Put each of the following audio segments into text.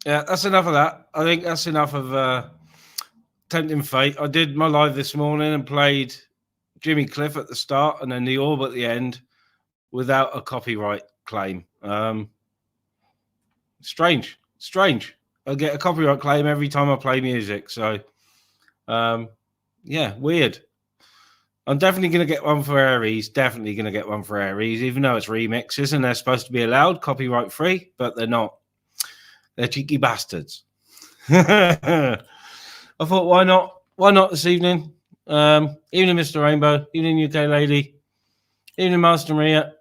Yeah, that's enough of that. I think that's enough of tempting fate. I did my live this morning and played Jimmy Cliff at the start and then the orb at the end without a copyright claim. Strange. I get a copyright claim every time I play music. So, yeah, weird. I'm definitely going to get one for Aries. Even though it's remixes and they're supposed to be allowed copyright free, but they're not. They're cheeky bastards. I thought, why not? Why not this evening? Evening, Mr. Rainbow. Evening, UK Lady. Evening, Master Maria.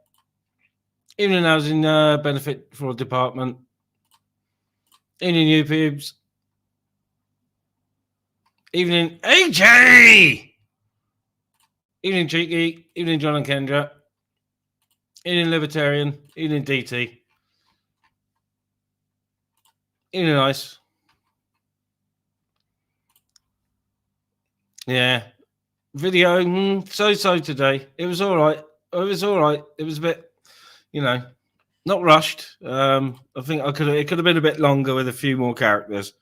Evening, Housing Benefit Fraud Department. Evening, you pubes. Evening, AJ. Evening, Cheeky. Evening, John and Kendra. Evening, Libertarian. Evening, DT. Evening, Ice. Yeah. Video, so today. It was all right. It was a bit, not rushed. I think it could have been a bit longer with a few more characters.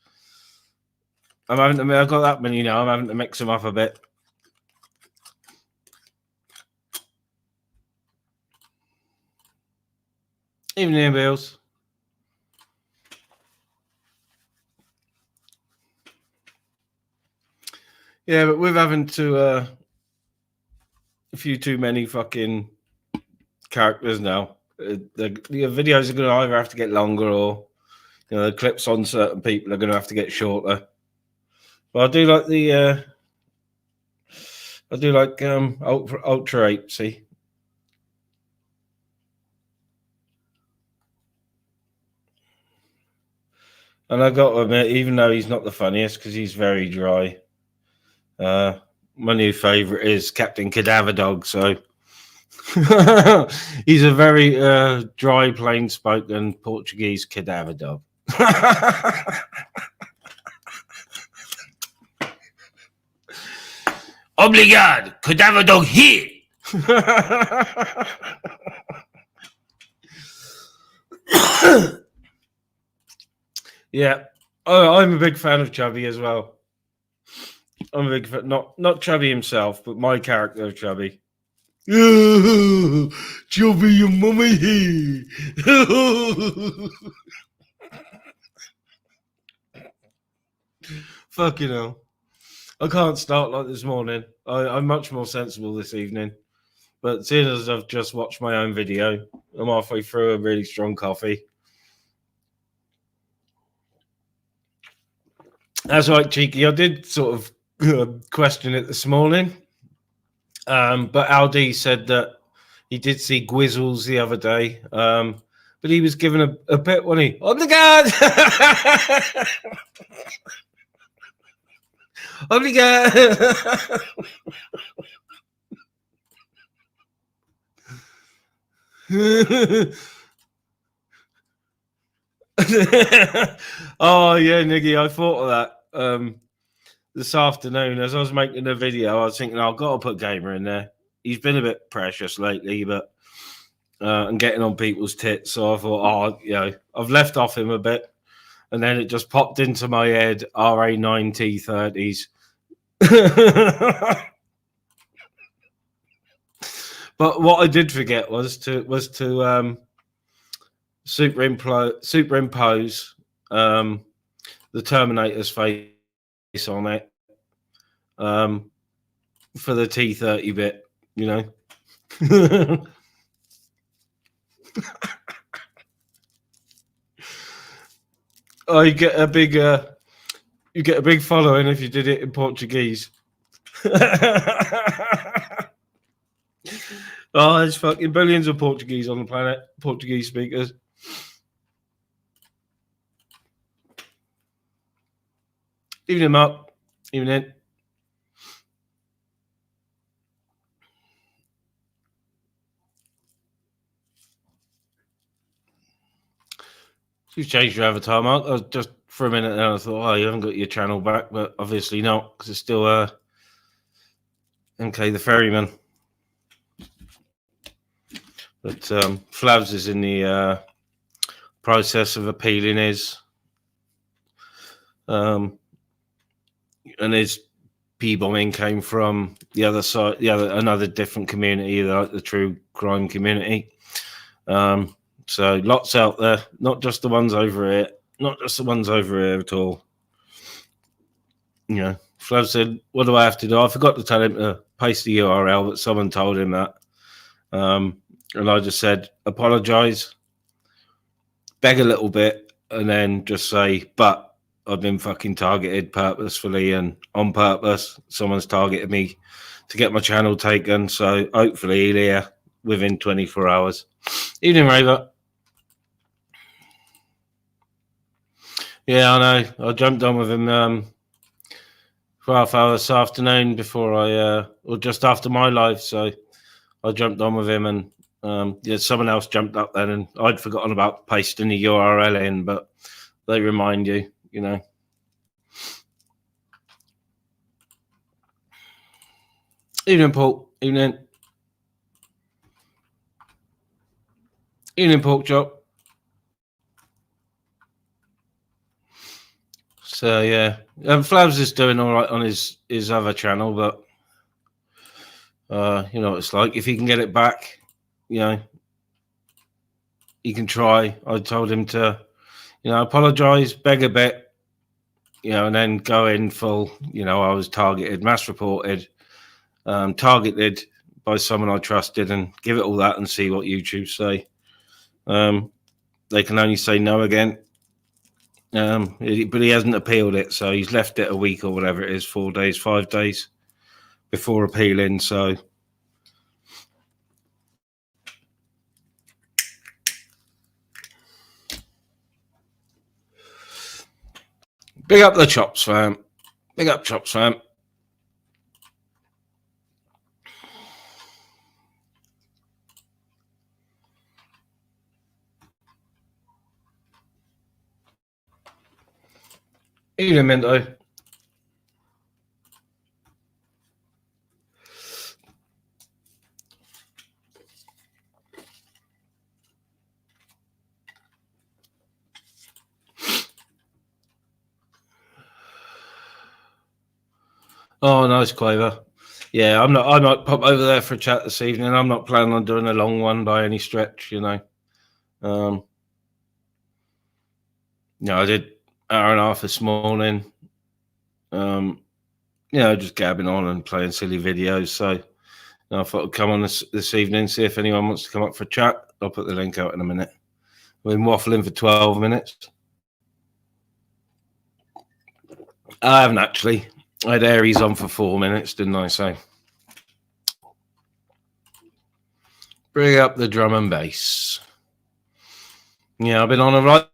I've got that many now. I'm having to mix them up a bit. Evening, Bills. Yeah, but we're having to a few too many fucking characters now. The videos are going to either have to get longer or the clips on certain people are going to have to get shorter. But I do like the Ultra 8, see. And I got to admit, even though he's not the funniest because he's very dry, my new favourite is Captain Cadaver Dog. So he's a very dry, plain-spoken Portuguese cadaver dog. Obrigado, cadaver dog here. Yeah, I'm a big fan of Chubby as well. I'm a big fan, not Chubby himself, but my character of Chubby. Chubby, your mummy here. Fucking hell. I can't start like this morning. I'm much more sensible this evening. But seeing as I've just watched my own video, I'm halfway through a really strong coffee. That's right, Cheeky. I did sort of question it this morning. But Aldi said that he did see Gwizzles the other day. But he was given a bit, wasn't he? On the guard! On the guard! Oh yeah, Niggy, I thought of that this afternoon as I was making the video. I was thinking, I've got to put Gamer in there. He's been a bit precious lately, but and getting on people's tits. So I thought, I've left off him a bit, and then it just popped into my head. RA9T30s. But what I did forget was to superimpose the Terminator's face on it for the T30 bit, Oh, you get a big following if you did it in Portuguese. Oh, there's fucking billions of Portuguese on the planet, Portuguese speakers. Evening, Mark. Evening. You've changed your avatar, Mark. I was just for a minute there, I thought, you haven't got your channel back, but obviously not, because it's still MK the Ferryman. But Flavs is in the process of appealing his. And his P-bombing came from the other side, another different community, like the true crime community. So lots out there, not just the ones over here, at all. You know, Flav said, "What do I have to do?" I forgot to tell him to paste the URL, but someone told him that. And I just said, apologize, beg a little bit, and then just say, but I've been fucking targeted purposefully and on purpose. Someone's targeted me to get my channel taken. So hopefully he'll hear within 24 hours. Evening, Raver. Yeah, I know. I jumped on with him for half hour this afternoon before or just after my live. So I jumped on with him, and someone else jumped up then, and I'd forgotten about pasting the URL in, but they remind you, you know. Evening, Paul. Evening. Evening, Pork Chop. So yeah, Flavs is doing all right on his other channel, but you know what it's like. If he can get it back, you know, he can try. I told him to, you know, apologize, beg a bit, you know, and then go in full. You know, I was targeted, mass reported, targeted by someone I trusted, and give it all that and see what YouTube say. They can only say no again. But he hasn't appealed it, so he's left it a week or whatever it is, 4 days, 5 days before appealing. So big up the chops, fam. Big up chops, fam. Evening, Minto. Oh, nice, Quaver. Yeah, I might pop over there for a chat this evening. I'm not planning on doing a long one by any stretch, you know. I did an hour and a half this morning. Just gabbing on and playing silly videos. So I thought I'd come on this evening, see if anyone wants to come up for a chat. I'll put the link out in a minute. We've been waffling for 12 minutes. I haven't actually. I had Aries on for 4 minutes, didn't I? So bring up the drum and bass. Yeah, I've been on a right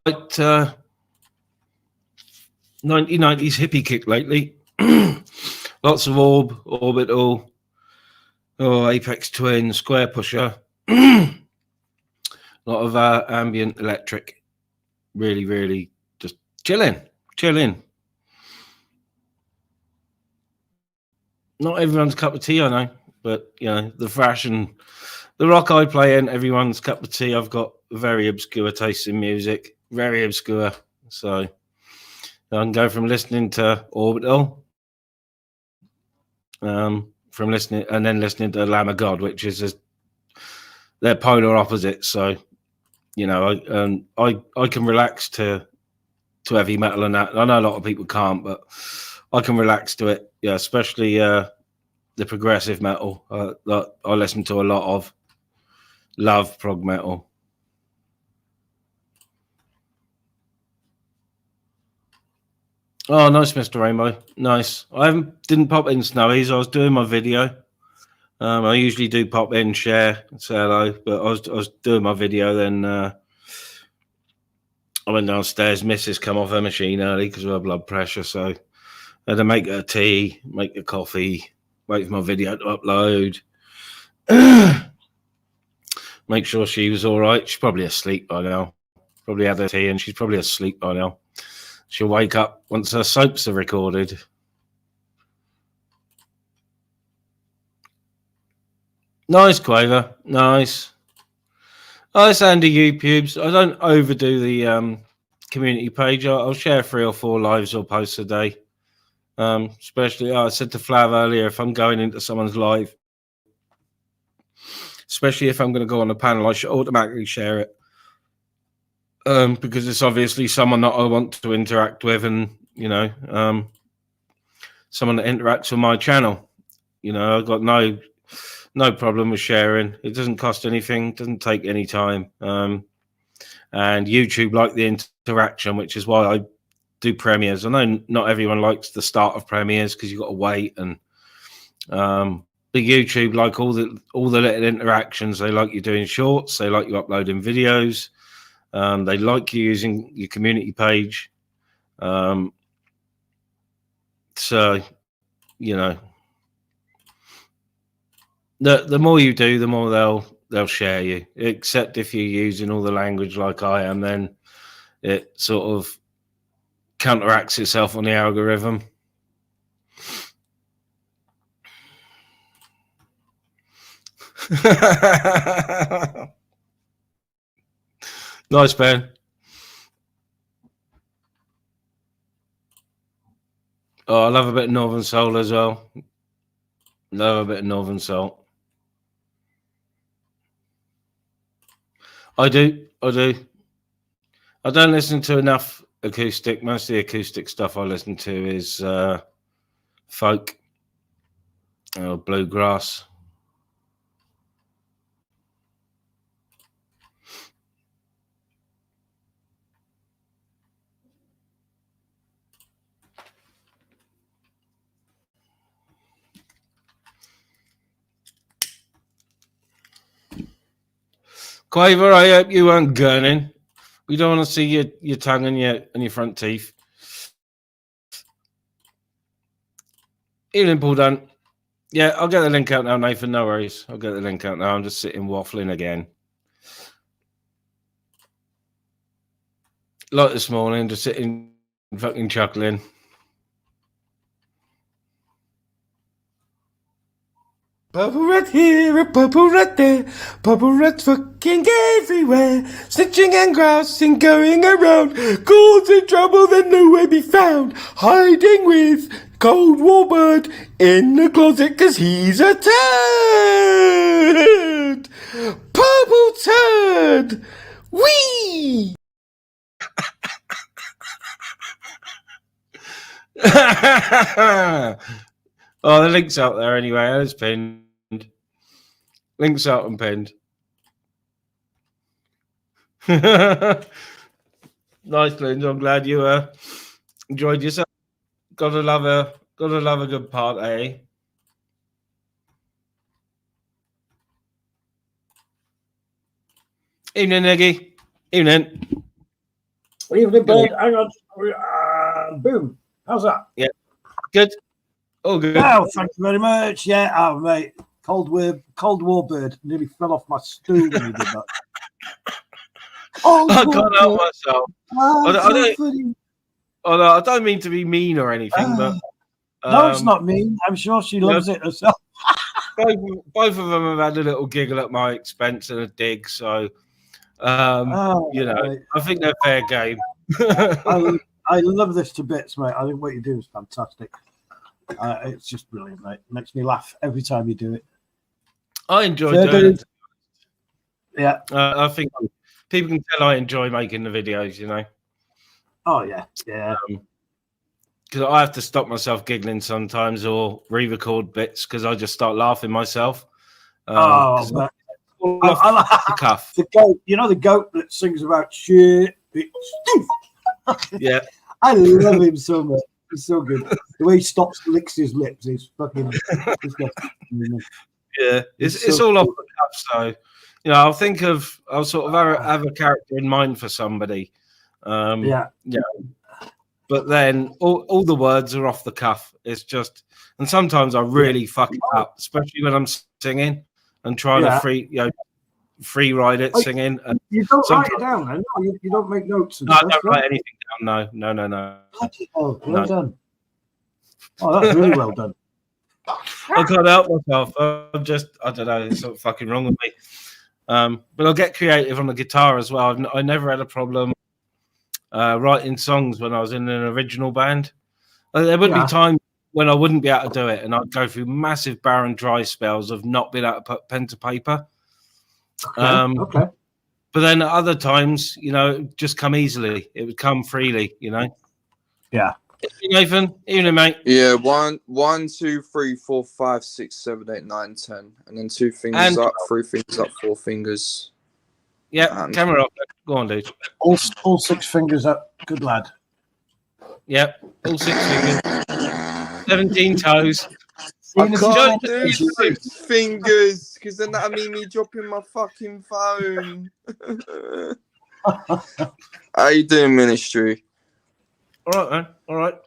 1990s hippie kick lately. Lots of orbital, Apex Twin, Square Pusher. A lot of ambient electric. Really, really just chilling. Not everyone's cup of tea, I know, but you know, the thrash and the rock I play in, everyone's cup of tea. I've got very obscure taste in music, very obscure. So I can go from listening to Orbital, from listening to Lamb of God, which is they're polar opposites. So you know, I can relax to heavy metal and that. I know a lot of people can't, but I can relax to it. Yeah, especially the progressive metal that I listen to a lot of. Love prog metal. Oh, nice, Mr. Rainbow. Nice. I didn't pop in Snowies. I was doing my video. I usually do pop in, share, say hello, but I was doing my video. Then I went downstairs. Mrs. come off her machine early because of her blood pressure, so I had to make her tea, make her coffee, wait for my video to upload. Make sure she was all right. She's probably asleep by now. Probably had her tea and she's probably asleep by now. She'll wake up once her soaps are recorded. Nice, Quaver. Nice. Nice, Andy YouTubes. I don't overdo the community page. I'll share 3 or 4 lives or posts a day. Especially, I said to Flav earlier, if I'm going into someone's live, especially if I'm going to go on a panel, I should automatically share it. Because it's obviously someone that I want to interact with, and someone that interacts with my channel. I've got no problem with sharing. It doesn't cost anything, doesn't take any time. And YouTube like the interaction, which is why I do premieres. I know not everyone likes the start of premieres because you've got to wait, and the YouTube like all the little interactions. They like you doing shorts. They like you uploading videos. They like you using your community page. So, the more you do, the more they'll share you. Except if you're using all the language like I am, then it sort of counteracts itself on the algorithm. Nice, Ben. Oh, I love a bit of Northern Soul as well. Love a bit of Northern Soul. I do. I don't listen to enough acoustic. Most of the acoustic stuff I listen to is folk or bluegrass. Quaver, I hope you weren't gurning. We don't want to see your tongue and your front teeth. Evening, Paul Dunn. Yeah, I'll get the link out now, Nathan. No worries. I'll get the link out now. I'm just sitting waffling again. Like this morning, just sitting fucking chuckling. Bubble rat here, a bubble rat there, bubble rats fucking everywhere, snitching and grousing going around, causing trouble that nowhere be found, hiding with Cold War Bird in the closet 'cause he's a turd, purple turd, wee! Oh, the link's out there anyway. It's pinned. Link's out and pinned. Nice, Linda. I'm glad you enjoyed yourself. Gotta love a good party. Evening, Niggy. Evening. Evening, bud. Hang on. Boom. How's that? Yeah. Good. Oh, good. Oh, thank you very much. Yeah, oh, mate. Cold War Bird nearly fell off my stool when you did that. I can't help myself. I don't mean to be mean or anything, but no, it's not mean. I'm sure she loves it herself. both of them have had a little giggle at my expense and a dig, so I think they're fair game. I love this to bits, mate. I think what you do is fantastic. It's just brilliant, mate. It makes me laugh every time you do it. I enjoy doing it. Yeah. I think people can tell I enjoy making the videos, Oh, yeah. Yeah. Because I have to stop myself giggling sometimes or re-record bits because I just start laughing myself. The cuff. The goat, the goat that sings about shit. Yeah. I love him so much. He's so good. The way he licks his lips is fucking. Yeah, it's all off the cuff. So, I'll sort of have a character in mind for somebody. Yeah. But then all the words are off the cuff. It's just, and sometimes I really fuck it up, especially when I'm singing and trying to free ride it singing. And you don't write it down, then? No, you don't make notes. No, I don't write anything down. No. Oh, well done. Oh, that's really well done. I can't help myself. I don't know. It's something fucking wrong with me. But I'll get creative on the guitar as well. I never had a problem writing songs when I was in an original band. There would be times when I wouldn't be able to do it, and I'd go through massive barren dry spells of not being able to put pen to paper. Okay. But then at other times, it would just come easily. It would come freely, Yeah. Nathan, evening, mate. Yeah, 1, 2, 3, 4, 5, 6, 7, 8, 9, 10, and then 2 fingers up, 3 fingers up, 4 fingers. Yeah, camera up. Go on, dude. All 6 fingers up. Good lad. Yep, all 6 fingers. 17 toes. I can't do 6 fingers because then that'll mean me dropping my fucking phone. How you doing, Ministry? All right, man. All right.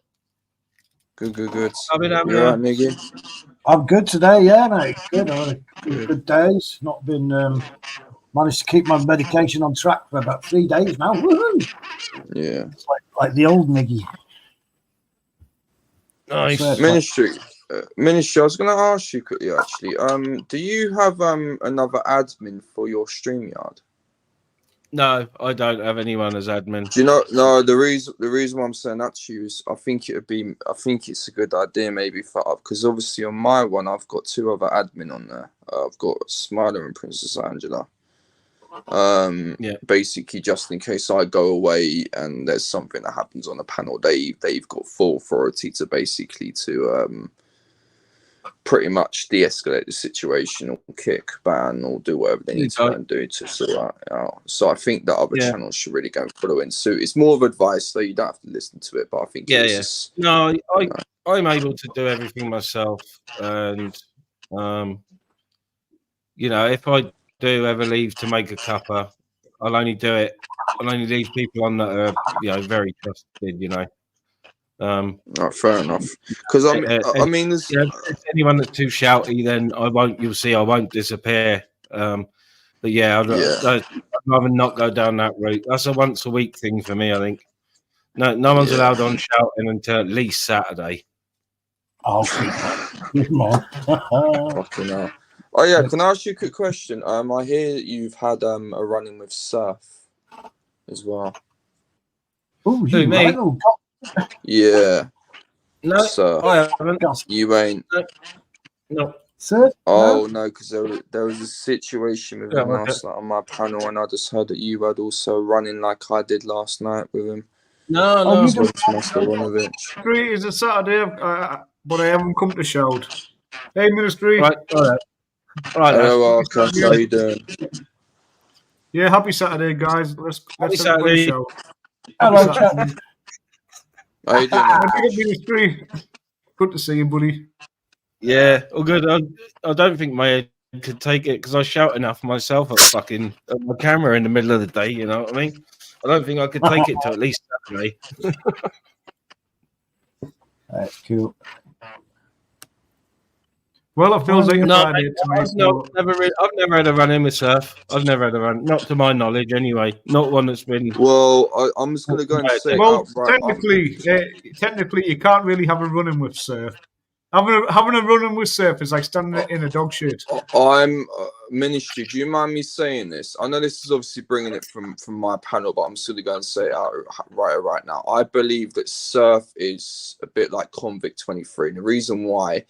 Good. You all right, Miggy? I'm good today, yeah, mate. Good. I had a good days. Not been managed to keep my medication on track for about 3 days now. Woohoo! Yeah. It's like the old Miggy. Nice. Ministry. I was going to ask you quickly, actually. Do you have another admin for your StreamYard? No, I don't have anyone as admin. Do you know? No, the reason why I'm saying that to you is I think it's a good idea maybe because obviously on my one I've got 2 other admin on there. I've got Smiler and Princess Angela. Basically just in case I go away and there's something that happens on the panel, they've got full authority to basically to pretty much de-escalate the situation or kick, ban, or do whatever they need to do to sort that out. So I think that other channels should really go and follow in suit. It's more of advice, though. You don't have to listen to it, but I think No, I'm able to do everything myself, and if I do ever leave to make a cuppa, I'll only do it. I'll only leave people on that are very trusted. Fair enough. Because I mean, there's if anyone that's too shouty, then I won't. You'll see, I won't disappear. But I'd rather not go down that route. That's a once a week thing for me. I think. No one's allowed on shouting until at least Saturday. Oh, fucking hell. Oh yeah, can I ask you a quick question? I hear that you've had a run-in with Surf as well. Oh, you me? Yeah. No, Surf. I haven't. You ain't. No. Surf? Oh no, because there was a situation with him last night on my panel, and I just heard that you had also running like I did last night with him. No. Ministry is a Saturday, but I haven't come to shout. Hey, Ministry. Right. Hello, Arca. How you doing? Yeah, happy Saturday, guys. Let's Saturday. shout. Hello, Saturday. How you doing? Ministry. Good to see you, buddy. Yeah, all good. I don't think my head could take it because I shout enough myself at my camera in the middle of the day. You know what I mean? I don't think I could take it to at least Saturday. That's cool. Well, it feels like I've never had a run in with Surf. I've never had a run, not to my knowledge, anyway. Not one that's been. Well, I'm just going to go and say. Well, technically, you can't really have a run-in with Surf. Having a run-in with Surf is like standing in a dog shit. I'm Ministry. Do you mind me saying this? I know this is obviously bringing it from my panel, but I'm still going to say it out right now. I believe that Surf is a bit like Convict 23, and the reason why.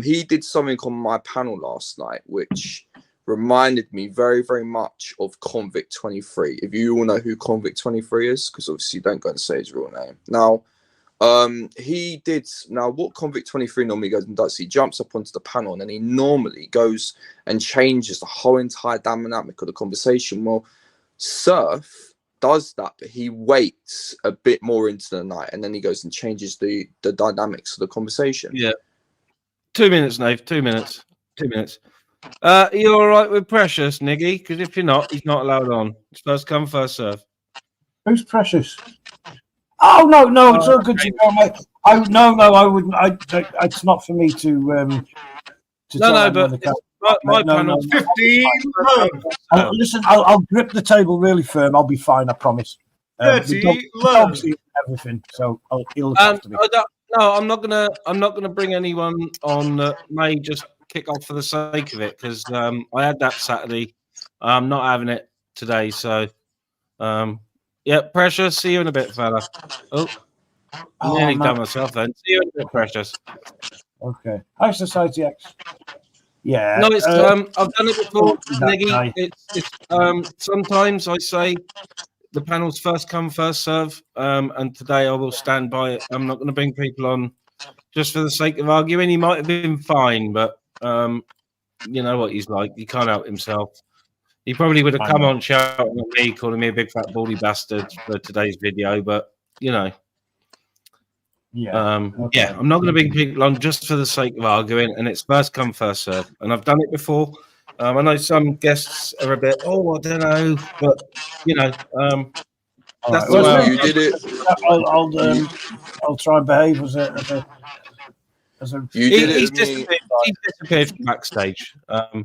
He did something on my panel last night, which reminded me very, very much of Convict 23. If you all know who Convict 23 is, because obviously you don't go and say his real name. Now, what Convict 23 normally goes and does, he jumps up onto the panel and then he normally goes and changes the whole entire dynamic of the conversation. Well, Surf does that, but he waits a bit more into the night and then he goes and changes the dynamics of the conversation. Yeah. 2 minutes, Nave. 2 minutes. 2 minutes. Are you all right with Precious, Niggy? Because if you're not, he's not allowed on. It's first come, first serve. Who's Precious? Oh no, it's all good to go, mate. I wouldn't. It's not for me to. My panel. 15. Listen, I'll grip the table really firm. I'll be fine. I promise. 30. Obviously everything. So he'll look after me. No, I'm not gonna bring anyone on that may just kick off for the sake of it because I had that Saturday. I'm not having it today, so yeah, Precious. See you in a bit, fella. Oh, nearly man. done myself then. See you in a bit, Precious. Okay. Hi, Society X. Yeah. No, it's I've done it before, that Niggy. guy. It's sometimes I say the panel's first come, first serve. And today I will stand by it. I'm not going to bring people on just for the sake of arguing. He might have been fine, but you know what he's like. He can't help himself. He probably would have come on shouting at me, calling me a big fat baldy bastard for today's video, but you know. Yeah. Yeah, I'm not going to bring people on just for the sake of arguing, and it's first come, first serve. And I've done it before. I know some guests are a bit, I don't know, but you know, that's Well, the way you did it. I'll try and behave as a You did it he's with me. disappeared from backstage. I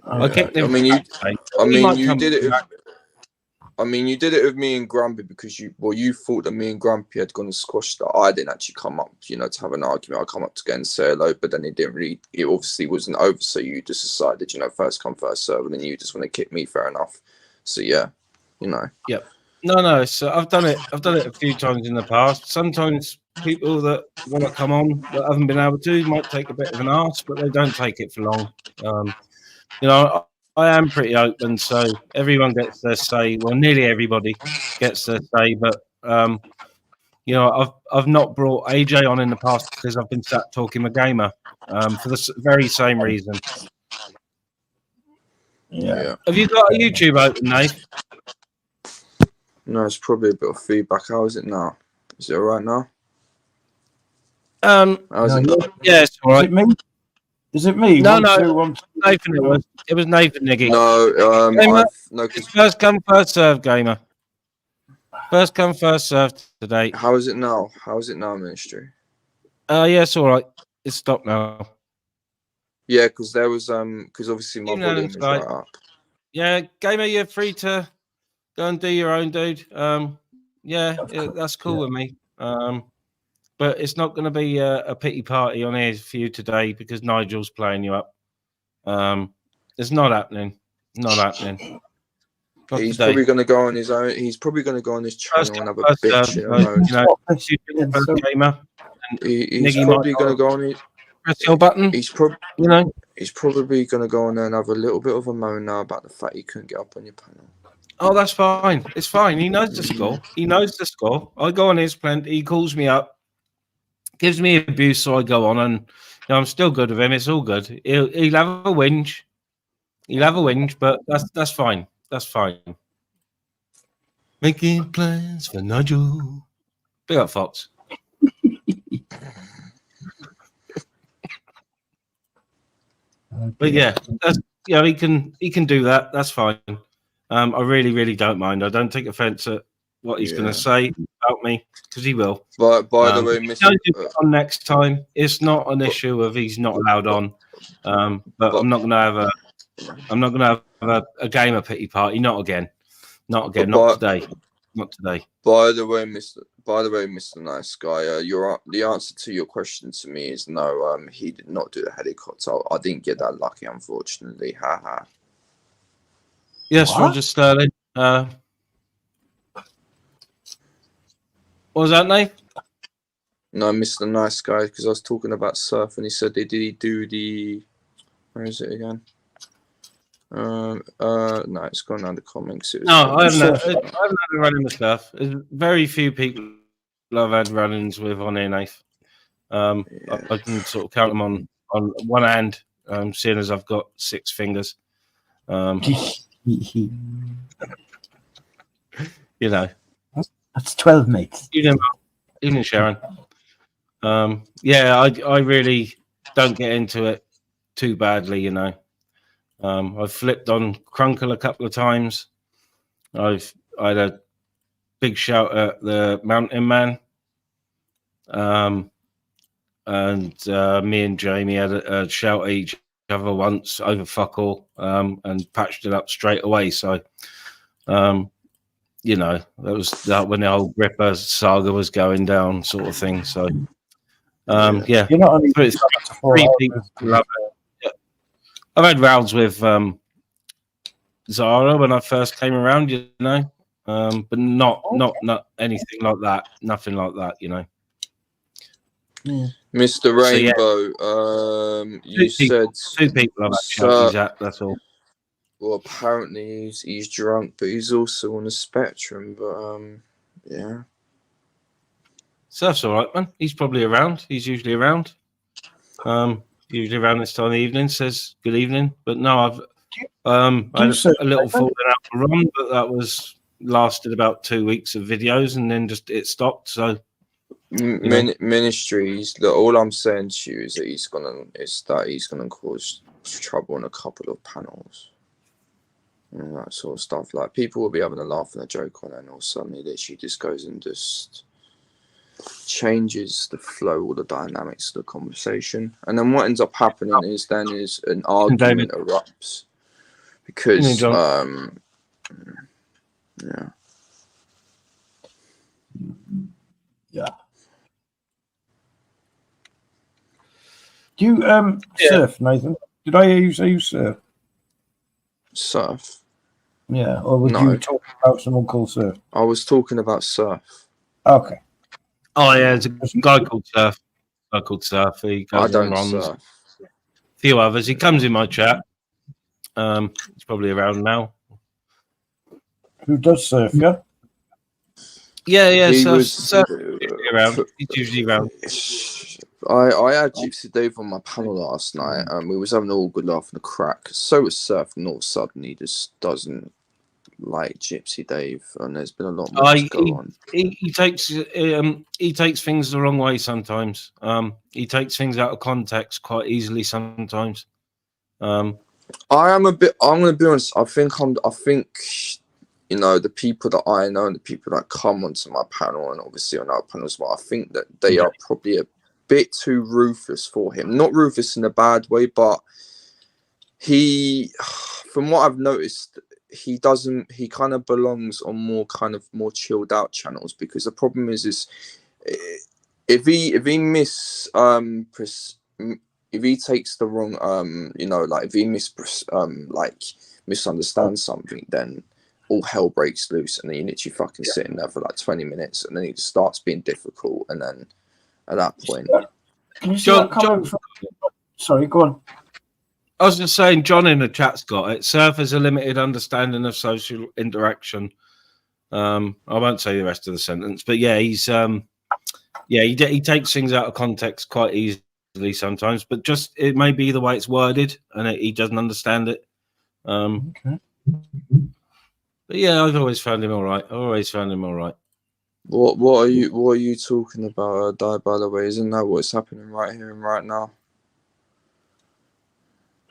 okay. kicked him. I mean, you. backstage. I He mean, might you come did it. back. I mean, you did it with me and Grumpy because you thought that me and Grumpy had gone and squashed that. I didn't actually come up, to have an argument. I come up to go and say hello, but then it didn't really. It obviously wasn't over, so you just decided, first come, first serve, and then you just want to kick me. Fair enough. So yeah, Yep. No. So I've done it. I've done it a few times in the past. Sometimes people that want to come on that haven't been able to might take a bit of an arse, but they don't take it for long. I am pretty open, so everyone gets their say. Well, nearly everybody gets their say, but I've not brought AJ on in the past because I've been sat talking with Gamer for the very same reason. Yeah. Have you got a YouTube open, Nate? No, it's probably a bit of feedback. How is it now? Is it all right now? How's it now? Yeah, it's all right. Is it me? No, 1, 2, 1, 2, Nathan, it was Nathan Niggy. No, Gamer, no. It's first come, first serve, Gamer. First come, first serve today. How is it now? How is it now, Ministry? Yeah, it's all right. It's stopped now. Yeah, because there was because obviously my volume is right up. Yeah, Gamer, you're free to go and do your own, dude. Yeah, that's cool with me. But it's not going to be a pity party on here for you today because Nigel's playing you up. It's not happening. Not happening. Not He's today. probably going to go on his own. He's probably going to go on his channel and have a bitch. Gamer. He's probably going to go on it. Press your button. He's probably going to go on there and have a little bit of a moan now about the fact he couldn't get up on your panel. Oh, that's fine. It's fine. He knows the score. He knows the score. I go on his plenty. He calls me up, gives me abuse, so I go on, and I'm still good with him. It's all good. He'll have a whinge. He'll have a whinge, but that's fine. That's fine. Making plans for Nigel. Big up, Fox. But yeah, he can do that. That's fine. I really, really don't mind. I don't take offense at what he's going to say about me because he will. But by the way, Mr. On next time, it's not an issue of he's not allowed on. But I'm not going to have a gamer pity party. Not again. Not today. Not today. By the way, Mr. Nice Guy, the answer to your question to me is no. He did not do the helicopter. I didn't get that lucky, unfortunately. Ha. Yes, what? Roger Sterling. What was that, Nate? No, Mr. Nice Guy, because I was talking about surf, and he said, did he do the... Where is it again? No, it's gone down the comments. I haven't had a run-in with stuff. There's very few people I've had run-ins with on here, Nate. I can sort of count them on one hand, seeing as I've got 6 fingers. That's 12 mates. Evening, Sharon. I really don't get into it too badly, I've flipped on Crunkle a couple of times. I had a big shout at the Mountain Man. And me and Jamie had a shout at each other once over fuck all, and patched it up straight away. So, that was that when the whole Gripper saga was going down, sort of thing. So, Yeah, You're not only three people love it. Yeah. I've had rounds with Zara when I first came around, you know, but not anything like that. Nothing like that, you know. Mr. So, yeah. Rainbow, you said two people I've actually he's at. That's all. Well, apparently he's drunk, but he's also on the spectrum. But yeah. So that's all right, man. He's probably around. He's usually around. Usually around this time of the evening. Says good evening, but no, I've I had a little falling out of run, but that was lasted about 2 weeks of videos, and then just it stopped. So Ministries. Look, all I'm saying to you is that he's gonna cause trouble on a couple of panels. And that sort of stuff. Like, people will be having a laugh and a joke on it, and all of a sudden he literally just goes and just changes the flow or the dynamics of the conversation. And then what ends up happening is an argument erupts. Because Yeah. Do you surf, Nathan? Did I hear you say you surf? Surf? Yeah, or would you talk about someone called Surf? I was talking about surf. Okay. Oh yeah, there's a guy called Surf. He goes I don't and runs. surf. A few others. He comes in my chat. He's probably around now. Who does surf? Yeah. Yeah. He Surf around. He's usually around. I had Gypsy Dave on my panel last night, and we was having all good laugh and a crack. So was Surf, and all of a sudden he just doesn't like Gypsy Dave, and there's been a lot more to go on. He takes things the wrong way sometimes. He takes things out of context quite easily sometimes. I'm gonna be honest. I think you know, the people that I know and the people that come onto my panel and obviously on our panel as well, I think that they are probably a bit too ruthless for him. Not ruthless in a bad way, but he, from what I've noticed, he kind of belongs on more chilled out channels, because the problem is if he takes the wrong you know, like if he misunderstands something, then all hell breaks loose, and then you literally fucking sitting there for like 20 minutes, and then he just starts being difficult, and then at that point, can you see that comment from... Sorry, go on. I was just saying, John in the chat's got it. Surf has a limited understanding of social interaction. I won't say the rest of the sentence, but yeah, he's he takes things out of context quite easily sometimes, but just it may be the way it's worded, and he doesn't understand it. Okay. But yeah, I've always found him all right. What are you talking about, Di, by the way? Isn't that what's happening right here and right now?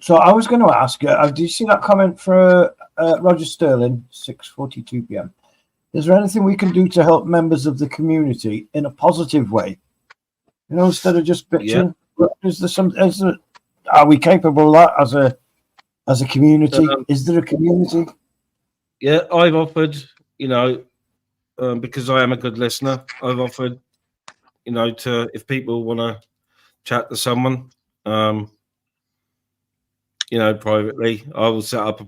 So I was going to ask you, did you see that comment for Roger Sterling, 6:42 p.m.? Is there anything we can do to help members of the community in a positive way? You know, instead of just bitching, are we capable of that as a community? Is there a community? Yeah, I've offered, you know, because I am a good listener, I've offered, you know, to, if people want to chat to someone, you know, privately, I will set up a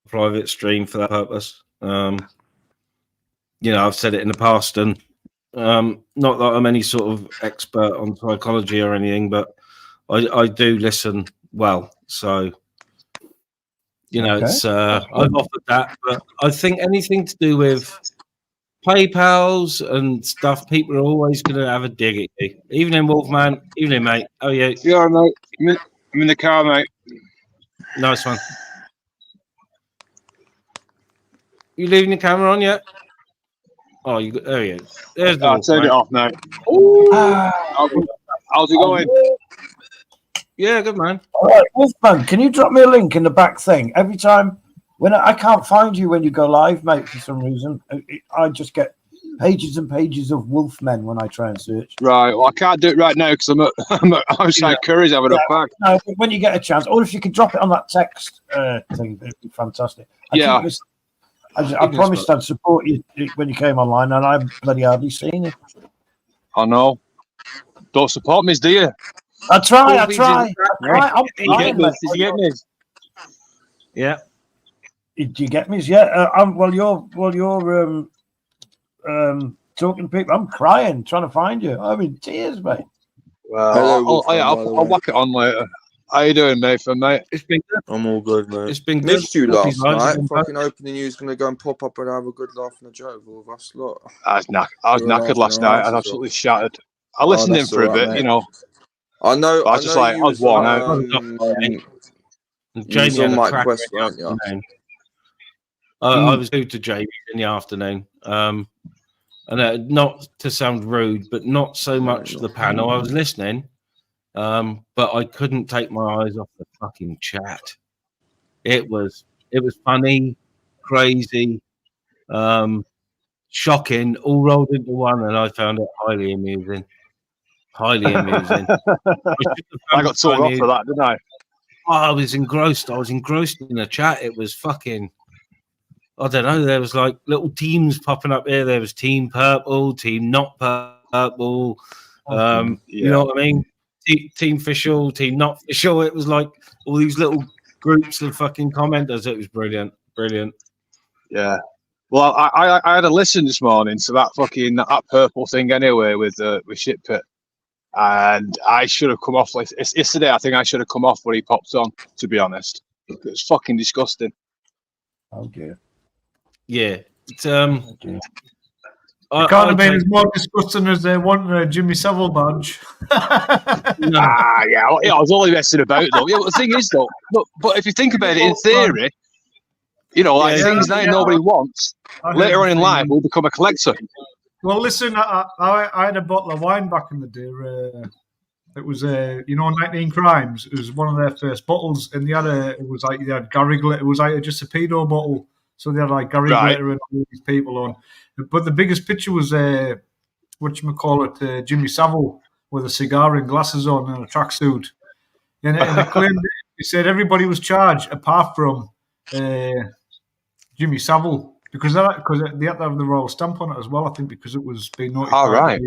private stream for that purpose. You know, I've said it in the past, and not that I'm any sort of expert on psychology or anything, but I do listen well. So, you know, it's I've offered that, but I think anything to do with PayPals and stuff, people are always going to have a dig at you. Evening, Wolfman. Evening, mate. Oh yeah. Yeah, mate. I'm in the car, mate. Nice one. You leaving the camera on yet? Oh, you got, there he is. There's the I'll turn it off now. How's it going? Yeah, good man. All right, Wolfman, can you drop me a link in the back thing? Every time when I can't find you when you go live, mate, for some reason, I just get pages and pages of Wolfmen when I try and search. Right, well, I can't do it right now because I'm at outside Curry's having a pack. No, when you get a chance, or if you could drop it on that text thing, it'd be fantastic. I promised I'd support you when you came online, and I've bloody hardly seen it. I know. don't support me, do you? I try. Corby's in Right, I'm Did you get trying, me? mate. Did you get me? Yeah. Did you get me? Yeah. While you're talking to people, I'm crying, trying to find you. I'm in tears, mate. Well, Hello, Wolfgang, by the I'll way. whack it on later. How you doing, Nathan, mate? It's been good. I'm all good, mate. It's been good. Missed you Corby's last lives have night. been Fucking hoping you was going to go and pop up and have a good laugh and a joke with us lot. I was knackered last night. I was absolutely shattered. I listened in for a bit, mate. you know. I know. But I was just like, I was worn out. You Jamie was had on a my cracker quest, in the weren't you? afternoon. I was due to Jamie in the afternoon. And not to sound rude, but not so much the panel. I was listening, but I couldn't take my eyes off the fucking chat. It was funny, crazy, shocking, all rolled into one, and I found it highly amusing. Highly amusing. I got told off for that, didn't I? Oh, I was engrossed in the chat. It was fucking, I don't know. There was like little teams popping up here. There was Team Purple, Team Not Purple. You know what I mean? Team Official, Team Not Official. It was like all these little groups of fucking commenters. It was brilliant. Yeah. Well, I had a listen this morning to that fucking purple thing anyway with Shitpit. And I should have come off like yesterday. I think I should have come off when he popped on. To be honest, it was fucking disgusting. Oh dear. Yeah. It's, It can't have been as more disgusting as they want a Jimmy Savile badge. No. Yeah, I was only messing about though. Yeah, but the thing is though, but if you think about it in theory, you know, like things that nobody wants, later on in life will become a collector. Well, listen, I had a bottle of wine back in the day. It was 19 Crimes. It was one of their first bottles, and they had Gary Glitter. It was like just a pedo bottle, so they had like Gary Glitter and all these people on. But the biggest picture was Jimmy Savile with a cigar and glasses on and a tracksuit, and it claimed it said everybody was charged apart from Jimmy Savile. Because they had to have the royal stamp on it as well, I think, because it was being notified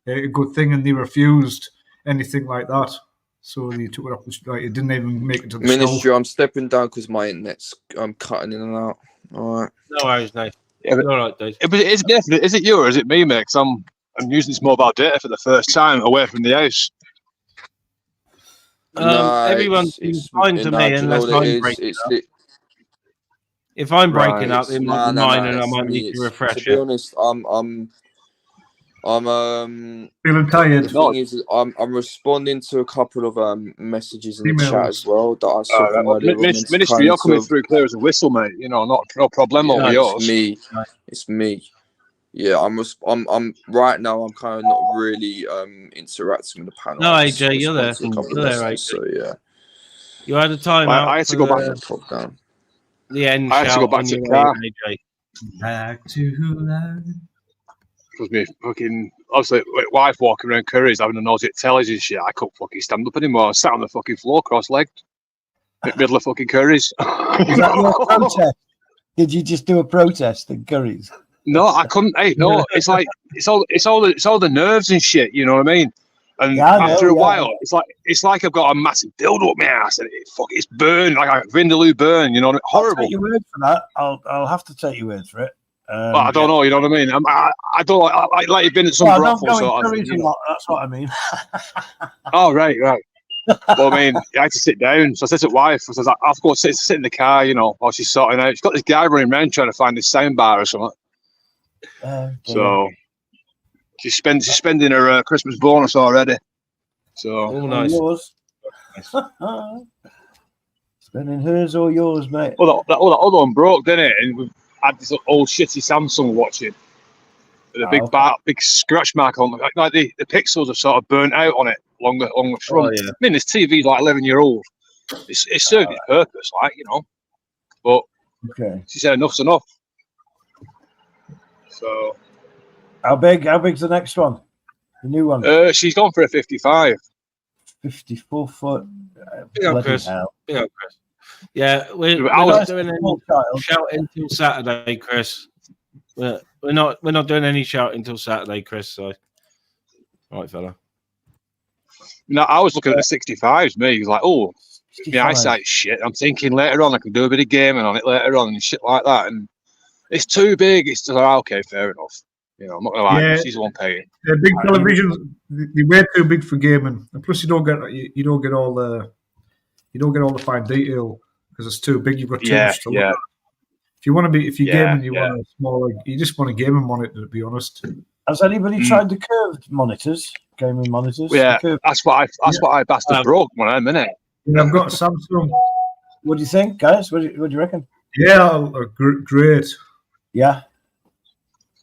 a good thing, and they refused anything like that. So they took it off it didn't even make it to the Ministry, show. I'm stepping down because my internet's cutting in and out. All right. No worries, mate. Yeah, all right, Dave. But is it you or is it me, mate? Because I'm using this mobile data for the first time away from the house. Everyone seems fine to me unless I'm breaking up. If I'm breaking up, it might be mine, and I might need to refresh it. To be honest, I'm Feeling tired. The thing is, I'm responding to a couple of messages in the chat as well that I saw from earlier. Ministry, you're coming through clear as a whistle, mate. You know, no problem over yours. It's me. Yeah, I'm right now. I'm kind of not really interacting with the panel. No, AJ, you're there. AJ. So yeah, you had a time. I had to go back and pop down. The end. I had to go back to the car. AJ. Back to life. Because me fucking obviously wife walking around Curry's having a nosy at tellies and shit. I couldn't fucking stand up anymore. I sat on the fucking floor cross-legged, middle of fucking Curry's. Is that your protest? Did you just do a protest at Curry's? No, I couldn't. Hey, no, it's like it's all the nerves and shit. You know what I mean? And after a while, it's like I've got a massive dildo up my ass, and it's burned like a Vindaloo burn. You know, what I mean? Horrible. I'll take your word for that. I'll have to take your word for it. But I don't know. You know what I mean? I don't like you've been at some brothel sort of thing. You know? That's what I mean. Oh right. Well, I mean, I had to sit down. So I said to wife, I said, I've got to sit in the car, you know, while she's sorting out. She's got this guy running around trying to find this sound bar or something. So she's spending her Christmas bonus already. So nice. Yours. Spending hers or yours, mate. Well, that other one broke, didn't it? And we've had this old shitty Samsung watching with a big scratch mark on. Like the pixels have sort of burnt out on it along the front. Oh, yeah. I mean, this TV's like 11-year-old. It's served its purpose, like, you know. But she said enough's enough. So how big's the next one? The new one? She's gone for a 55. 54 foot. Big up, Chris. Yeah, we're not doing any shouting until Saturday, Chris. We're not doing any shouting until Saturday, Chris. So, all right, fella. No, I was looking at the 65s. Me, like, oh, my 65. eyesight's shit. I'm thinking later on I can do a bit of gaming on it later on and shit like that. And it's too big. It's just like, okay, fair enough. You know, I'm not gonna lie. Yeah. She's the one paying. The big televisions, they're way too big for gaming, and plus you don't get all the fine detail because it's too big. You've got too much to look at. If you're gaming, you want a smaller. You just want a gaming monitor, to be honest. Has anybody tried the curved monitors, gaming monitors? Yeah, that's what I bastard broke one in a minute. Yeah, I've got a Samsung. What do you think, guys? What do you reckon? Yeah, great. Yeah.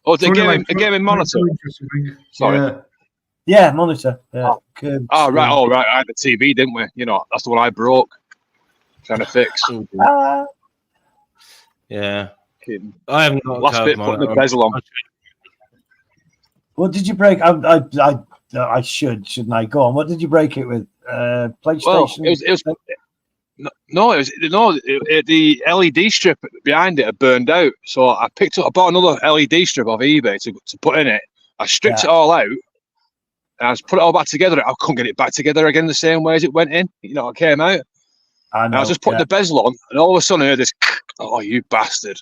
Oh, it's a gaming monitor. Sorry. Yeah, monitor. Yeah. Curved Right. Oh, right. I had the TV, didn't we? You know, that's the one I broke. Trying to fix. Yeah. Kidding. I haven't got last bit putting the bezel on. What did you break? I shouldn't I? Go on. What did you break it with? PlayStation. Well, the LED strip behind it had burned out, so I bought another LED strip off eBay to put in it. I stripped it all out, and I just put it all back together. I couldn't get it back together again the same way as it went in. You know, it came out. I was just putting the bezel on, and all of a sudden I heard this. Oh, you bastard!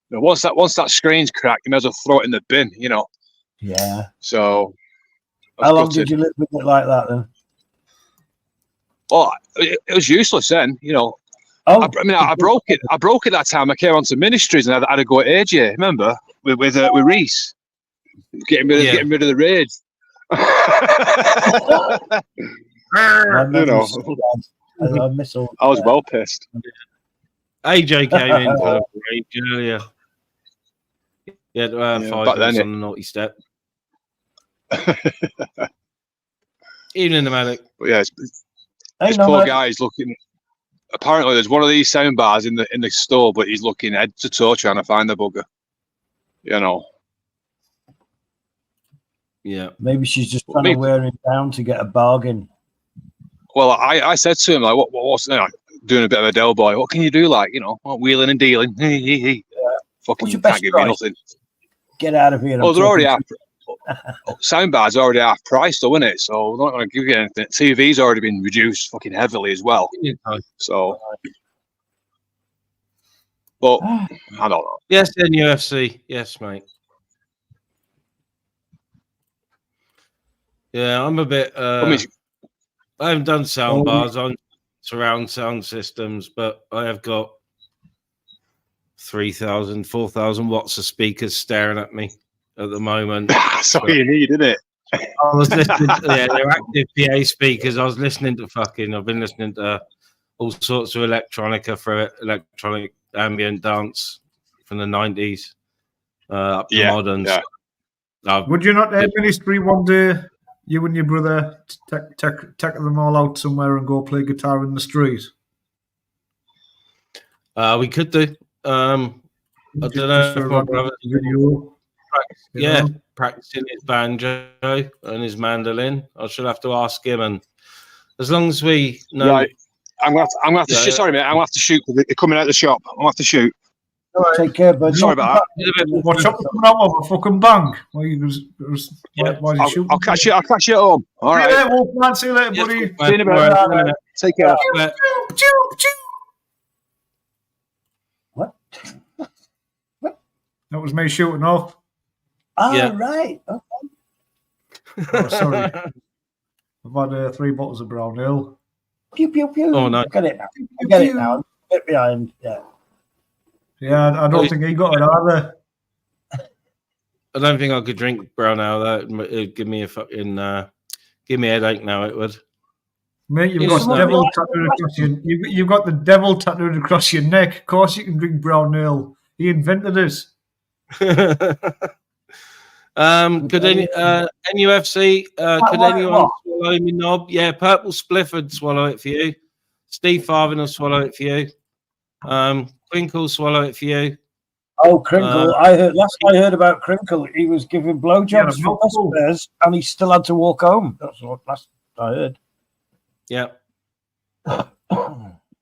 You know, once that screen's cracked, you may as well throw it in the bin. You know. Yeah. So. How long did you live with it like that then? Well, it was useless then, you know. I broke it. I broke it that time. I came onto Ministries and I had to go at AJ. Remember with Reese, getting rid of the rage. I was well pissed. AJ came in for the rage earlier. Yeah, 5 minutes on the naughty step. Even in the medic. But yeah, this poor guy is looking. Apparently, there's one of these sound bars in the store, but he's looking head to toe trying to find the bugger. You know. Yeah. Maybe she's just trying to wear him down to get a bargain. Well, I said to him like, what's doing a bit of a Del Boy? What can you do? Like, you know, wheeling and dealing. Fucking can't give you nothing. Get out of here. Well, they're already after. Soundbar's already half price, though, isn't it? So we're not going to give you anything. TV's already been reduced fucking heavily as well. So, but I don't know. Yes, NFC. Yes, mate. Yeah, I'm a bit. I haven't done soundbars on surround sound systems, but I have got 3,000, 4,000 watts of speakers staring at me at the moment. That's all you need, isn't it? I was listening to, they're active PA speakers. I've been listening to all sorts of electronica for electronic ambient dance from the 90s up to modern. Yeah. Would you not have Ministry one day, you and your brother, take them all out somewhere and go play guitar in the street? We could do. I don't know if my brother practicing his banjo and his mandolin. I should have to ask him, and as long as we know. Right. I'm gonna have to shoot. Sorry, mate. I'm gonna have to shoot. They're coming out of the shop. I'm gonna have to shoot. Right. Take care, bud. Sorry about that. What's up with a fucking bang? Why is he shooting? I'll catch you at home. All right. See you later, buddy. See you in a minute. Take care. What? That was me shooting off. Right. Okay. Oh, sorry. I've had 3 bottles of brown ale. Pew, pew, pew. Oh, no. I get it now. Get behind. Yeah, I don't think he got it either. I don't think I could drink brown ale. That would give me a fucking give me a headache now. It would. Mate, you've got the devil tattooed across your neck. Of course, you can drink brown ale. He invented it. Could any NUFC? Could anyone swallow me knob? Yeah, Purple Spliff would swallow it for you. Steve Farthing will swallow it for you. Crinkle swallow it for you. Oh, Crinkle! I heard about Crinkle. He was giving blowjobs for customers, and he still had to walk home. That's what I heard. Yeah, that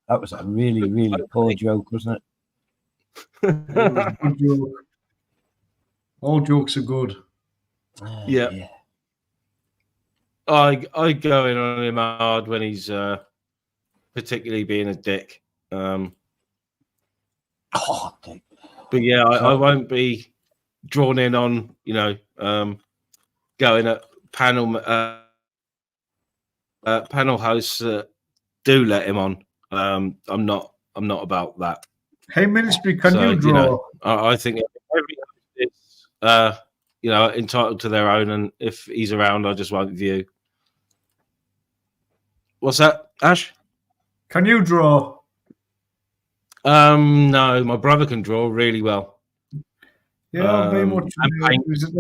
was a really, really poor joke, wasn't it? It was a good joke. All jokes are good. Yeah. I go in on him hard when he's particularly being a dick. Oh, dick. But yeah, I won't be drawn in on going at panel hosts that do let him on. I'm not about that. Hey, Ministry, can So, you draw? I think every host is entitled to their own, and if he's around, I just won't view. What's that, Ash? Can you draw? No, my brother can draw really well. Yeah, I'm very much. and paint. Is it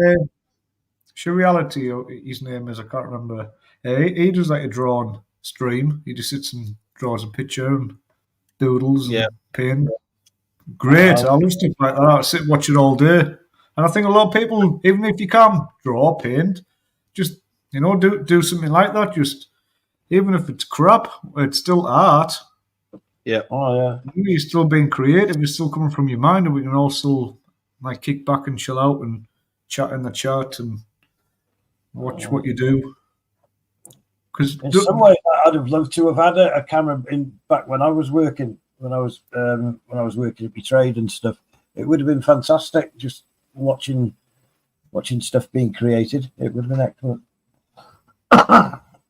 Surreality? Or his name is, I can't remember. He does like a drawn stream. He just sits and draws a picture and doodles and paint. Great, I love stuff like that. I sit and watch it all day. And I think a lot of people, even if you can't draw, paint, just do something like that. Just even if it's crap, it's still art. Yeah. Oh yeah. You're still being creative. You're still coming from your mind, and we can all still like kick back and chill out and chat in the chat and watch what you do. Because in some way, I'd have loved to have had a camera in back when I was working. When I was working at my trade and stuff, it would have been fantastic. Just watching stuff being created, it would have been excellent.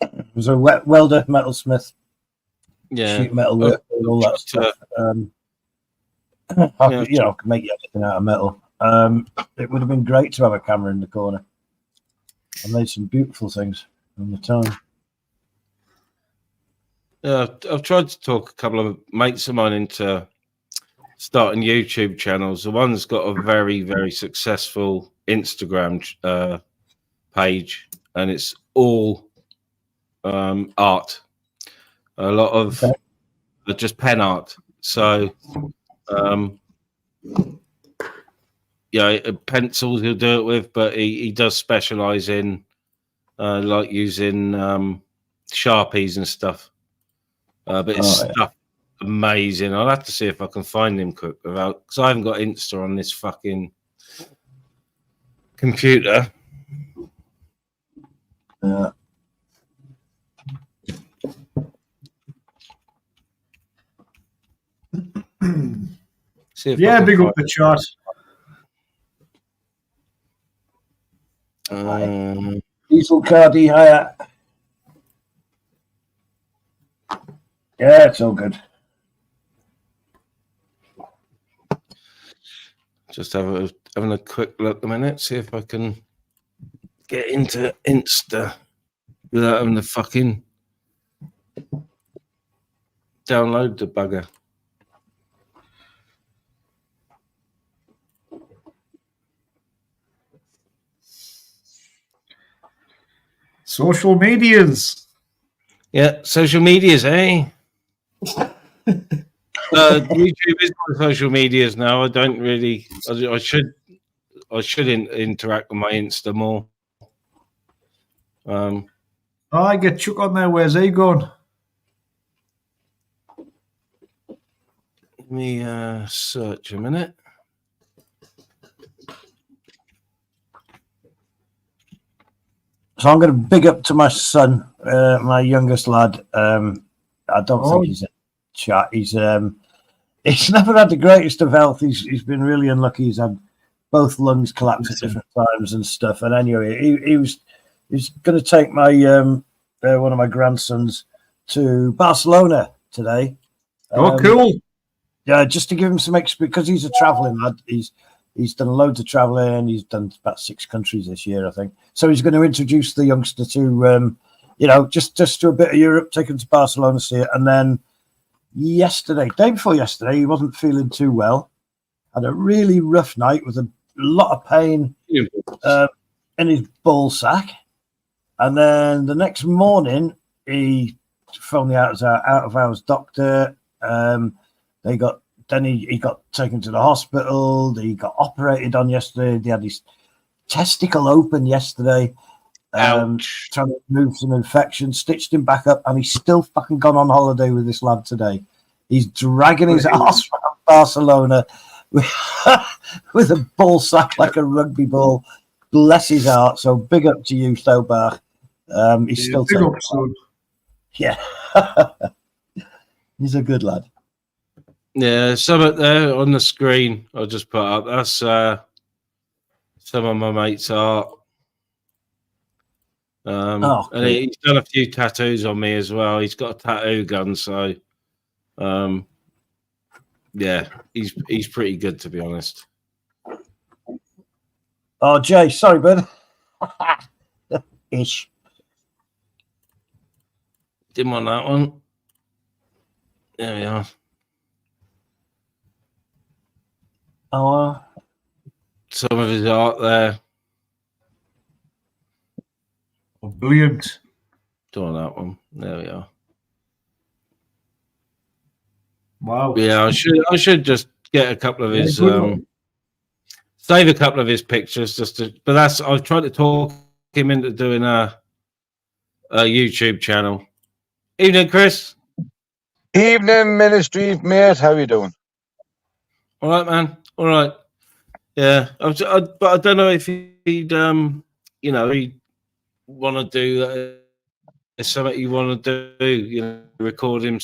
It was a welder, metalsmith, sheet metal work, and all that stuff. Could make anything out of metal. It would have been great to have a camera in the corner. I made some beautiful things on the time. I've tried to talk a couple of mates of mine into starting YouTube channels. The one's got a very, very successful Instagram page, and it's all art. A lot of just pen art. So, pencils he'll do it with, but he does specialize in like using Sharpies and stuff. But it's stuff amazing. I'll have to see if I can find him quick because I haven't got Insta on this fucking computer. Yeah. See if big up the chat. Diesel car hire. Yeah, it's all good. Just having a quick look a minute, see if I can get into Insta without having to fucking download the bugger. Social medias. Yeah, social medias, eh? YouTube is my social medias now. I don't really. I should interact with my Insta more. I get Chuck on there. Where's he gone? Let me search a minute. So I'm going to big up to my son, my youngest lad. I don't think he's in chat. He's never had the greatest of health. He's been really unlucky. He's had both lungs collapse at different times and stuff. And anyway, he's going to take my one of my grandsons to Barcelona today. Cool. Yeah, just to give him some because he's a traveling lad. He's done loads of traveling. He's done about 6 countries this year, I think. So he's going to introduce the youngster to, just to a bit of Europe, take him to Barcelona, see it. And then day before yesterday, he wasn't feeling too well. Had a really rough night with a lot of pain in his ball sack. And then the next morning, he phoned the out of hours doctor. He got taken to the hospital. He got operated on yesterday. They had his testicle open yesterday, trying to remove some infection. Stitched him back up, and he's still fucking gone on holiday with this lad today. He's dragging his ass around Barcelona with a ball sack like a rugby ball. Bless his heart. So big up to you, Thobach. He's Yeah, still big taking up, son. Yeah. He's a good lad. Yeah, some up there on the screen I'll just put up. That's some of my mates' art. And cool. he's done a few tattoos on me as well. He's got a tattoo gun, so yeah, he's pretty good, to be honest. Oh, Jay, sorry, bud. Ish. Didn't want that one. There we are. Oh, Some of his art there. Oh, brilliant. Don't want that one. There we are. Wow. Yeah, I should just get a couple of his save a couple of his pictures but that's I've tried to talk him into doing a YouTube channel. Evening, Chris. Evening, Ministry, mate. How you doing? All right, man. All right. Yeah, but I don't know if he'd he'd want to do that. It's something you want to do, record him.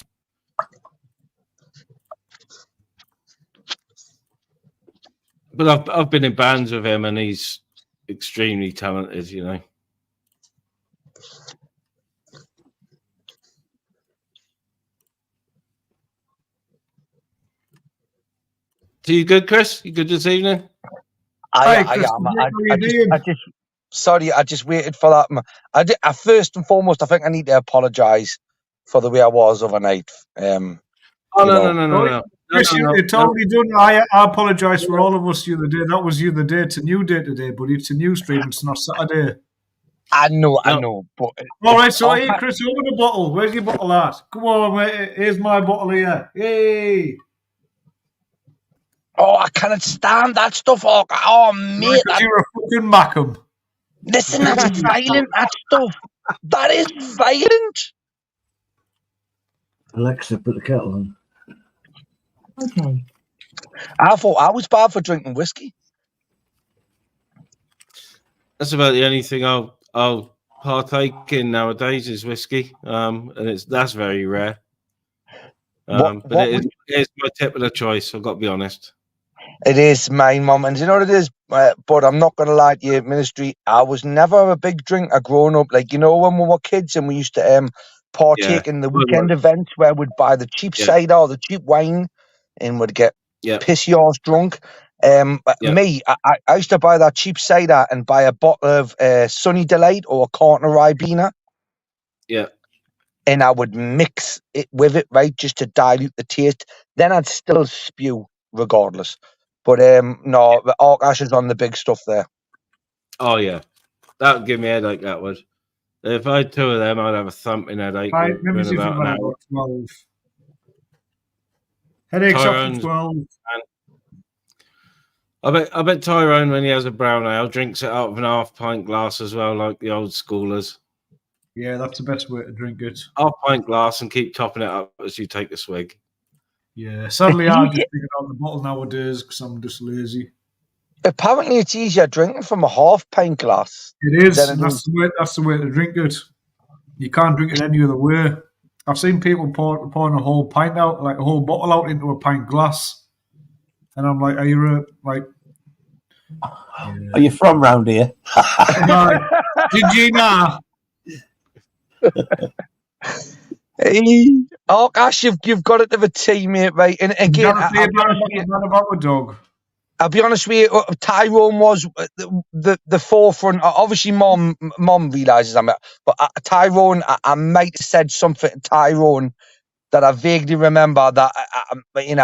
But I've been in bands with him, and he's extremely talented. So you good, Chris? You good this evening? Hi, I Chris, am. how you doing? Sorry, I just waited for that. I first and foremost, I think I need to apologise for the way I was overnight. Oh no. Chris, it's totally done. I apologise for all of us the other day. That was the other day. It's a new day today, but it's a new stream. It's not Saturday. I know. But all right, so hey, Chris, open the bottle. Where's your bottle at? Come on, mate. Here's my bottle here. Yay! Oh, I cannot stand that stuff. Oh mate, you're a fucking Mackham. Listen, that's violent. That stuff. That is violent. Alexa, put the kettle on. Okay. I thought I was bad for drinking whiskey. That's about the only thing I'll partake in nowadays is whiskey, and that's very rare. But it is my tip of the choice. I've got to be honest. It is mine, Mum, and you know what it is. But I'm not going to lie to you, Ministry. I was never a big drinker growing up. Like when we were kids and we used to partake in the weekend events where we'd buy the cheap cider or the cheap wine, and would get pissy arse drunk. Me, I used to buy that cheap cider and buy a bottle of Sunny Delight or a carton of Ribena. Yeah. And I would mix it with it, right, just to dilute the taste. Then I'd still spew regardless. But no, the Arc Ash is on the big stuff there. Oh yeah, that would give me a headache. That would. If I had two of them, I'd have a thumping headache. Right, let me see if I've got 12. Headaches up to 12. I bet Tyrone, when he has a brown ale, drinks it out of an half-pint glass as well, like the old schoolers. Yeah, that's the best way to drink it. Half-pint glass and keep topping it up as you take a swig. Yeah, sadly, I just drink it out of the bottle nowadays because I'm just lazy. Apparently, it's easier drinking from a half-pint glass. It is. That's the way to drink it. You can't drink it any other way. I've seen people pouring a whole pint out, like a whole bottle out into a pint glass. And I'm like, are you Are you from round here? Did you know? Hey, oh gosh, you've got it to the teammate, right? And again, I'll be honest with you, Tyrone was the forefront. Obviously, Mom realizes I'm, but Tyrone, I might have said something to Tyrone that I vaguely remember that,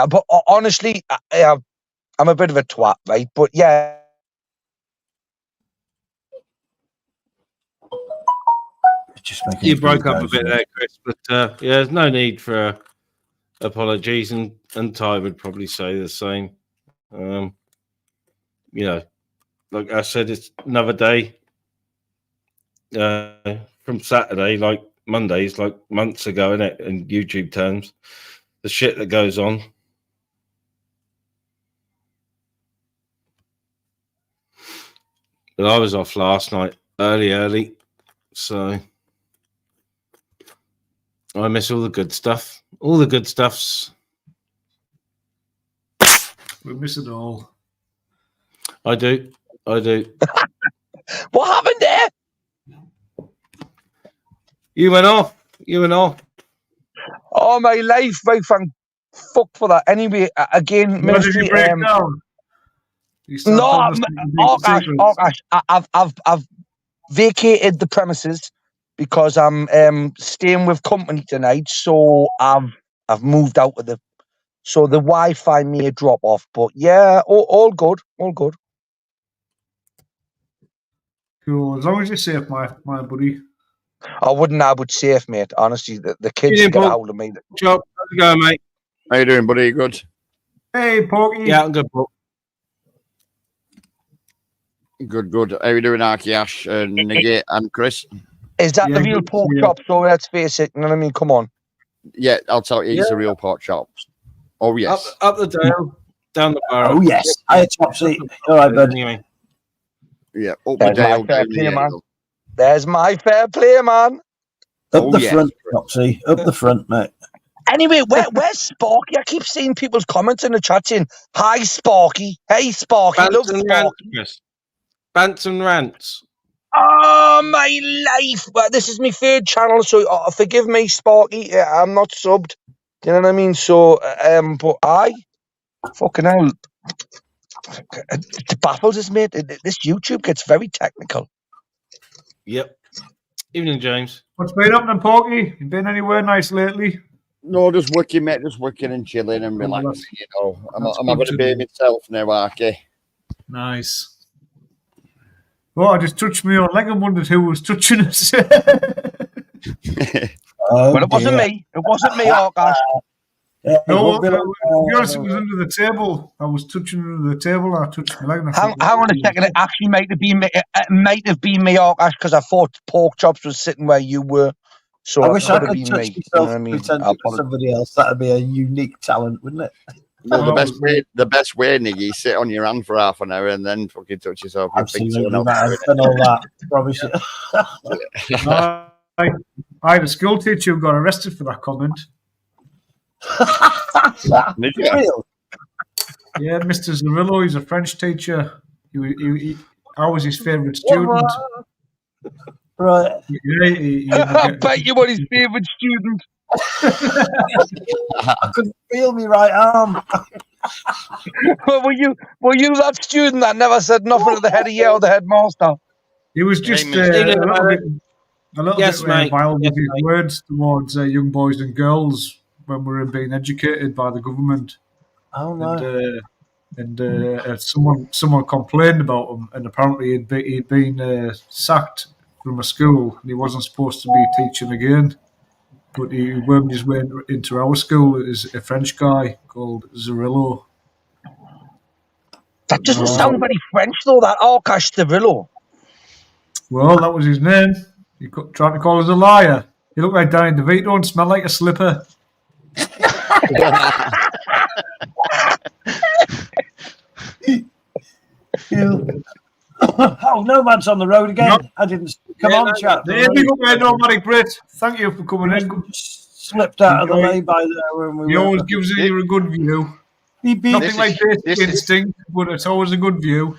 But honestly, I'm a bit of a twat, right? But yeah. You broke up a bit there, Chris, but there's no need for apologies, and Ty would probably say the same. Like I said, it's another day from Saturday, like Mondays, like months ago, innit? In YouTube terms, the shit that goes on. But I was off last night, early, so I miss all the good stuff. All the good stuffs. We miss it all. I do. What happened there? You went off. Oh, my life, right? Thank fuck for that. Anyway, again, Where did ministry. you break down? You start No, telling us the deep secrets. I've vacated the premises because I'm staying with company tonight. So I've moved out of the. So the Wi-Fi may drop off, but yeah, all good. Cool. As long as you're safe, my buddy. I would save, mate. Honestly, the kids get a hold of me. Chop, how's it going, mate? How you doing, buddy? Good. Hey, Porky. Yeah, I'm good, Paul. Good. How you doing, Arky Ash, Niggy, and Chris? Is that Yeah, the real good to pork see you. chop? So let's face it. You know what I mean? Come on. Yeah, I'll tell you, it's a real pork chops. Oh yes. Up the dale, down the barrel. Oh yes. Hi, Topsy. All right, bud. Anyway, Yeah. Up the There's my dale, fair down play, the man. hill. There's my fair play, man. Up Oh, the yes. front, Topsy. Up the front, mate. Anyway, where's Sparky? I keep seeing people's comments in the chat saying, "Hi, Sparky. Hey, Sparky. Love Bants and rants, Sparky." Chris. Bants and rants. Oh, my life. Well, this is my third channel, so forgive me, Sparky. I'm not subbed. You know what I mean? So, but fucking hell. It baffles us, mate. This YouTube gets very technical. Yep. Evening, James. What's been happening, Porky? You been anywhere nice lately? No, just working, mate. Just working and chilling and relaxing. You know, I'm having a bit myself now, Arky. Nice. Oh, I just touched my own leg and wondered who was touching us. Oh, Well, it wasn't me. It wasn't me, Arkash. No, to be honest, it was under the table. I was touching under the table. And I touched my leg. And I Hang thought, on a second. It actually might have been me. It might have been me, Arkash, because I thought pork chops was sitting where you were. So I it wish I could have could been touch me. You myself know what I mean? pretending I to be somebody else. That'd be a unique talent, wouldn't it? Well, Oh, the best way, Niggy, sit on your hand for half an hour and then fucking touch yourself. You think Absolutely, someone else mate. is I've done all that. Probably should. I had a school teacher who got arrested for that comment. Did you? Real? Yeah, Mr. Zarillo, he's a French teacher. I was his favourite student. Right. Yeah, I bet you were his favourite student. I couldn't feel me right arm. Were you that student that never said nothing to the head of you or the headmaster? he was just Hey, mate. a little Yes, bit mate. vile with Yes, his mate. words towards young boys and girls when we were being educated by the government. Oh no. And someone complained about him, and apparently he'd been sacked from a school, and he wasn't supposed to be teaching again. But he wormed his way into our school as a French guy called Zarillo. That doesn't sound very French, though, that Arkash Cirillo. Well, that was his name. He tried to call us a liar. He looked like Danny DeVito and smelled like a slipper. Oh, Nomad's on the road again. No. I didn't. Come on, chap. Hey, big up there, Nomadic Brit. Thank you for coming in. Slipped out of the lay-by there when we He were. always gives you a good view. Beep, beep. Nothing like Basic Instinct, but it's always a good view.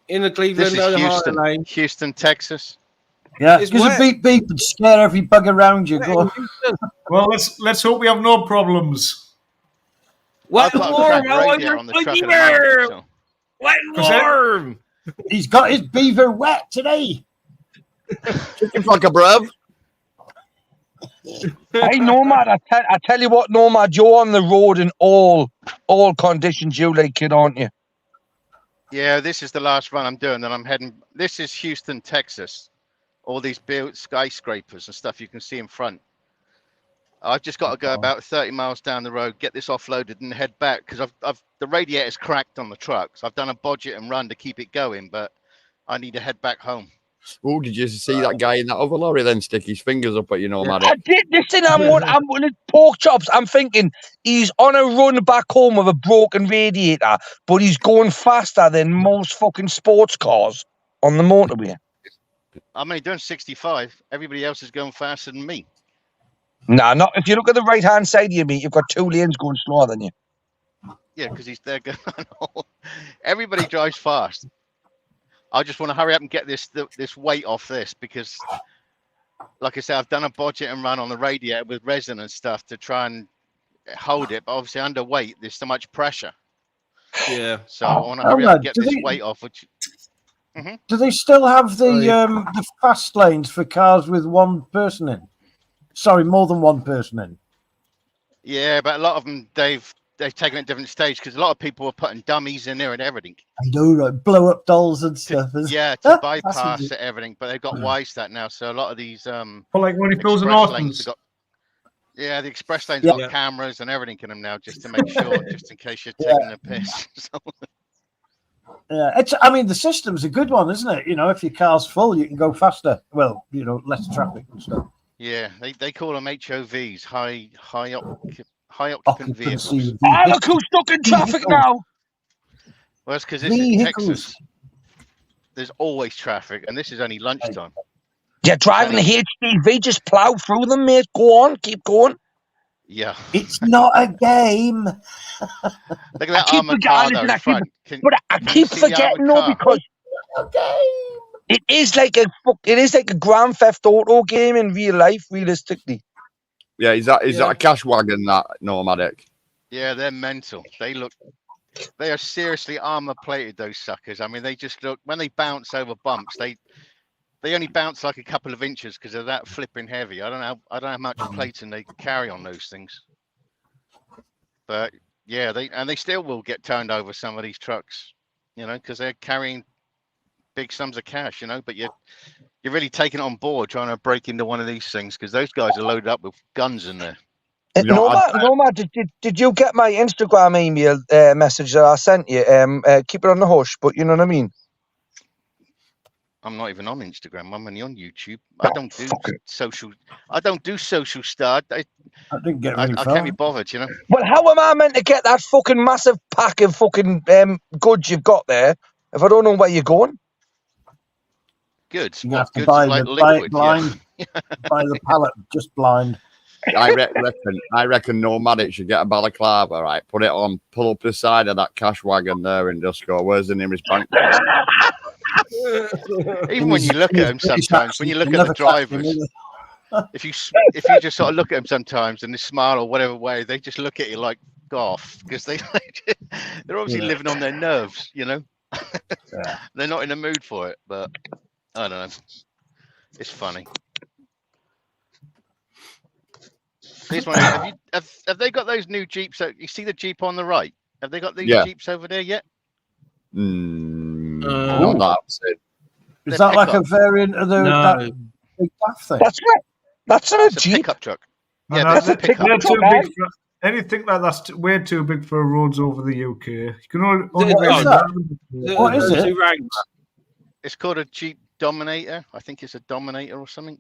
In the This Cleveland, is Ohio Houston, lane. Houston, Texas. Yeah, It's give us a wet. beep, beep, and scare every bug around you. Go on. Well, let's hope we have no problems. Wet I've and got a warm. cracked I radiator want on the my truck at the beaver. moment, so. Wet and Cause it- warm. He's got his beaver wet today. Chicken fucker, bruv. Hey, Nomad, I tell you what, Nomad, you're on the road in all conditions, you like kid, aren't you? Yeah, this is the last run I'm doing. Then I'm heading. This is Houston, Texas. All these built skyscrapers and stuff you can see in front. I've just got to go about 30 miles down the road, get this offloaded, and head back because the radiator's cracked on the truck. So I've done a budget and run to keep it going, but I need to head back home. Oh, did you see that guy in that other lorry then stick his fingers up at you, Nomad? I did listen. I'm one of pork chops. I'm thinking he's on a run back home with a broken radiator, but he's going faster than most fucking sports cars on the motorway. I'm only doing 65. Everybody else is going faster than me. Nah, not if you look at the right hand side of you, mate. You've got 2 lanes going slower than you. Yeah, because he's there going. Everybody drives fast. I just want to hurry up and get this weight off this because, like I said, I've done a budget and run on the radiator with resin and stuff to try and hold it, but obviously under weight, there's so much pressure. Yeah. So I want to hurry up and get this weight off. Which do they still have the fast lanes for cars with one person in? Sorry, more than one person in. Yeah, but a lot of them they've taken it a different stage because a lot of people were putting dummies in there and everything. I know, right? Blow up dolls and stuff. To bypass everything, but they've got wise that now. So a lot of these well, like when he throws an lanes have got, the express lanes got cameras and everything in them now, just to make sure, just in case you're taking a piss. Yeah, I mean, the system's a good one, isn't it? You know, if your car's full, you can go faster. Well, you know, less traffic and stuff. Yeah, they call them HOVs, high occupant vehicles. Look who's stuck in traffic now. Well, it's because this is Texas. There's always traffic, and this is only lunchtime. You're driving the HDV, just plow through them, mate. Go on, keep going. Yeah. It's not a game. Look at that armored car though in front. I keep forgetting though because it is like a Grand Theft Auto game in real life, realistically. Yeah, is that a cash wagon, that nomadic? Yeah, they're mental. They are seriously armor plated, those suckers. I mean, they just look, when they bounce over bumps, they only bounce like a couple of inches because they're that flipping heavy. I don't know how much plating they carry on those things. But yeah, they still will get turned over, some of these trucks, you know, because they're carrying big sums of cash, you know, but you're really taking it on board trying to break into one of these things because those guys are loaded up with guns in there. Norma, did you get my Instagram email message that I sent you? Keep it on the hush, but you know what I mean? I'm not even on Instagram. I'm only on YouTube. I don't do social stuff. I didn't get really I can't be bothered, you know. Well, how am I meant to get that fucking massive pack of fucking goods you've got there if I don't know where you're going? Goods. You have to buy it blind. Buy the pallet just blind. I reckon Nomadic should get a balaclava, right? Put it on, pull up the side of that cash wagon there, and just go, "Where's the nearest bank?" Even when you look at them sometimes, when you look at the drivers, if you just sort of look at them sometimes and they smile or whatever way, they just look at you like goff because they're obviously living on their nerves, you know. They're not in the mood for it, but I don't know. It's funny. These ones, have they got those new Jeeps? You see the Jeep on the right? Have they got these Jeeps over there yet? Is that like a variant of that big bath thing? That's a Jeep. Pickup truck. Yeah, that's a pickup truck. Anything like that's way too big for roads over the UK. You can only what is it? It's called a Jeep Dominator. I think it's a Dominator or something.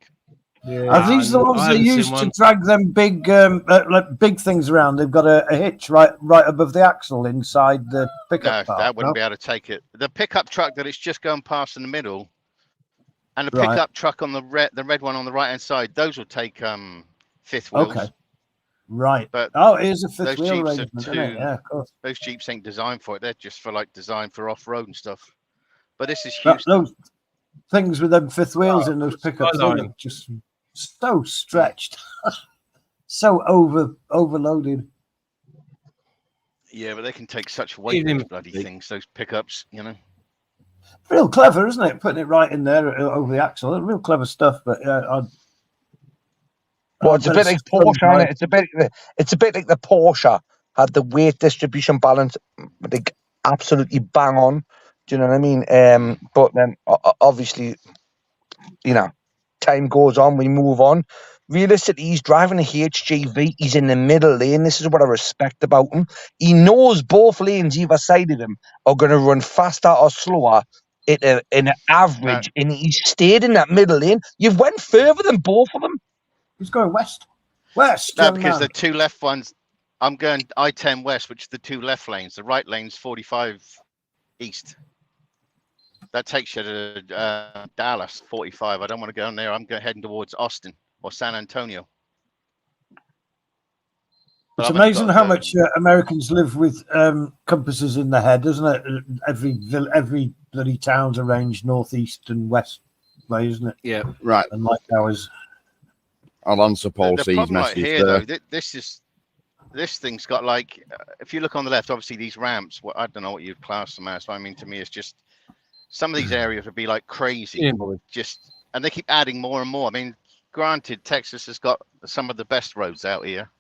Yeah. Are these the ones they use to drag them big, like big things around? They've got a hitch right above the axle inside the pickup. No, that wouldn't be able to take it. The pickup truck that it's just going past in the middle, and the pickup truck on the red one on the right hand side, those will take fifth wheels. Okay. Right. But it is a fifth those wheel Jeeps arrangement, isn't it? Yeah, of course. Those Jeeps ain't designed for it. They're just for designed for off road and stuff. But this is Houston. Those things with them fifth wheels in those pickups are just so stretched, so overloaded. Yeah, but they can take such weight, those bloody things, those pickups, you know. Real clever, isn't it? Putting it right in there over the axle. Real clever stuff, but it's a bit like Porsche, isn't it? It's a bit like the Porsche had the weight distribution balance, like absolutely bang on. Do you know what I mean? But then obviously, you know, time goes on, we move on. Realistically, he's driving a HGV. He's in the middle lane. This is what I respect about him. He knows both lanes either side of him are going to run faster or slower in an average, and he stayed in that middle lane. You've went further than both of them. He's going west. No, because the two left ones, I'm going I-10 west, which is the two left lanes. The right lane's 45 east. That takes you to Dallas, 45. I don't want to go in there. I'm heading towards Austin or San Antonio. It's amazing how much Americans live with compasses in their head, doesn't it? Every bloody town's arranged northeast and west way, isn't it? Yeah, right. And like ours. I'll answer Paul The C's problem right message here, there. though, this thing's got like, if you look on the left, obviously these ramps. Well, I don't know what you'd class them as. I mean, to me, it's just some of these areas would be like crazy. Yeah. And they keep adding more and more. I mean, granted, Texas has got some of the best roads out here.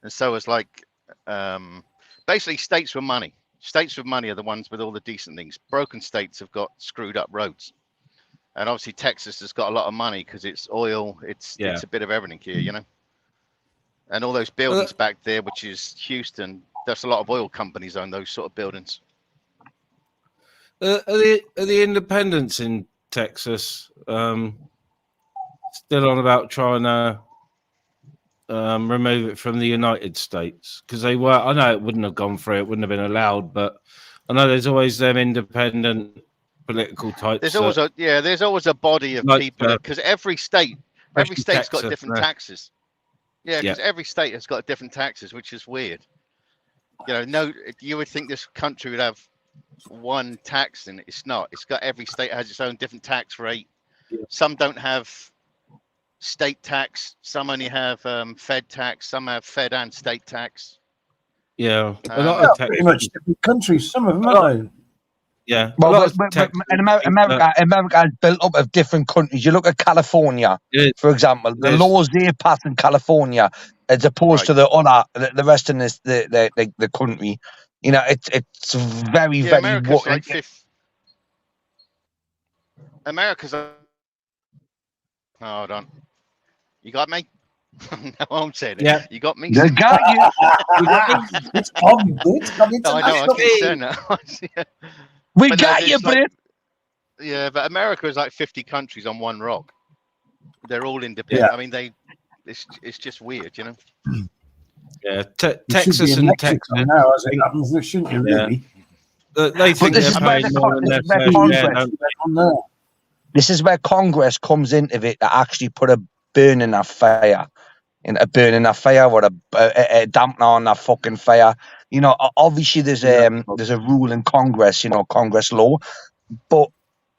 And so it's like, basically states with money. States with money are the ones with all the decent things. Broken states have got screwed up roads. And obviously Texas has got a lot of money because it's oil. It's a bit of everything here, you know. And all those buildings back there, which is Houston, there's a lot of oil companies own those sort of buildings. Are the independents in Texas still on about trying to remove it from the United States? Because they were, I know it wouldn't have gone through, it wouldn't have been allowed, but I know there's always them independent political types. There's always a body of people, because every state's got different taxes. Yeah, because every state has got different taxes, which is weird. You know, you would think this country would have one tax, and it's not. It's got, every state has its own different tax rate. Some don't have state tax. Some only have Fed tax. Some have Fed and state tax. Yeah, a lot of pretty much different countries. Some of them, aren't they? Yeah. Well, in America is built up of different countries. You look at California, for example. The laws they pass in California, as opposed to the rest of the country. You know, it's very America's like America's. Hold on, you got me. No, I'm saying it. Yeah, you got me. They got you. It's coming. It's coming. I know. I keep saying that. We got you, Brit. Yeah, but America is like 50 countries on one rock. They're all independent. Yeah. I mean, it's just weird, you know. Yeah, Texas and Texas now, as it happens, there shouldn't you really? They think they're paying more than their fair share. This is where Congress comes into it to actually put a burn in that fire. A burn in that fire, or a dampener on that fucking fire. You know, obviously there's a rule in Congress, you know, Congress law. But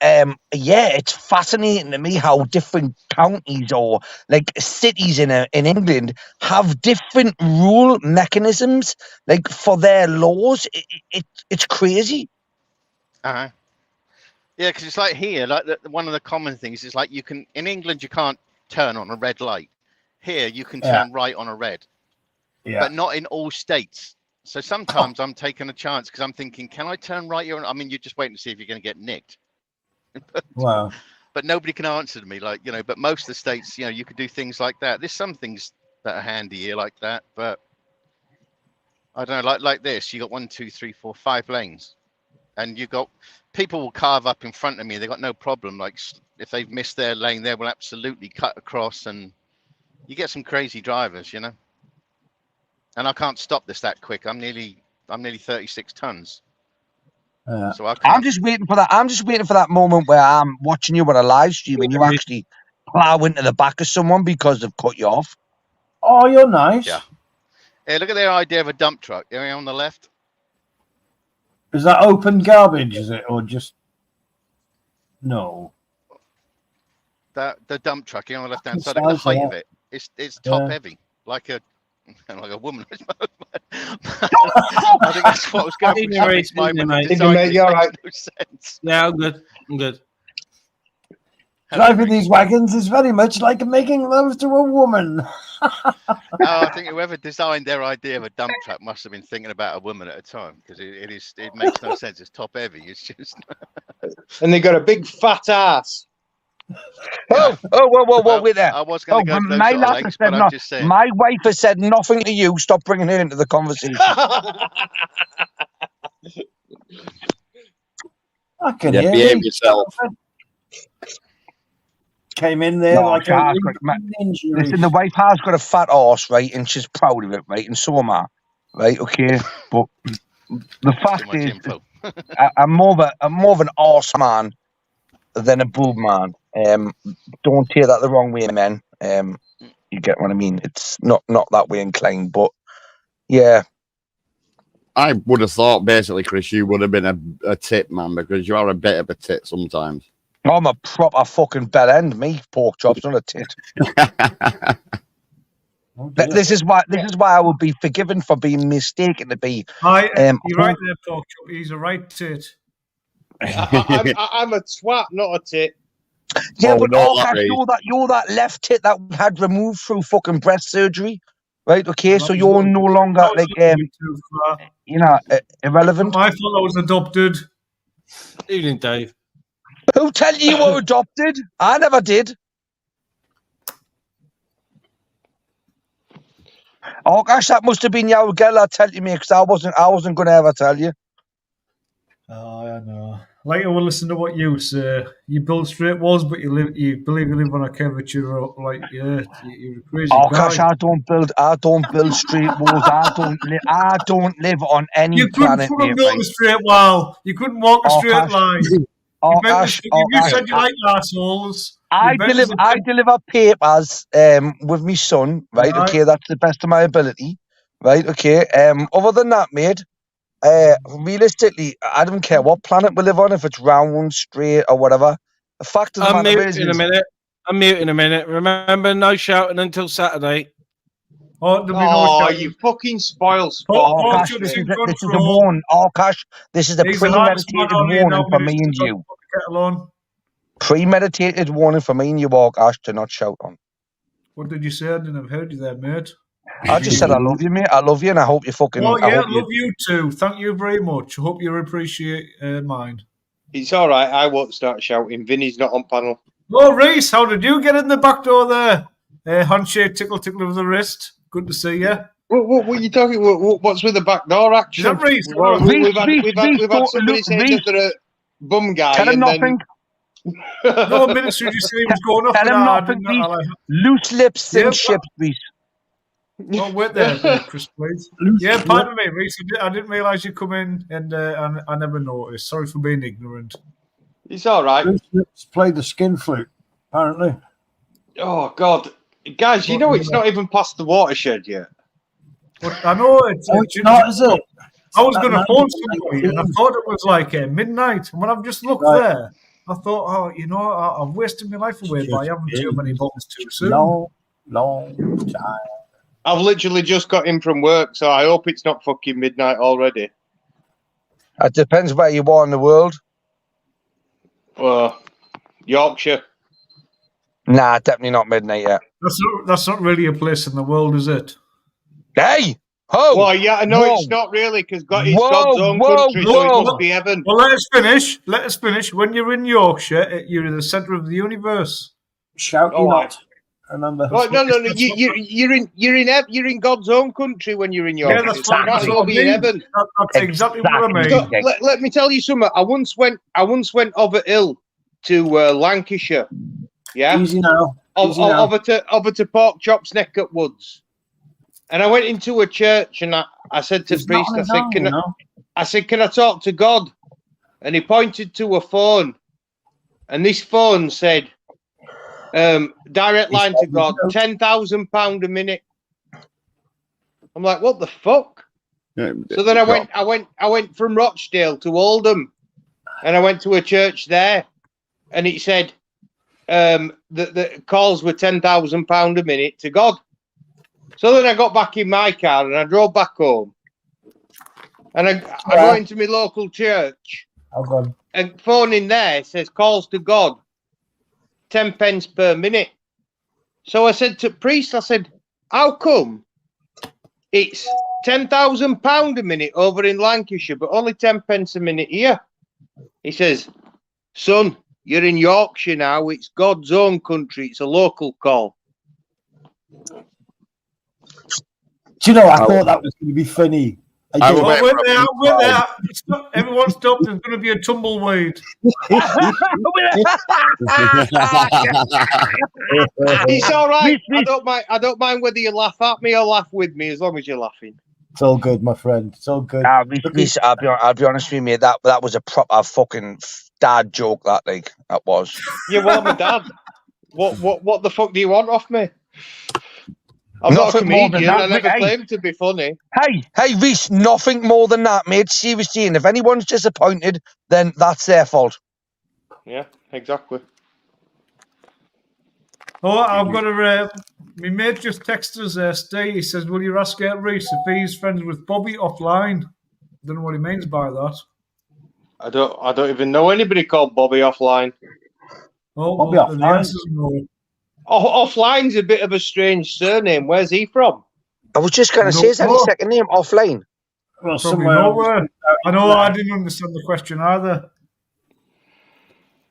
it's fascinating to me how different counties or like cities in England have different rule mechanisms, like for their laws. It's crazy. Yeah, because it's like here, like one of the common things is like in England you can't turn on a red light. Here you can turn right on a red, but not in all states. So sometimes I'm taking a chance because I'm thinking, can I turn right here? I mean, you're just waiting to see if you're going to get nicked. Wow. But nobody can answer to me, like, you know, but most of the states, you know, you could do things like that. There's some things that are handy here like that, but I don't know, like this, you got 1, 2, 3, 4, 5 lanes, and you got people will carve up in front of me. They got no problem. Like if they've missed their lane, they will absolutely cut across, and you get some crazy drivers, you know. And I can't stop this that quick. I'm nearly 36 tons. So I'm just waiting for that. I'm just waiting for that moment where I'm watching you on a live stream and you actually plow into the back of someone because they've cut you off. Oh, you're nice. Yeah. Hey, look at their idea of a dump truck. There on the left. Is that open garbage? Is it, or just no? The dump truck on the left hand side. Look at the height of it. It's top heavy, like a woman. I think that's what I was going for. No sense. Yeah, I'm good. Driving these wagons is very much like making love to a woman. I think whoever designed their idea of a dump truck must have been thinking about a woman at a time, because it makes no sense. It's top heavy. It's just. And they got a big fat ass. Whoa, wait there. I was going to go my legs, but I'm just saying. My wife has said nothing to you. Stop bringing her into the conversation. I can hear behave yourself. Came in there like a injury. Listen, the wife has got a fat arse, right, and she's proud of it, right, and so am I, right, okay, but the fact is, I'm more of an arse man than a boob man. Don't take that the wrong way, men. You get what I mean? It's not that way inclined, but Yeah. I would have thought, basically, Chris, you would have been a tit man because you are a bit of a tit sometimes. I'm a proper fucking bell end, me. Pork chops, not a tit. This is why I would be forgiven for being mistaken to be. You're right there, Pork Chop. He's a right tit. I'm a twat, not a tit. Yeah, but you're that left tit that we had removed through fucking breast surgery, right? Okay, so you're no longer like irrelevant. My fault. I was adopted. Evening, Dave. Who tell you were adopted? I never did. Oh gosh, that must have been your girl that tell you me, because I wasn't going to ever tell you. Oh, I know. Like I will listen to what you say. You build straight walls, but you believe you live on a curvature. Like you're a crazy guy. Oh gosh, I don't build straight walls. I don't live on any planet. You couldn't build a straight wall. You couldn't walk a straight line. You said you like assholes. I deliver papers with my son, right? Okay, that's the best of my ability, right? Okay. Other than that, mate, realistically, I don't care what planet we live on, if it's round, straight, or whatever. The fact of the matter is, I'm mute in a minute. Remember, no shouting until Saturday. Oh, you fucking spoil sport. Oh, Cash, this is a warning. Oh, Cash, this is a premeditated warning for me and you. Premeditated warning for me and you, Cash, to not shout on. What did you say? I didn't have heard you there, mate. I just said I love you, mate. I love you, and I hope you fucking. Oh yeah, I love you too. Thank you very much. I hope you appreciate mine. It's all right. I won't start shouting. Vinny's not on panel. Oh, Reese, how did you get in the back door there? handshake, tickle of the wrist. Good to see you. What are you talking? What's with the back door action? We've had somebody say that they're a bum guy. Tell him nothing. No, Minister just said he was going off. Tell him nothing. Loose lips, thin ships, Reese. Oh, wait there, Chris, please. Yeah, pardon me, Reese. I didn't realise you come in, and I never noticed. Sorry for being ignorant. It's all right. Let's play the skin flute, apparently. Oh, God. Guys, you know it's not even past the watershed yet. But I know it's not, is it? I was going to phone somebody, and I thought it was like midnight. And when I've just looked there, I thought, oh, you know, I've wasted my life away by having too many bottles too soon. Long time. I've literally just got in from work, so I hope it's not fucking midnight already. It depends where you are in the world. Well, Yorkshire. Nah, definitely not midnight yet. That's not really a place in the world, is it? Hey! Oh! Well, yeah, I know it's not really, because it's God's own country, so it must be heaven. Well, let us finish. When you're in Yorkshire, you're in the centre of the universe. Shout you not. Remember? Well, no. You're in God's own country when you're in Yorkshire. Yeah, that's what I mean. In heaven. That's exactly what I mean. Let me tell you something. I once went over hill to Lancashire. Yeah. Easy now. Over to Pork Chop's neck at Woods. And I went into a church and I said to the priest, I said, can I talk to God? And he pointed to a phone. And this phone said, direct line to God, £10,000 a minute. I'm like, what the fuck? Yeah, so then I went from Rochdale to Oldham, and I went to a church there, and it said the calls were £10,000 a minute to God. So then I got back in my car and I drove back home, and I go into my local church, and phone in there says calls to God, 10 pence per minute. So I said to priest, I said, how come it's £10,000 a minute over in Lancashire, but only 10 pence a minute here? He says, son, you're in Yorkshire now. It's God's own country. It's a local call. Do you know, I thought that was going to be funny. Wait there. Everyone stop. There's going to be a tumbleweed. It's all right. I don't mind whether you laugh at me or laugh with me, as long as you're laughing. It's all good, my friend. It's all good. I'll be honest with you, mate. That was a proper fucking dad joke. That was. Yeah, well, I'm a dad. What the fuck do you want off me? I'm not a Nothing more than comedian. I that, never hey. claimed to be funny. Hey, Reese, nothing more than that, mate. Seriously, and if anyone's disappointed, then that's their fault. Yeah, exactly. Oh, I've got a. My mate just texted us, Steve. He says, "Will you ask Reese if he's friends with Bobby offline?" Don't know what he means by that. I don't even know anybody called Bobby offline. Oh, Bobby well, the Offline. answer's no. Offline's a bit of a strange surname. Where's he from? I was just going to say, is that his second name, Offline? Well, Probably somewhere nowhere. I know I didn't understand the question either.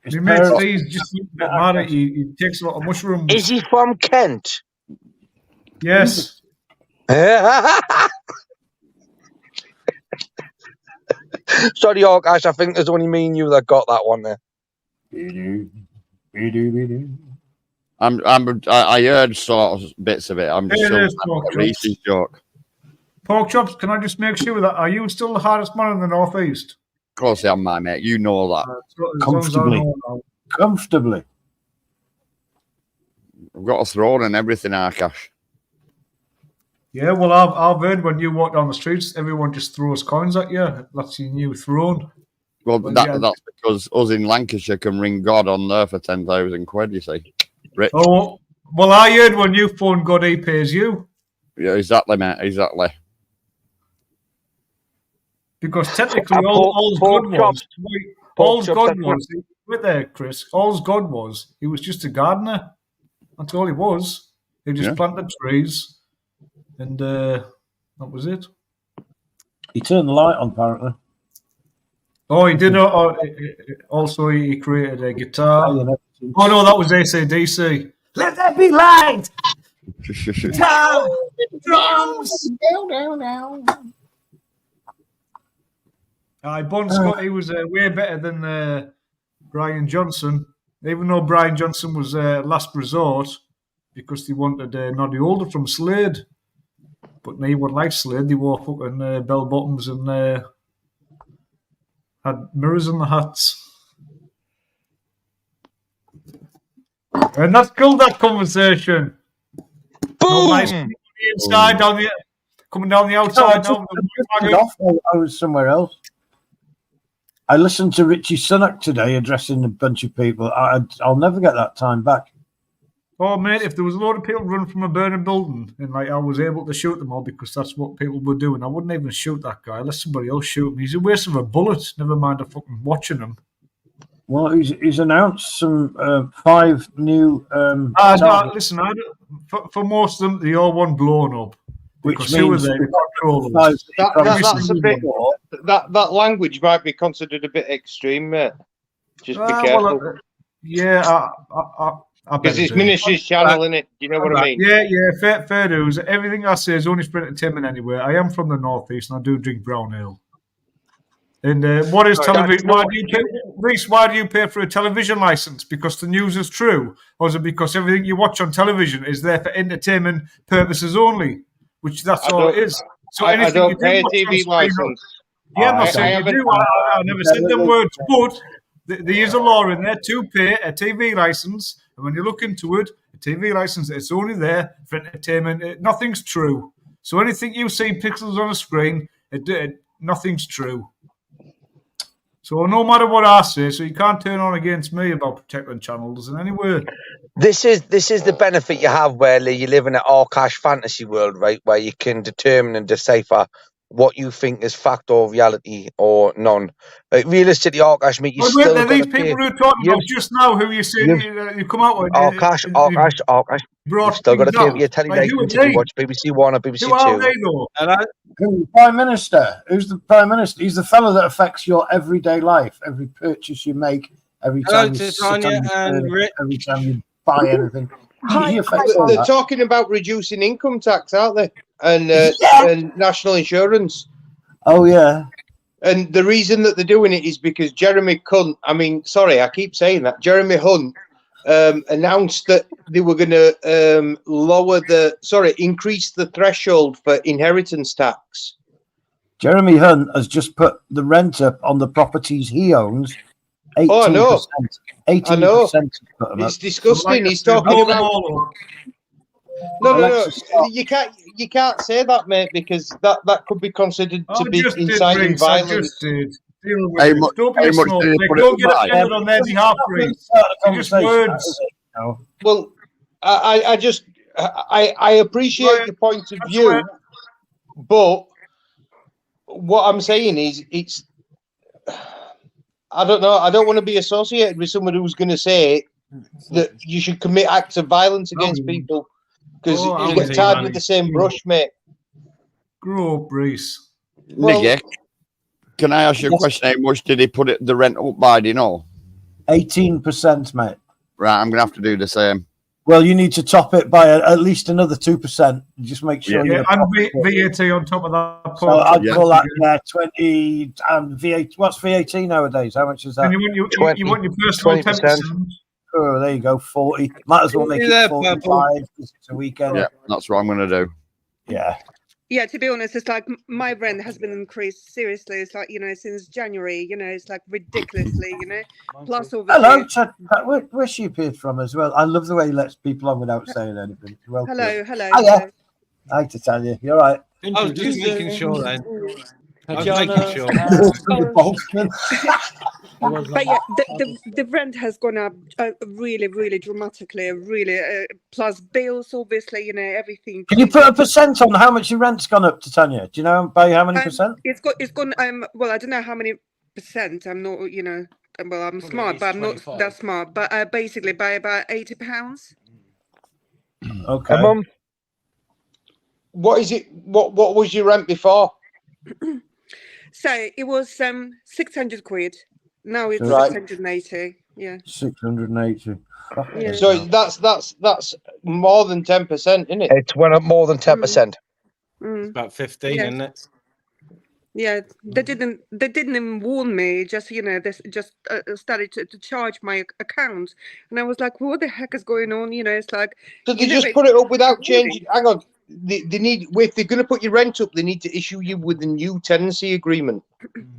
His My mate parents- Steve's just a bit mad at you. He takes a lot of mushrooms. Is he from Kent? Yes. Sorry, Arkash, I think there's only me and you that got that one there. I heard sort of bits of it. I'm just It sure is pork chops. Reese's joke. Pork chops, can I just make sure that are you still the hardest man in the northeast? Of course I am, my mate. You know that. As long as I know now. Comfortably. I've got a throne and everything, Arkash. Yeah, well, I've heard when you walk down the streets, everyone just throws coins at you. That's your new throne. Well, Well, that's yeah. because us in Lancashire can ring God on there for 10,000 quid, you see. Rich. Oh, well, I heard when you phone God, he pays you. Yeah, exactly, mate. Exactly. Because technically, And all's pork God was. chops. All's chops God are was. Wait there, Chris. All's God was. He was just a gardener. That's all he was. He just Yeah. planted trees. And that was it. He turned the light on, apparently. Oh, he did. Also, he created a guitar. Playing everything. Oh, no, that was AC/DC. Let there be light. Drums. Bon Scott, he was way better than Brian Johnson. Even though Brian Johnson was last resort because they wanted Noddy Older from Slade. But no one liked Slade. They wore fucking bell bottoms and had mirrors in the hats. And that's killed that conversation. Boom! No nice people on the inside, coming down the outside. No, I was somewhere else. I listened to Richie Sunak today addressing a bunch of people. I'll never get that time back. Oh, mate, if there was a lot of people running from a burning building and like I was able to shoot them all because that's what people were doing, I wouldn't even shoot that guy. Let somebody else shoot him. He's a waste of a bullet. Never mind a fucking watching him. Well, he's announced some 5 new. No, listen, for most of them, they all want blown up. Which Because who are means they? The controllers. That's a bit. That language might be considered a bit extreme, mate. Just be careful. Well, yeah, because it's Ministry's channel, innit? Do you know what I mean? Yeah, fair dues. Everything I say is only for entertainment anyway. I am from the northeast and I do drink brown ale. And what is television? Why do you pay, Reese? Why do you pay for a television license? Because the news is true, or is it because everything you watch on television is there for entertainment purposes only? Which that's all it is. So I anything don't you do pay a watch on TV screen- license. Yeah, I'm not saying you do. I never said them words, but there is a law in there to pay a TV license. And when you look into it, a TV license, it's only there for entertainment. Nothing's true. So anything you see pixels on a screen, nothing's true. So no matter what I say, so you can't turn on against me about protecting channels in any way. This is the benefit you have where you live in an Arkash fantasy world, right? Where you can determine and decipher what you think is fact or reality or none. Like realistically, Arkash, mate, you still got these people who are talking about just now, who you say you come out with. Arkash, you've still got to pay for your telly license if you watch BBC One or BBC Who are Two. they though? The Prime Minister. Who's the Prime Minister? He's the fellow that affects your everyday life. Every purchase you make, every Hello time you to sit on Tanya your and chair, Rick. every time you buy anything. He affects all They're that. talking about reducing income tax, aren't they? And national insurance. Oh yeah. And the reason that they're doing it is because Jeremy Hunt, I keep saying that. Jeremy Hunt announced that they were going to increase the threshold for inheritance tax. Jeremy Hunt has just put the rent up on the properties he owns. 18%. Oh, I know. 18%. I know. It's disgusting. He's talking about. No. Alexis, You can't say that, mate, because that could be considered to be just did, inciting Reece. I violence. just did. Deal with it. Don't be how a much did he snowflake. put it Don't get by? offended on their behalf, Reece. They're just words. Well, I appreciate your point of view, but what I'm saying is it's. I don't know. I don't want to be associated with someone who's going to say that you should commit acts of violence against people because you get tied with the same brush, mate. Grow up, Reece. Niggy, can I ask you a question? How much did he put the rent up by? Do you know? 18%, mate. Right, I'm gonna have to do the same. Well, you need to top it by at least another 2%. Just make sure. Yeah, and VAT on top of that. So I'd call that 20 and VAT. What's VAT nowadays? How much is that? And you want your personal 10%. Oh, there you go, 40. Might as well make it 45 because it's a weekend. Yeah, that's what I'm gonna do. Yeah. Yeah, to be honest, it's like my rent has been increased seriously. It's like, since January, it's like ridiculously, Plus, obviously. Hello, Chad. Where's she appeared from as well? I love the way he lets people on without saying anything. Well, hello. Hiya. Hi, Titania. You all right? I was just making sure then. I was But yeah, the rent has gone up really, really dramatically. Really, plus bills, obviously, everything. Can you put a percent on how much your rent's gone up, Titania? Do you know by how many percent? It's gone. Well, I don't know how many percent. I'm not. Well, I'm smart, but I'm not that smart. But basically, by about £80. Okay. Mum, what is it? What was your rent before? So it was 600 quid. Now it's Right. 680. Yeah. 680. Yeah. So that's more than 10%, isn't it? It's went up more than 10%. It's about 15, Yeah. isn't it? Yeah, they didn't even warn me. Just they just started to charge my account, and I was like, "What the heck is going on?" It's like. So they just put it up without changing. Hang on, they need if they're going to put your rent up, they need to issue you with a new tenancy agreement.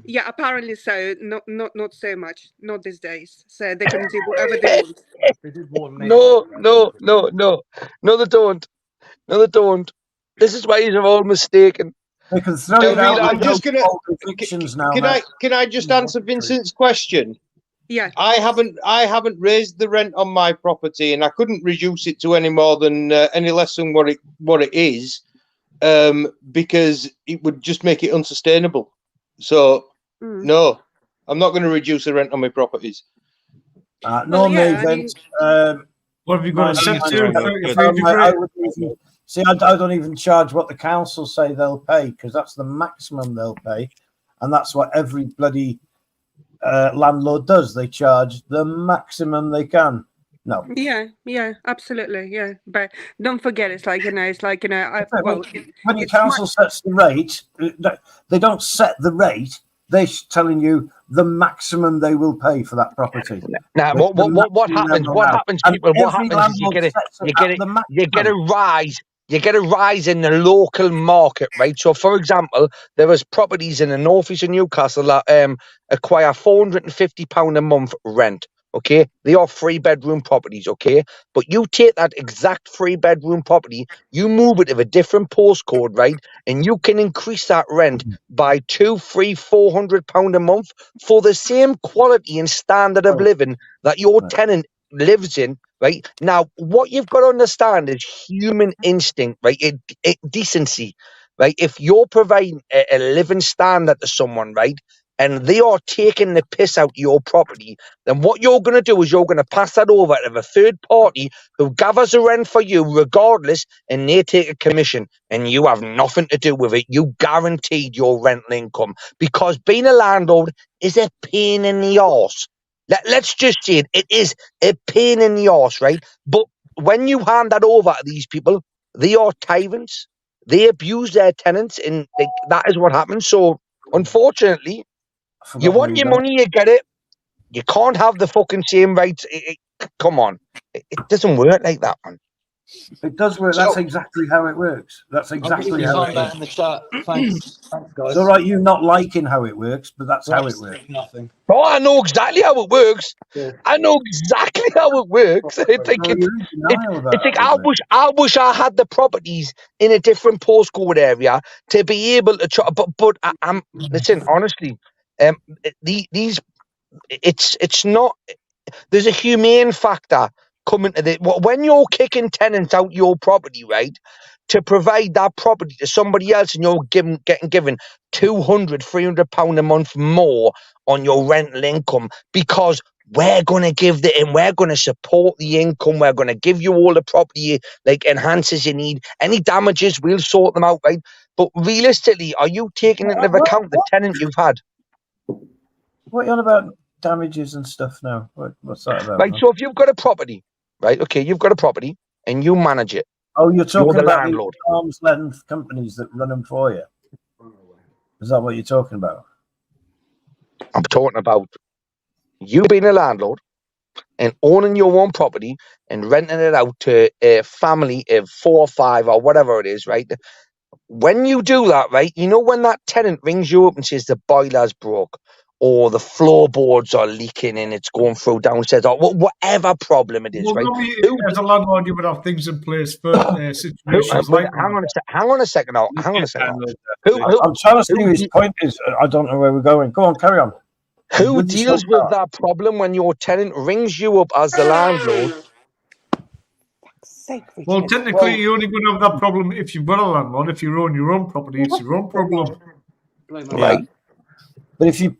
Yeah, apparently so. Not so much. Not these days. So they can do whatever they want. No, they don't. No, they don't. This is why you're all mistaken. They can throw it out. I'm just gonna. Now, Can I just answer Vincent's question? Yeah. I haven't raised the rent on my property, and I couldn't reduce it to any more than any less than what it is, because it would just make it unsustainable. So no, I'm not going to reduce the rent on my properties. No, Vince. What have you got to set to? See, I don't even charge what the council say they'll pay because that's the maximum they'll pay, and that's what every bloody landlord does. They charge the maximum they can. No. Yeah, absolutely. Yeah, but don't forget, it's like when your council sets the rate, they don't set the rate. They're telling you the maximum they will pay for that property. Now, what happens? What happens, people? What happens is you get a rise. You get a rise in the local market, right? So, for example, there was properties in the northeast of Newcastle that acquire £450 a month rent. Okay, they are 3-bedroom properties. Okay, but you take that exact 3-bedroom property, you move it to a different postcode, right? And you can increase that rent by £200-400 a month for the same quality and standard of living that your tenant lives in. Right now, what you've got to understand is human instinct, right? Decency, right? If you're providing a living standard to someone, right, and they are taking the piss out of your property, then what you're going to do is you're going to pass that over to a third party who gathers a rent for you regardless, and they take a commission, and you have nothing to do with it. You guaranteed your rental income because being a landlord is a pain in the arse. Let's just say it is a pain in the arse, right? But when you hand that over to these people, they are tyrants. They abuse their tenants, and that is what happens. So, unfortunately, you want your money, you get it. You can't have the fucking same rights. Come on. It doesn't work like that, man. It does work. That's exactly how it works. That's exactly how it that is. in the chat. Thanks, guys. It's all right, you not liking how it works, but that's how it works. Nothing. Oh, I know exactly how it works. I know exactly how it works. It's like, Well, you're in denial about it's like that, I wish I had the properties in a different postcode area to be able to try. But I'm listen, honestly, these it's not. There's a humane factor coming to this. When you're kicking tenants out your property, right, to provide that property to somebody else, and you're getting given £200, £300 a month more on your rental income because we're going to give we're going to support the income. We're going to give you all the property like enhances you need. Any damages, we'll sort them out, right? But realistically, are you taking into account the tenant you've had? What are you on about? Damages and stuff now. What's that about? Right, so if you've got a property, right, okay, you've got a property and you manage it. Oh, you're talking the about landlord. the arm's length companies that run them for you. Is that what you're talking about? I'm talking about you being a landlord and owning your own property and renting it out to a family of 4 or 5 or whatever it is, right? When you do that, right, you know when that tenant rings you up and says the boiler's broke or the floorboards are leaking and it's going through downstairs or whatever problem it is, right? As a landlord, you would have things in place for situations like that. Hang on a second now. I'm trying to see who his point is. I don't know where we're going. Go on, carry on. Who deals with that problem when your tenant rings you up as the landlord? Well, technically, you're only going to have that problem if you've got a landlord. If you own your own property, it's your own problem. Right. But if you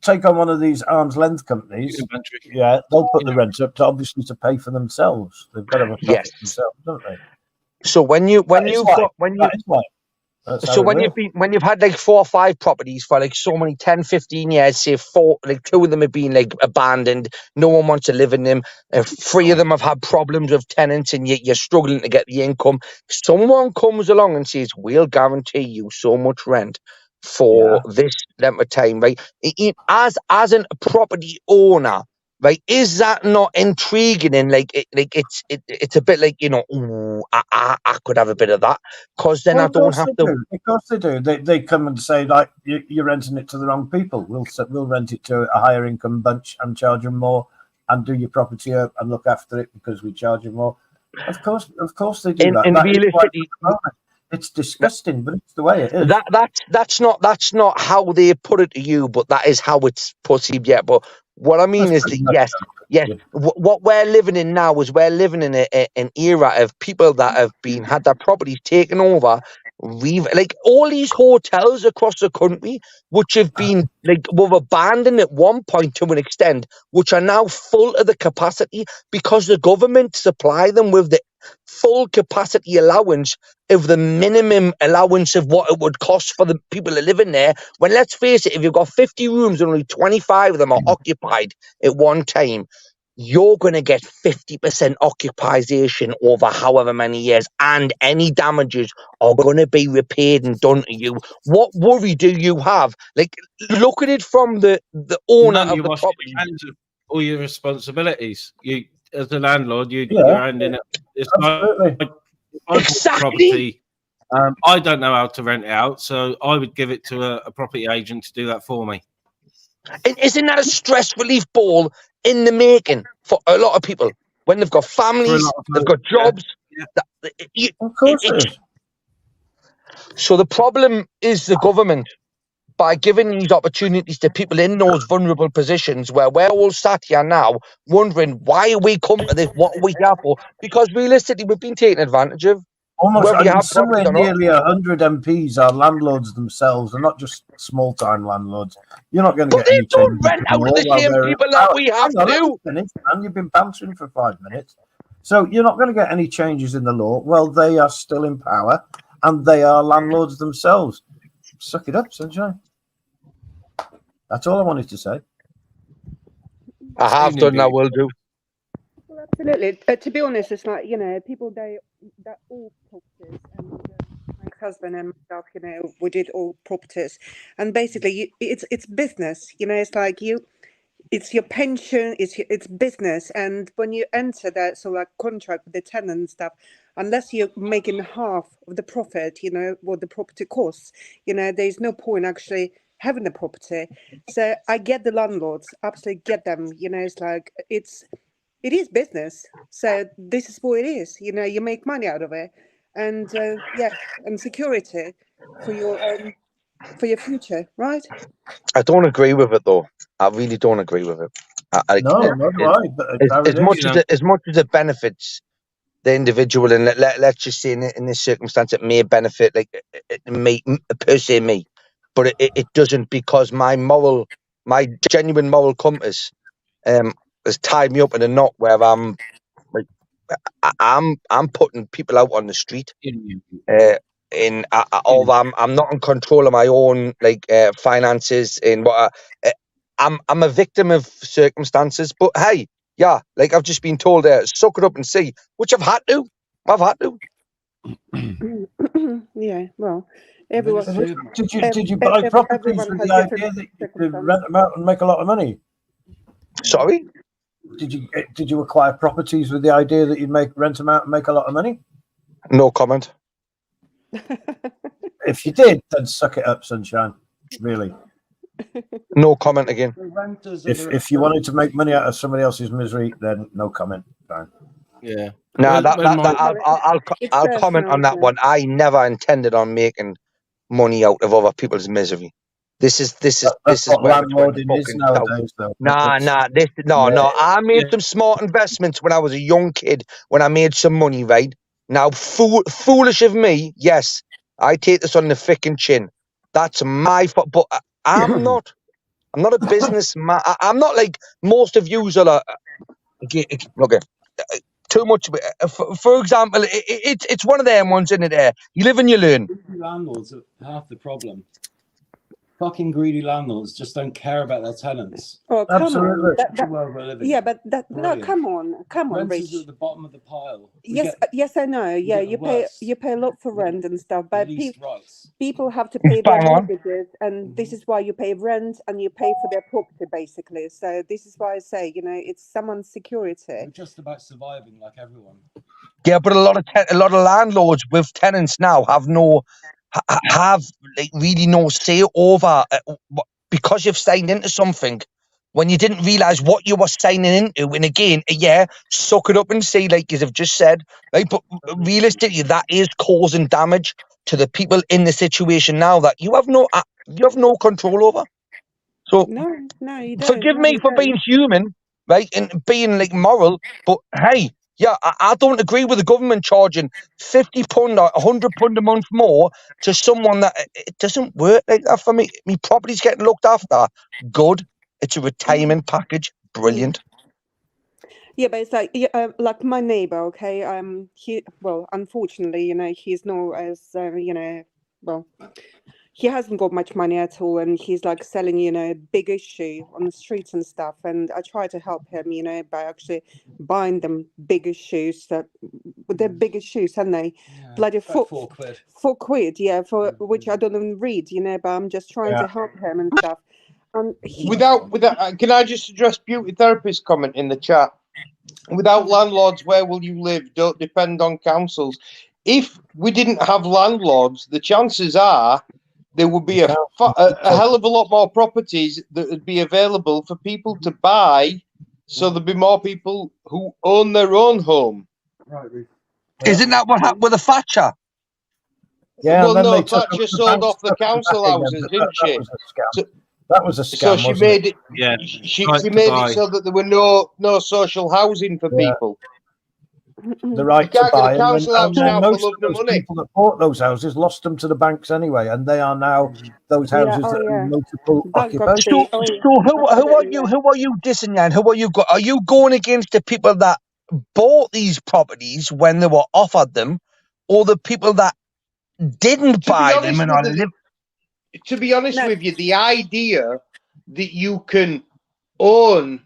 take on one of these arm's length companies, yeah, they'll put the rent up to pay for themselves. They've got to have a profit themselves, don't they? So when you've had like 4 or 5 properties for like so many 10, 15 years, say 4, like 2 of them have been like abandoned, no one wants to live in them, 3 of them have had problems with tenants and you're struggling to get the income. Someone comes along and says, we'll guarantee you so much rent for this length of time, right? As a property owner, right, is that not intriguing? And it's a bit like, you know, ooh, I could have a bit of that because then I don't have to. Of course they do. They come and say like you're renting it to the wrong people. We'll rent it to a higher income bunch and charge them more and do your property up and look after it because we charge you more. Of course they do that. And realistically, it's disgusting, but it's the way it is. That's not how they put it to you, but that is how it's perceived. Yeah, but what I mean is that yes. What we're living in now is we're living in an era of people that have had their properties taken over. Like all these hotels across the country, which have been were abandoned at one point to an extent, which are now full of the capacity because the government supply them with the full capacity allowance of the minimum allowance of what it would cost for the people that live in there. When let's face it, if you've got 50 rooms and only 25 of them are occupied at one time, you're going to get 50% occupation over however many years, and any damages are going to be repaired and done to you. What worry do you have? Like, look at it from the owner of the property. All your responsibilities. You, as a landlord, you're handing it. It's absolutely property. I don't know how to rent it out, so I would give it to a property agent to do that for me. And isn't that a stress relief ball in the making for a lot of people when they've got families, they've got jobs? Of course it is. So the problem is the government, by giving these opportunities to people in those vulnerable positions where we're all sat here now wondering why we come to this, what are we here for? Because realistically, we've been taken advantage of. Almost somewhere nearly 100 MPs are landlords themselves, and not just small-time landlords. You're not going to get any change. But they don't rent out to the same people that we have to. And you've been bantering for 5 minutes. So you're not going to get any changes in the law. Well, they are still in power, and they are landlords themselves. Suck it up, sunshine. That's all I wanted to say. I have done, I will do. Well, absolutely. To be honest, it's like, you know, people, that all properties, and my husband and myself, you know, we did all properties, and basically it's business, you know. It's like it's your pension, it's business, and when you enter that sort of like contract with the tenant and stuff, unless you're making half of the profit, you know, what the property costs, you know, there's no point actually having the property. So I get the landlords, absolutely get them. You know, it's like it is business. So this is what it is. You know, you make money out of it, and yeah, and security for your future, right? I don't agree with it though. I really don't agree with it. No, not do I. But as much as it benefits the individual, and let's just say in this circumstance, it may benefit like me per se me, but it doesn't, because my genuine moral compass has tied me up in a knot where I'm like I'm putting people out on the street. I'm not in control of my own finances, in what I'm a victim of circumstances. But hey, yeah, like I've just been told, suck it up and see, which I've had to. Yeah, well, everyone. Did you buy properties with the idea that you could rent them out and make a lot of money? Sorry? Did you acquire properties with the idea that you'd rent them out and make a lot of money? No comment. If you did, then suck it up, sunshine. Really. No comment again. If you wanted to make money out of somebody else's misery, then no comment. Fine. Yeah. No, I'll comment on that one. I never intended on making money out of other people's misery. This is where landlording is nowadays, though. I made some smart investments when I was a young kid, when I made some money, right? Now, foolish of me, yes, I take this on the thick and chin. That's my fault, but I'm not a businessman. I'm not like most of you are. Okay, too much. For example, it's one of them ones, isn't it? You live and you learn. Landlords are half the problem. Fucking greedy landlords just don't care about their tenants. Oh, come Absolutely. on. Yeah, but no, come on, Renters Rich. are at the bottom of the pile. Yes, I know. Yeah, you pay a lot for rent and stuff, but people have to pay Bang their on. mortgages, and this is why you pay rent and you pay for their property, basically. So this is why I say, you know, it's someone's security. We're just about surviving, like everyone. Yeah, but a lot of landlords with tenants now have really no say over because you've signed into something when you didn't realize what you were signing into. And again, yeah, suck it up and see, like you have just said, right? But realistically, that is causing damage to the people in the situation now that you have no control over. So no, you don't. Forgive me for being human, right, and being like moral, but hey. Yeah, I don't agree with the government charging £50 or £100 a month more to someone that it doesn't work like that for me. My property's getting looked after. Good. It's a retirement package. Brilliant. Yeah, but it's like my neighbor. Okay, unfortunately, you know, he's not as he hasn't got much money at all, and he's like selling, you know, big issue on the streets and stuff. And I try to help him, you know, by actually buying them bigger shoes with their bigger shoes, haven't they? Yeah, Bloody £4. £4, yeah, for which I don't even read, you know, but I'm just trying to help him and stuff. And without, can I just address beauty therapist comment in the chat? Without landlords, where will you live? Don't depend on councils. If we didn't have landlords, the chances are there would be a hell of a lot more properties that would be available for people to buy. So there'd be more people who own their own home. Right, Isn't that what happened with the Thatcher? Yeah, well, no, Thatcher sold off the council houses, didn't she? That was a scam. So she made it. Yeah, she made it so that there were no social housing for people. The right to buy, and then most of those people that bought those houses lost them to the banks anyway, and they are now those houses that are multiple occupations. So who are you dissing, Jan? Are you going against the people that bought these properties when they were offered them, or the people that didn't buy them and are living? To be honest with you, the idea that you can own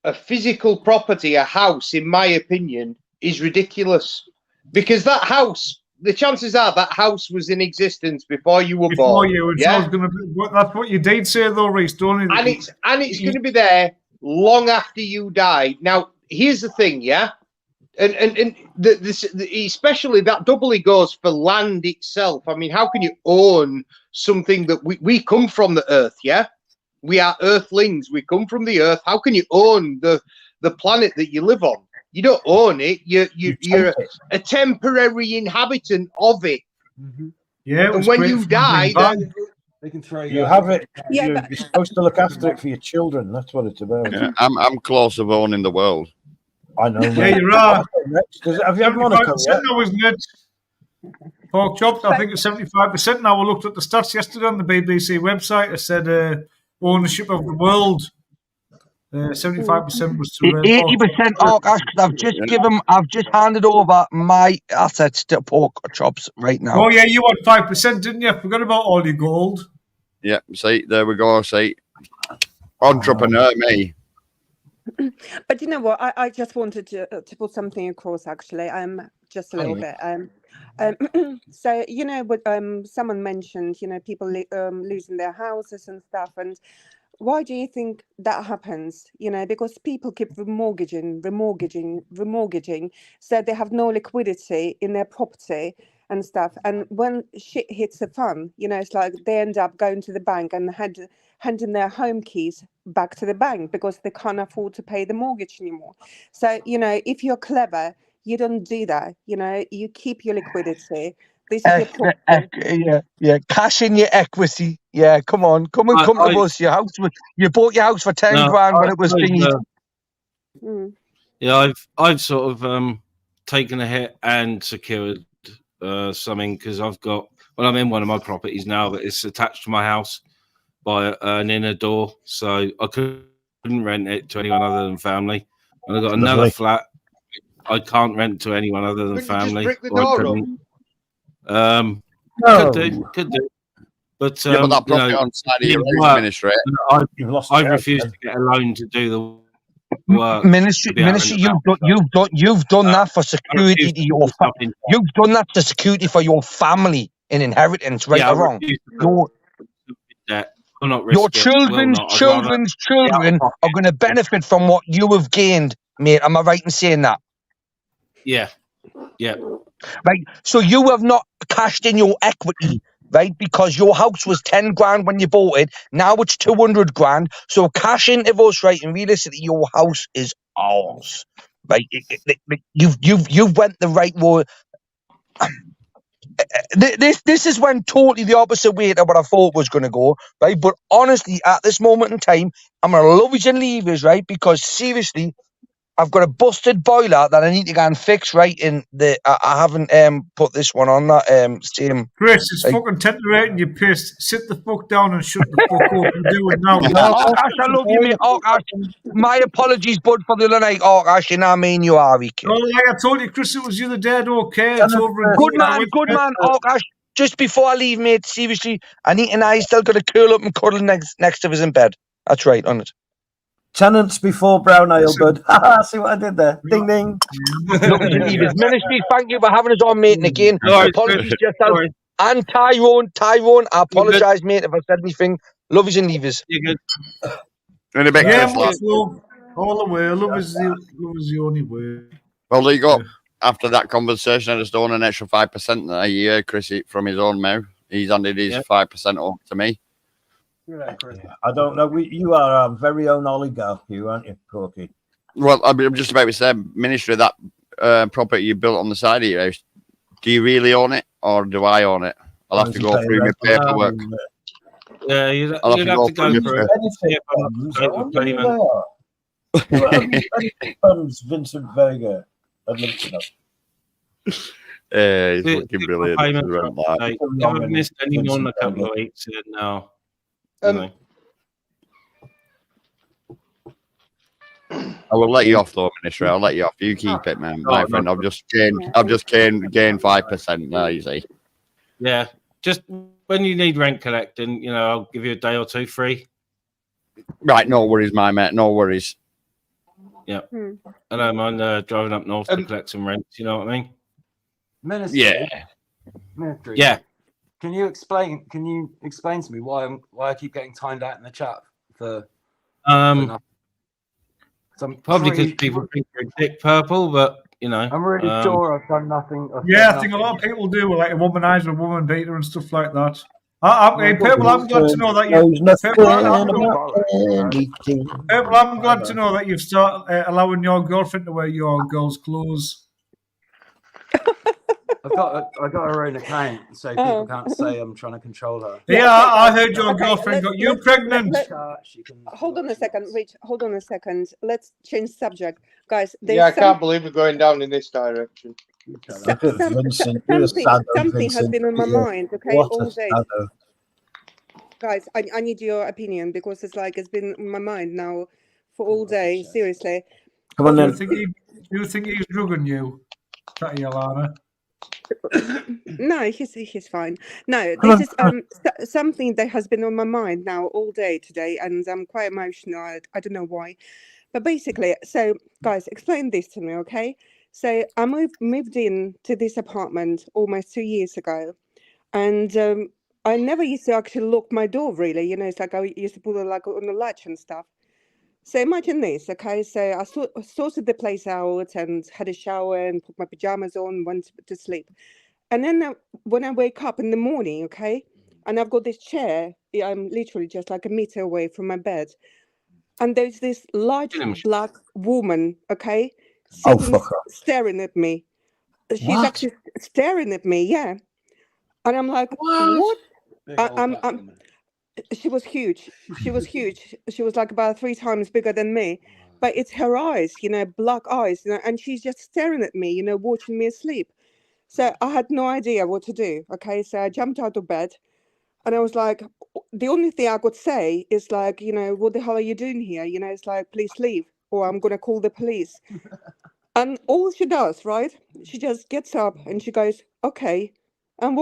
a physical property, a house, in my opinion, is ridiculous. Because that house, the chances are that house was in existence before you were born. That's what you did say, though, Reece, don't you? And it's going to be there long after you die. Now, here's the thing, yeah? And especially that doubly goes for land itself. I mean, how can you own something that we come from the earth, yeah? We are earthlings. We come from the earth. How can you own the planet that you live on? You don't own it. You're a temporary inhabitant of it. Mm-hmm. Yeah, and when you die, they can throw you have it. Yeah, You're but supposed to look after it for your children. That's what it's about. Yeah, I'm close of owning the world. I know. Yeah, you're right. Have you had Monaco yet? Now, isn't it? Pork chops, I think it's 75% now. We looked at the stats yesterday on the BBC website. It said ownership of the world. 75% was to 80%. I've just handed over my assets to Pork Chops right now. Oh yeah, you want 5%, didn't you? Forgot about all your gold. Yeah, see, there we go. See, entrepreneur, me. But you know what? I just wanted to put something across. Actually, just a little bit. So you know what? Someone mentioned, you know, people losing their houses and stuff, and why do you think that happens? You know, because people keep remortgaging, so they have no liquidity in their property and stuff. And when shit hits the fan, you know, it's like they end up going to the bank and handing their home keys back to the bank because they can't afford to pay the mortgage anymore. So, you know, if you're clever, you don't do that. You know, you keep your liquidity. This is your property. Yeah, cash in your equity. Yeah, come on, come to us. You bought your house for 10 grand when it was thingy. Yeah, I've sort of taken a hit and secured something because I'm in one of my properties now, but it's attached to my house by an inner door, so I couldn't rent it to anyone other than family. And I got another flat I can't rent to anyone other than family. Just brick the door up? Could do. But but that profit on side of your ministry. I refuse to get a loan to do the work. Ministry, you've done that for security to your you've done that to security for your family in inheritance, right or wrong? Your children's children are going to benefit from what you have gained, mate. Am I right in saying that? Yeah. Right. So you have not cashed in your equity, right? Because your house was 10 grand when you bought it. Now it's 200 grand. So cash into us, right? And realistically, your house is ours, right? You've went the right way. This is when totally the opposite way to what I thought was going to go, right? But honestly, at this moment in time, I'm going to love yous and leave yous, right? Because seriously, I've got a busted boiler that I need to go and fix, right? I haven't put this one on that same. Chris, it's fucking tenterating. You pissed. Sit the fuck down and shut the fuck up. You're doing now. Arkash, I love you, mate. Arkash, my apologies, bud, for the other night. Arkash, you know what I mean? You are kid. Oh, like I told you, Chris, it was the other day. I don't care. It's over. Good man, Arkash. Just before I leave, mate, seriously, I still got to curl up and cuddle next to us in bed. That's right, on it. Tenants before brown ale, bud. See what I did there? Ding, ding. Ministry, thank you for having us on, mate. And again, apologies to yourself and Tyrone. I apologise, mate, if I said anything. Love yous and leave yous. You're good. In a bit, all the way. Love is the only way. Well, there you go. After that conversation, I just own an extra 5% a year, Chris, from his own mouth. He's handed his 5% over to me. I don't know. You are our very own oligarch, aren't you, Corky? Well, I'm just about to say, ministry, that property you built on the side of your house, do you really own it, or do I own it? I'll have to go through my paperwork. Yeah, you'd have to go through it. Vincent Vega. He's looking brilliant. I haven't missed any more than a couple of weeks now. I will let you off though, Ministry. I'll let you off. You keep it, man. My friend. I've just gained 5% now, you see. Yeah. Just when you need rent collecting, I'll give you a day or two free. Right, no worries, my mate. No worries. Yeah. I don't mind driving up north to collect some rent, you know what I mean? Ministry. Yeah. Ministry. Yeah. Can you explain to me why I keep getting timed out in the chat for Probably because people think you're dick purple, but you know. I'm really sure I've done nothing. Yeah, I think a lot of people do, like a womanizer, a woman beater, and stuff like that. Hey, Purple, I'm glad to know that Purple, I'm glad to know that you've started allowing your girlfriend to wear your girl's clothes. I got her own account, so people can't say I'm trying to control her. Yeah, I heard your girlfriend got you pregnant. Hold on a second, Rich. Hold on a second. Let's change subject, guys. Yeah, I can't believe we're going down in this direction. Something has been on my mind, okay, all day. Guys, I need your opinion because it's been on my mind now for all day. Seriously. Come on, then. Do you think he's drugging you, Tatiana? No, he's fine. No, this is something that has been on my mind now all day today, and I'm quite emotional. I don't know why, but basically, so guys, explain this to me, okay? So I moved in to this apartment almost 2 years ago, and I never used to actually lock my door. Really, it's like I used to put it like on the latch and stuff. So imagine this, okay? So I sorted the place out and had a shower and put my pajamas on, went to sleep. And then when I wake up in the morning, okay, and I've got this chair, I'm literally just like a meter away from my bed. And there's this large black woman, okay, sitting, staring at me. She's actually staring at me, yeah. And I'm like, what? She was huge. She was huge. She was like about 3 times bigger than me. But it's her eyes, black eyes, and she's just staring at me, watching me asleep. So I had no idea what to do. Okay, so I jumped out of bed and I was like, the only thing I could say is like, what the hell are you doing here? It's like, please leave or I'm going to call the police. And all she does, right? She just gets up and she goes, okay. And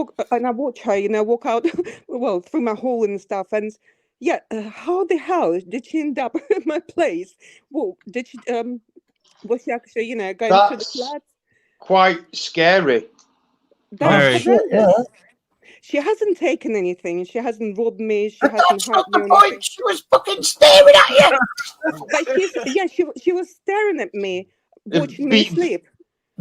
I watch her, walk out, well, through my hall and stuff. And yeah, how the hell did she end up at my place? Well, did she, was she actually, going through the flats? Quite scary. That's horrendous. She hasn't taken anything. She hasn't robbed me. She hasn't hurt me. Point. She was fucking staring at you. But she was staring at me, watching me sleep.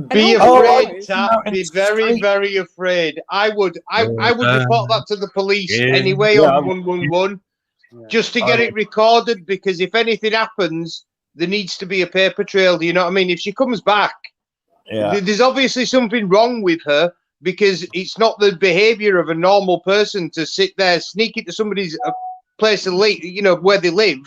Be afraid, Tat. Be very, very afraid. I would report that to the police anyway on 111, just to get it recorded. Because if anything happens, there needs to be a paper trail. Do you know what I mean? If she comes back, there's obviously something wrong with her, because it's not the behavior of a normal person to sit there, sneak into somebody's place to live, where they live,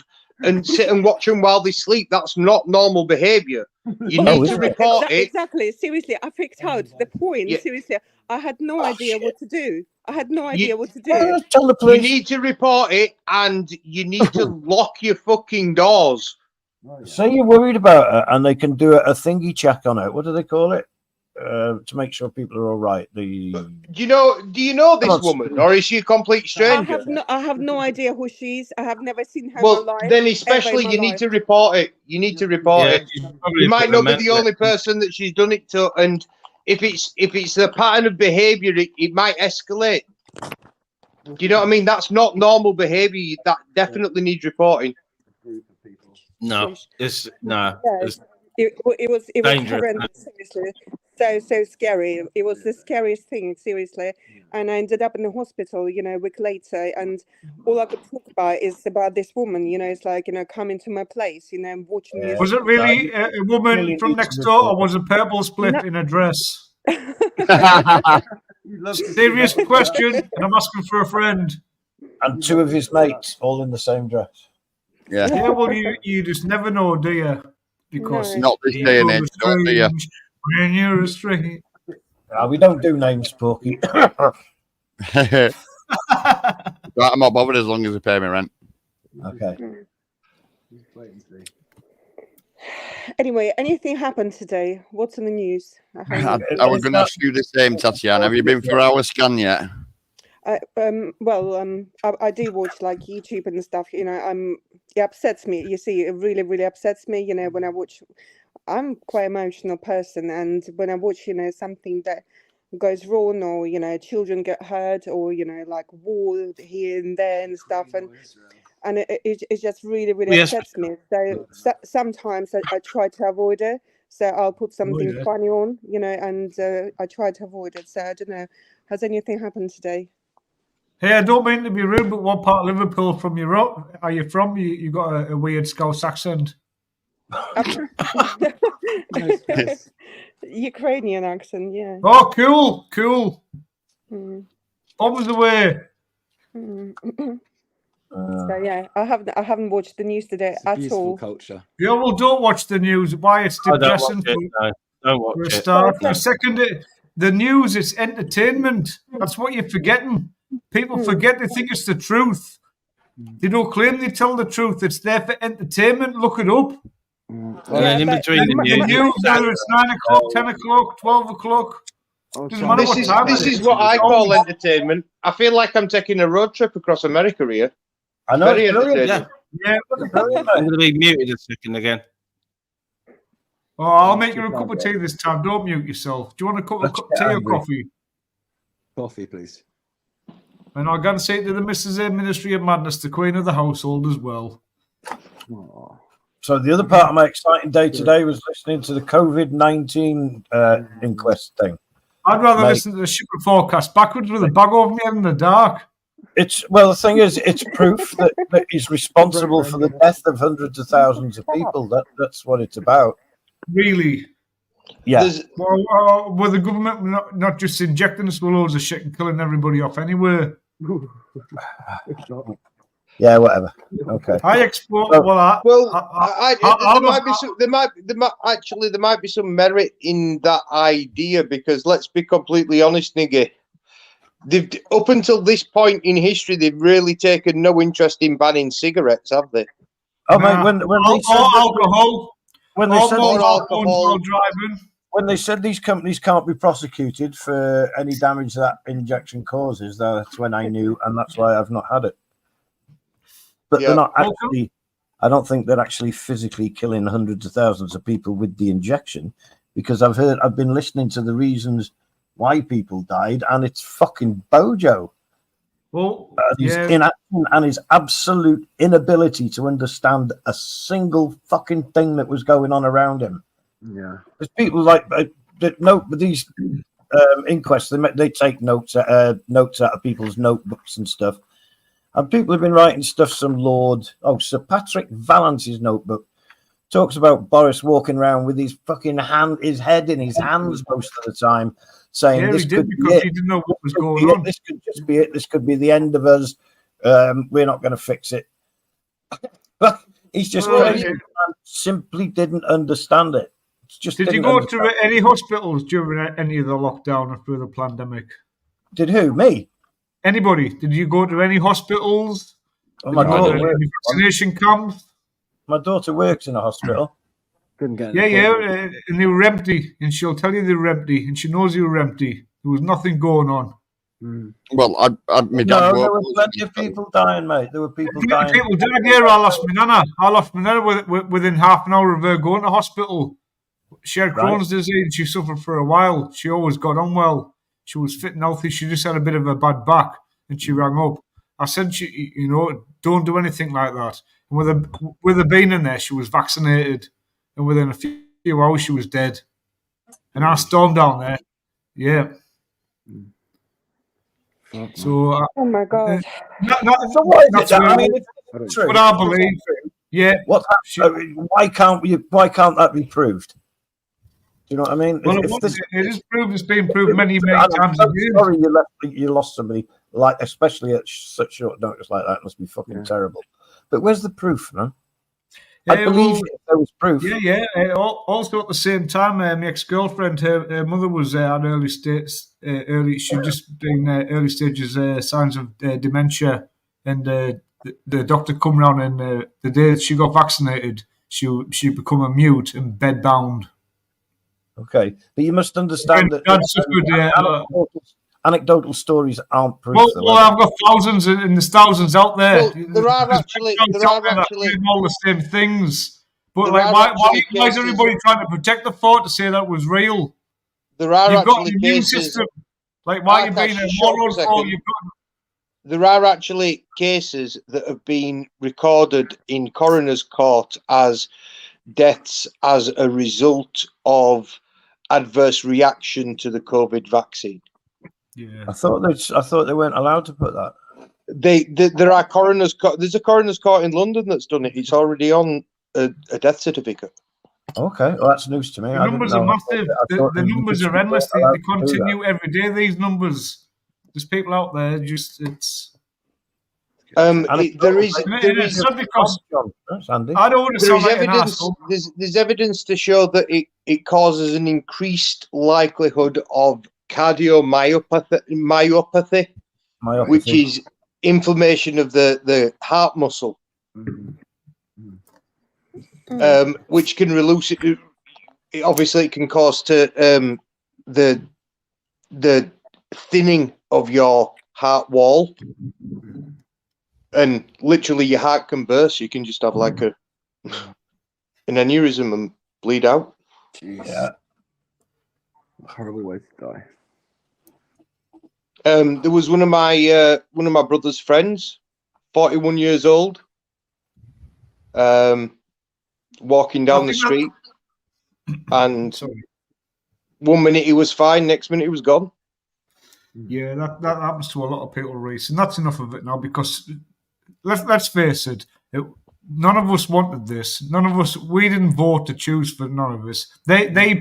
and sit and watch them while they sleep. That's not normal behavior. You need to report it. Exactly. Seriously, I freaked out. The point, seriously, I had no idea what to do. I had no idea what to do. Tell the police. You need to report it, and you need to lock your fucking doors. Say you're worried about her, and they can do a thingy check on it. What do they call it? To make sure people are all right. Do you know this woman, or is she a complete stranger? I have no idea who she is. I have never seen her in my life. Then especially you need to report it. You need to report it. You might not be the only person that she's done it to, and if it's a pattern of behavior, it might escalate. Do you know what I mean? That's not normal behavior. That definitely needs reporting. No, it's no. It was dangerous. horrendous, seriously. So scary. It was the scariest thing, seriously. And I ended up in the hospital, a week later, and all I could talk about is about this woman, it's like, coming to my place, and watching me. Was it really a woman from next door, or was it Purple split in a dress? Serious question, and I'm asking for a friend. And 2 of his mates all in the same dress. Yeah. Well, you just never know, do you? Because not this day and age, don't you? When you're a strange. We don't do names, Porky. Right, I'm not bothered as long as they pay me rent. Okay. Anyway, anything happened today? What's in the news? I was going to ask you the same, Tatiana. Have you been for our scan yet? I do watch like YouTube and stuff. It upsets me. You see, it really, really upsets me. When I watch, I'm quite an emotional person, and when I watch, something that goes wrong, or children get hurt, or like war here and there and stuff, and it just really Yes. upsets me. So sometimes I try to avoid it. So I'll put something funny on, and I try to avoid it. So I don't know. Has anything happened today? Hey, I don't mean to be rude, but what part of Liverpool are you from? You got a weird Scouse accent. Ukrainian accent, yeah. Oh, cool. Bombs away. So yeah, I haven't watched the news today at all. Culture. Yeah, well, don't watch the news. Why? It's depressing. Don't watch For a it. start. For a second, the news is entertainment. That's what you're forgetting. People forget they think it's the truth. They don't claim they tell the truth. It's there for entertainment. Look it up. And then in between the news, whether it's 9 o'clock, 10 o'clock, 12 o'clock. Doesn't matter what time This is what I call entertainment. I feel like I'm taking a road trip across America here. I know. Very entertaining. Yeah. I'm going to be muted a second again. Oh, I'll make you a cup of tea this time. Don't mute yourself. Do you want a cup of tea or coffee? Coffee, please. And I'm going to say to the Mrs. Ministry of Madness, the Queen of the Household as well. Aww. So the other part of my exciting day today was listening to the COVID-19 inquest thing. I'd rather listen to the shipper forecast backwards with a bag over me in the dark. The thing is, it's proof that he's responsible for the death of hundreds of thousands of people. That's what it's about. Really? Yeah. Well, the government not just injecting us with loads of shit and killing everybody off anyway. Yeah, whatever. Okay. I export. There might be some merit in that idea, because let's be completely honest, Niggy. Up until this point in history, they've really taken no interest in banning cigarettes, have they? Oh, mate, when they said alcohol, when they said these companies can't be prosecuted for any damage that injection causes, that's when I knew, and that's why I've not had it. But they're not actually. I don't think they're actually physically killing hundreds of thousands of people with the injection, because I've been listening to the reasons why people died, and it's fucking bojo. Well, his inaction and his absolute inability to understand a single fucking thing that was going on around him. Yeah, there's people like these inquests. They take notes out of people's notebooks and stuff. And people have been writing stuff. Sir Patrick Valance's notebook talks about Boris walking around with his fucking his head in his hands most of the time, saying he didn't know what was going on. This could just be it. This could be the end of us. We're not going to fix it. He's just crazy. Simply didn't understand it. Did you go to any hospitals during any of the lockdown or through the pandemic? Did who? Me? Anybody? Did you go to any hospitals? My daughter works. Any vaccination camps? My daughter works in a hospital. And they were empty, and she'll tell you they were empty, and she knows they were empty. There was nothing going on. Well, my dad there were plenty of people dying, mate. There were people dying. People died here. I lost my nana. Within half an hour of her going to hospital. She had Crohn's disease. She suffered for a while. She always got on well. She was fit and healthy. She just had a bit of a bad back, and she rang up. I said, don't do anything like that. And with her being in there, she was vaccinated, and within a few hours, she was dead. And I stormed down there. Yeah. So, oh my God. So what is it? I mean, it's what I believe. Yeah. Why can't that be proved? Do you know what I mean? Well, it is proved. It's been proved many times. Sorry, you lost somebody, especially at such short notice like that. It must be fucking terrible. But where's the proof, man? I believe if there was proof. Yeah. Also, at the same time, my ex-girlfriend, her mother was at early stages. She'd just been early stages, signs of dementia, and the doctor come round, and the day that she got vaccinated, she become a mute and bedbound. Okay, but you must understand that anecdotal stories aren't proof. Well, I've got thousands, and there's thousands out there. Well, there are actually all the same things. But why is everybody trying to protect the fort to say that was real? There are You've got an actually immune cases. system. Like, why are you being a moron for? there are actually cases that have been recorded in coroner's court as deaths as a result of adverse reaction to the COVID vaccine. Yeah, I thought they weren't allowed to put that. There are coroner's court. There's a coroner's court in London that's done it. It's already on a death certificate. Okay, well that's news to me. the numbers are massive. The numbers are endless. They continue every day. These numbers. There's people out there. Just it's. There is because Sandy. I don't want to there sound is like an evidence. asshole. There's evidence to show that it causes an increased likelihood of cardiomyopathy, which is inflammation of the heart muscle, which can release it. Obviously, it can cause to the thinning of your heart wall. And literally, your heart can burst. You can just have like an aneurysm and bleed out. Jeez. Yeah. Horrible way to die. There was one of my brother's friends, 41 years old, walking down the street, and 1 minute he was fine, next minute he was gone. Yeah, that happens to a lot of people, Reece, and that's enough of it now. Because let's face it, none of us wanted this. None of us. We didn't vote to choose for none of us. They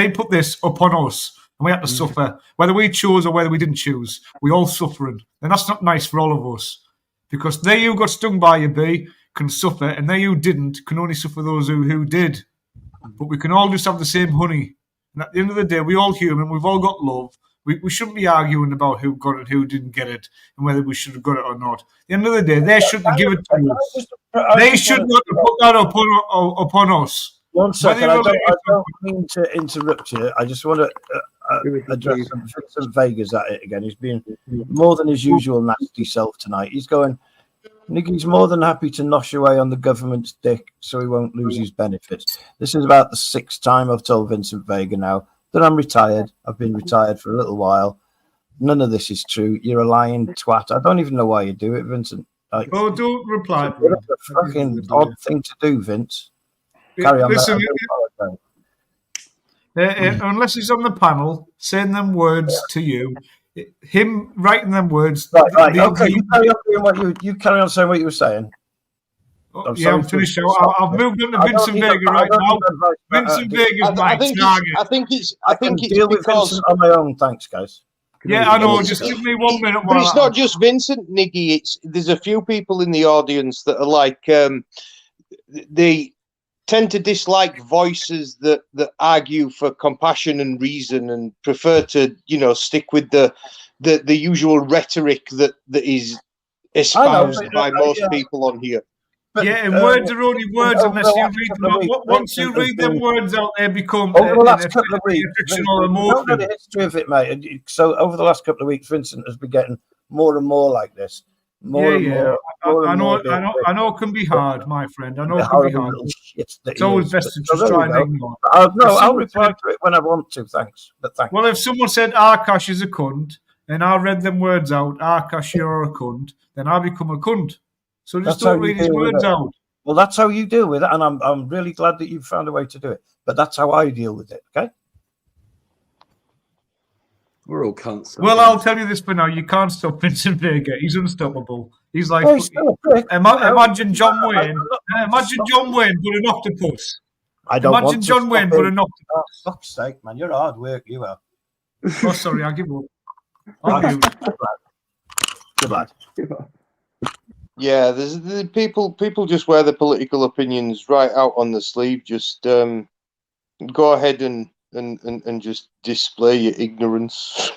put this upon us, and we had to suffer. Whether we chose or whether we didn't choose, we all suffering, and that's not nice for all of us. Because they who got stung by a bee can suffer, and they who didn't can only suffer those who did. But we can all just have the same honey. And at the end of the day, we're all human. We've all got love. We shouldn't be arguing about who got it, who didn't get it, and whether we should have got it or not. At the end of the day, they shouldn't give it to us. They should not have put that upon us. 1 second, I don't mean to interrupt you. I just want to address some Vegas at it again. He's being more than his usual nasty self tonight. He's going, Nicky's more than happy to nosh away on the government's dick so he won't lose his benefits. This is about the 6th time I've told Vincent Vega now that I'm retired. I've been retired for a little while. None of this is true. You're a lying twat. I don't even know why you do it, Vincent. Oh, don't reply. What a fucking odd thing to do, Vince. Carry on. Listen, unless he's on the panel saying them words to you, him writing them words. Right. Okay, you carry on doing you carry on saying what you were saying. I'm finished. I've moved on to Vincent Vega right now. Vincent Vega's my target. I think it's deal with Vincent on my own. Thanks, guys. Yeah, I know. Just give me 1 minute. But it's not just Vincent, Nicky. There's a few people in the audience that are like they tend to dislike voices that argue for compassion and reason, and prefer to stick with the usual rhetoric that is espoused by most people on here. And words are only words unless you read them out. Once you read them words out, they become over the last couple of weeks. fictional emotion. Don't know the history of it, mate. So over the last couple of weeks, Vincent has been getting more and more like this. More. I know it can be hard, my friend. I know it can be hard. It's always best to just try and ignore. I'll reply to it when I want to. Thanks. Well, if someone said Arkash is a cunt, and I read them words out, Arkash, you're a cunt, then I become a cunt. So just don't read his words out. Well, that's how you deal with it, and I'm really glad that you've found a way to do it. But that's how I deal with it. Okay. We're all cunts. Well, I'll tell you this for now: you can't stop Vincent Vega. He's unstoppable. He's like imagine John Wayne. Imagine John Wayne but an octopus. I don't imagine John Wayne but an octopus. Oh, fuck's sake, man! You're hard work. You are. Oh, sorry, I give up. Good lad. Yeah, there's people just wear their political opinions right out on the sleeve. Just go ahead and just display your ignorance.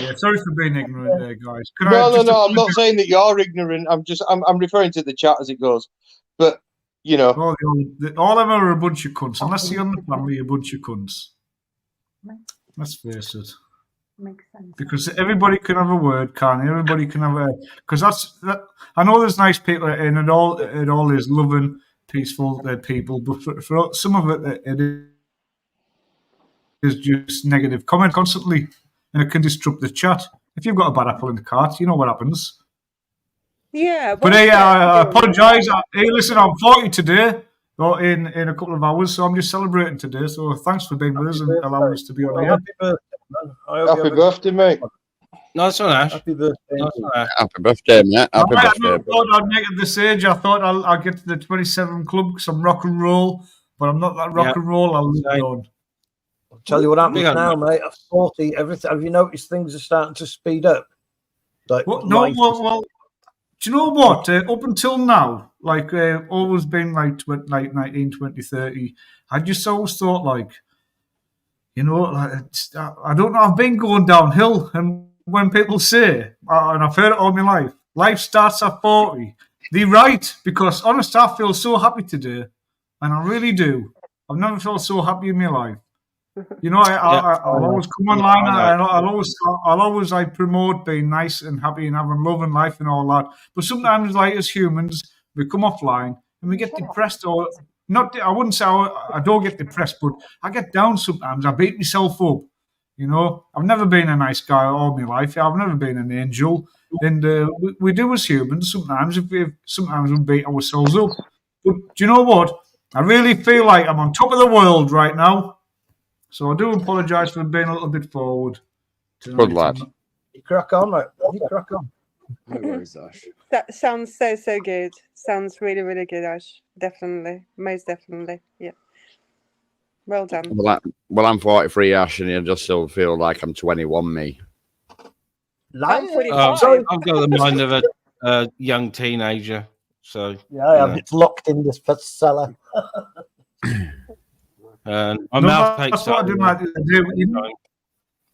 Yeah, sorry for being ignorant there, guys. No, I'm not saying that you're ignorant. I'm referring to the chat as it goes. But all of them are a bunch of cunts. Unless you're on the family, a bunch of cunts. Let's face it. Makes sense. Because everybody can have a word, can't they? Everybody can have because that. I know there's nice people, and it all is loving, peaceful people, but for some of it is just negative comment constantly. and it can disrupt the chat. If you've got a bad apple in the cart, you know what happens. Yeah. But hey, I apologise. Hey, listen, I'm 40 today, or in a couple of hours, so I'm just celebrating today. So thanks for being with us and allowing us to be on here. Happy birthday, man. Happy birthday, mate. Nice one, Ash. Happy birthday. Happy birthday, mate. Happy I birthday. thought I'd make it this age. I thought I'll get to the 27 club, some rock and roll, but I'm not that rock and roll. I'll leave it on. I'll tell you what happens now, mate. At 40, everything. Have you noticed things are starting to speed up? Like, well, do you know what? Up until now, like always been like 19, 20, 30, I just always thought like, you know, like I don't know. I've been going downhill, and when people say, and I've heard it all my life starts at 40. They're right, because honestly, I feel so happy today, and I really do. I've never felt so happy in my life. You know, I'll always come online, and I'll always like promote being nice and happy and having love and life and all that. But sometimes, like as humans, we come offline and we get depressed, or not. I wouldn't say I don't get depressed, but I get down sometimes. I beat myself up. You know, I've never been a nice guy all my life. I've never been an angel, and we do as humans sometimes. Sometimes we beat ourselves up. But do you know what? I really feel like I'm on top of the world right now. So I do apologise for being a little bit forward. Good lad. You crack on, mate. You crack on. No worries, Ash. That sounds so good. Sounds really, really good, Ash. Definitely. Most definitely. Yeah. Well done. Well, I'm 43, Ash, and I just still feel like I'm 21, me. I'm 45. I've got the mind of a young teenager. So yeah, it's locked in this cellar. My mouth takes that's what I do.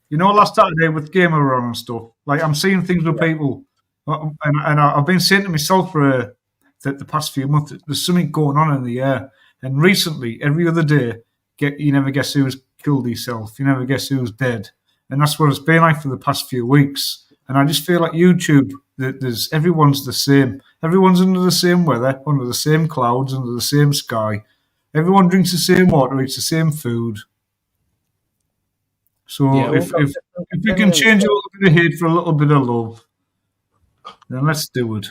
You know, last Saturday with Gamer Run and stuff. Like I'm seeing things with people, and I've been saying to myself for the past few months, there's something going on in the air. And recently, every other day, you never guess who's killed himself. You never guess who's dead, and that's what it's been like for the past few weeks. And I just feel like YouTube, that everyone's the same. Everyone's under the same weather, under the same clouds, under the same sky. Everyone drinks the same water, eats the same food. So if we can change a little bit of hate for a little bit of love, then let's do it.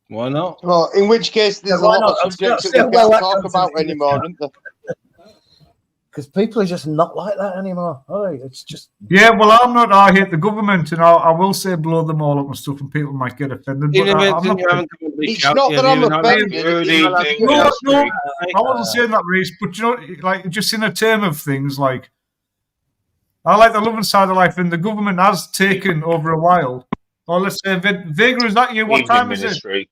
Why not? Well, in which case, there's a lot of subjects that we can't talk about anymore, isn't there? Because people are just not like that anymore. It's just well, I'm not. I hate the government, and I will say blow them all up and stuff, and people might get offended. But it's not that I'm offended. No, I wasn't saying that, Reese. But you know, like just in a term of things, like I like the loving side of life, and the government has taken over a while. Or let's say, Vega, is that you? What time is it?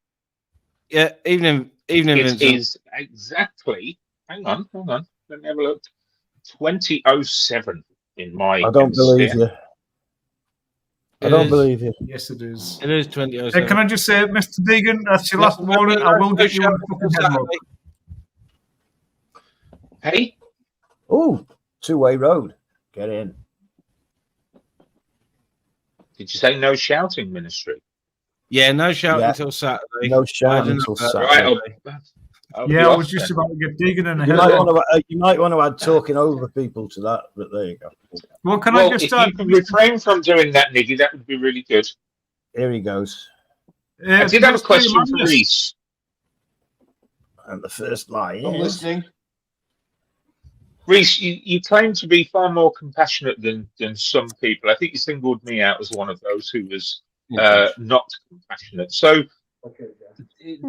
Yeah, evening. It Vincent. is exactly. Hang on. Let me have a look. 20:07 in my. I don't believe you. I don't believe you. Yes, it is. It is 20:07. Can I just say, Mr. Deegan, that's your last warning. I will get you on the fucking head lock. Hey. Oh, two-way road. Get in. Did you say no shouting, Ministry? Yeah, no shouting until Saturday. No shouting until Saturday. I was just about to get Deegan in the head. You might want to add talking over people to that, but there you go. Well, I just if you can refrain from doing that, Niggy, that would be really good. Here he goes. I did have a question for Reese. And the first line. I'm listening. Reese, you claim to be far more compassionate than some people. I think you singled me out as one of those who was not compassionate. So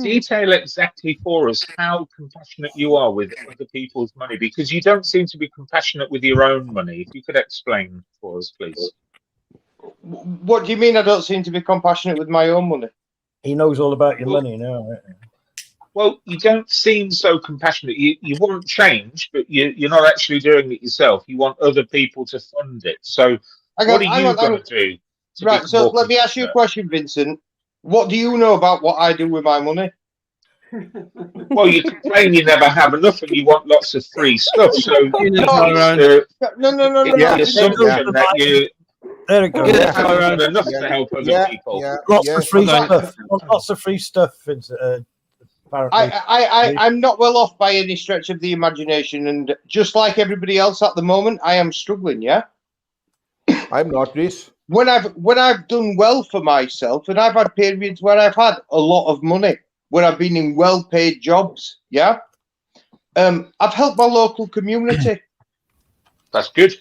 detail exactly for us how compassionate you are with other people's money, because you don't seem to be compassionate with your own money. If you could explain for us, please. What do you mean I don't seem to be compassionate with my own money? He knows all about your money now. Right? Well, you don't seem so compassionate. You want change, but you're not actually doing it yourself. You want other people to fund it. So what are you going to do? Right, so let me ask you a question, Vincent. What do you know about what I do with my money? Well, you complain you never have enough and you want lots of free stuff. So No. the assumption that you there it goes. Enough to help other people. Lots of free stuff. Lots of free stuff. I'm not well off by any stretch of the imagination, and just like everybody else at the moment, I am struggling. Yeah, I'm not, Reese. When I've done well for myself, and I've had periods where I've had a lot of money, where I've been in well-paid jobs. Yeah, I've helped my local community. That's good.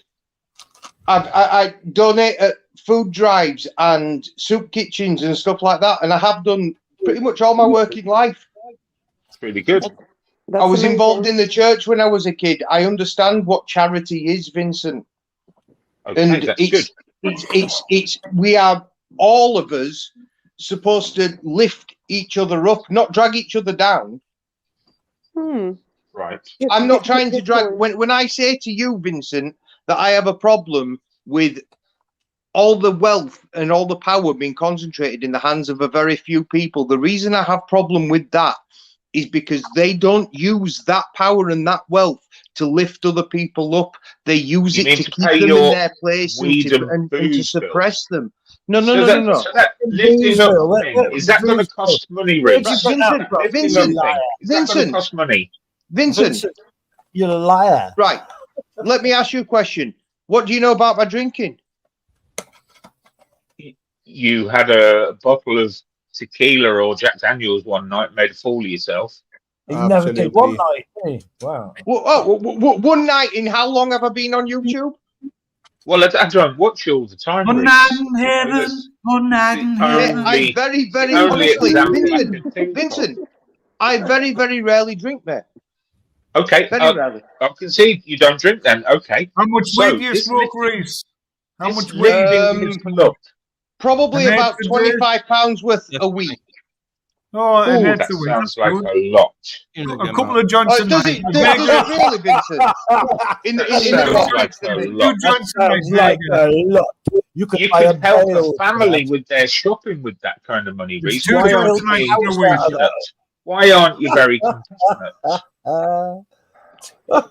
I donate at food drives and soup kitchens and stuff like that, and I have done pretty much all my working life. It's really good. I was involved in the church when I was a kid. I understand what charity is, Vincent. Okay, And that's good. it's we are all of us supposed to lift each other up, not drag each other down. Right. I'm not trying to drag. When I say to you, Vincent, that I have a problem with all the wealth and all the power being concentrated in the hands of a very few people, the reason I have problem with that is because they don't use that power and that wealth to lift other people up. They use You it mean to to keep pay them in your their place and weed to, and and to booze bill? suppress them. No. So that lifting up thing, is that going to cost money, Reece? Vincent, Is that going to cost money? Vincent, you're a liar. Right. Let me ask you a question. What do you know about my drinking? You had a bottle of tequila or Jack Daniels one night, made a fool of yourself. He never did one night, did he? Wow. One night in how long have I been on YouTube? Well, I don't watch you all the time. One Reece. night in heaven, one night in heaven. I very, very honestly, Vincent, I very, very rarely drink, mate. Okay, Very rarely. I can see you don't drink then. Okay. How much So, weed do you this smoke, Reese? How much weed? lifting people up. Probably An about eighth a day? £25 worth a week. Oh, an Ooh, eighth that a week. sounds That's like good. a lot. A couple of joints a Does night. it really, Vincent? In the Sounds wrong like a estimate. lot. Two joints a night. Sounds like a lot. You could You buy a could help a bale family for with their shopping with that kind of money, Reece. two Why joints aren't a you night being in a week. compassionate? Why aren't you very compassionate?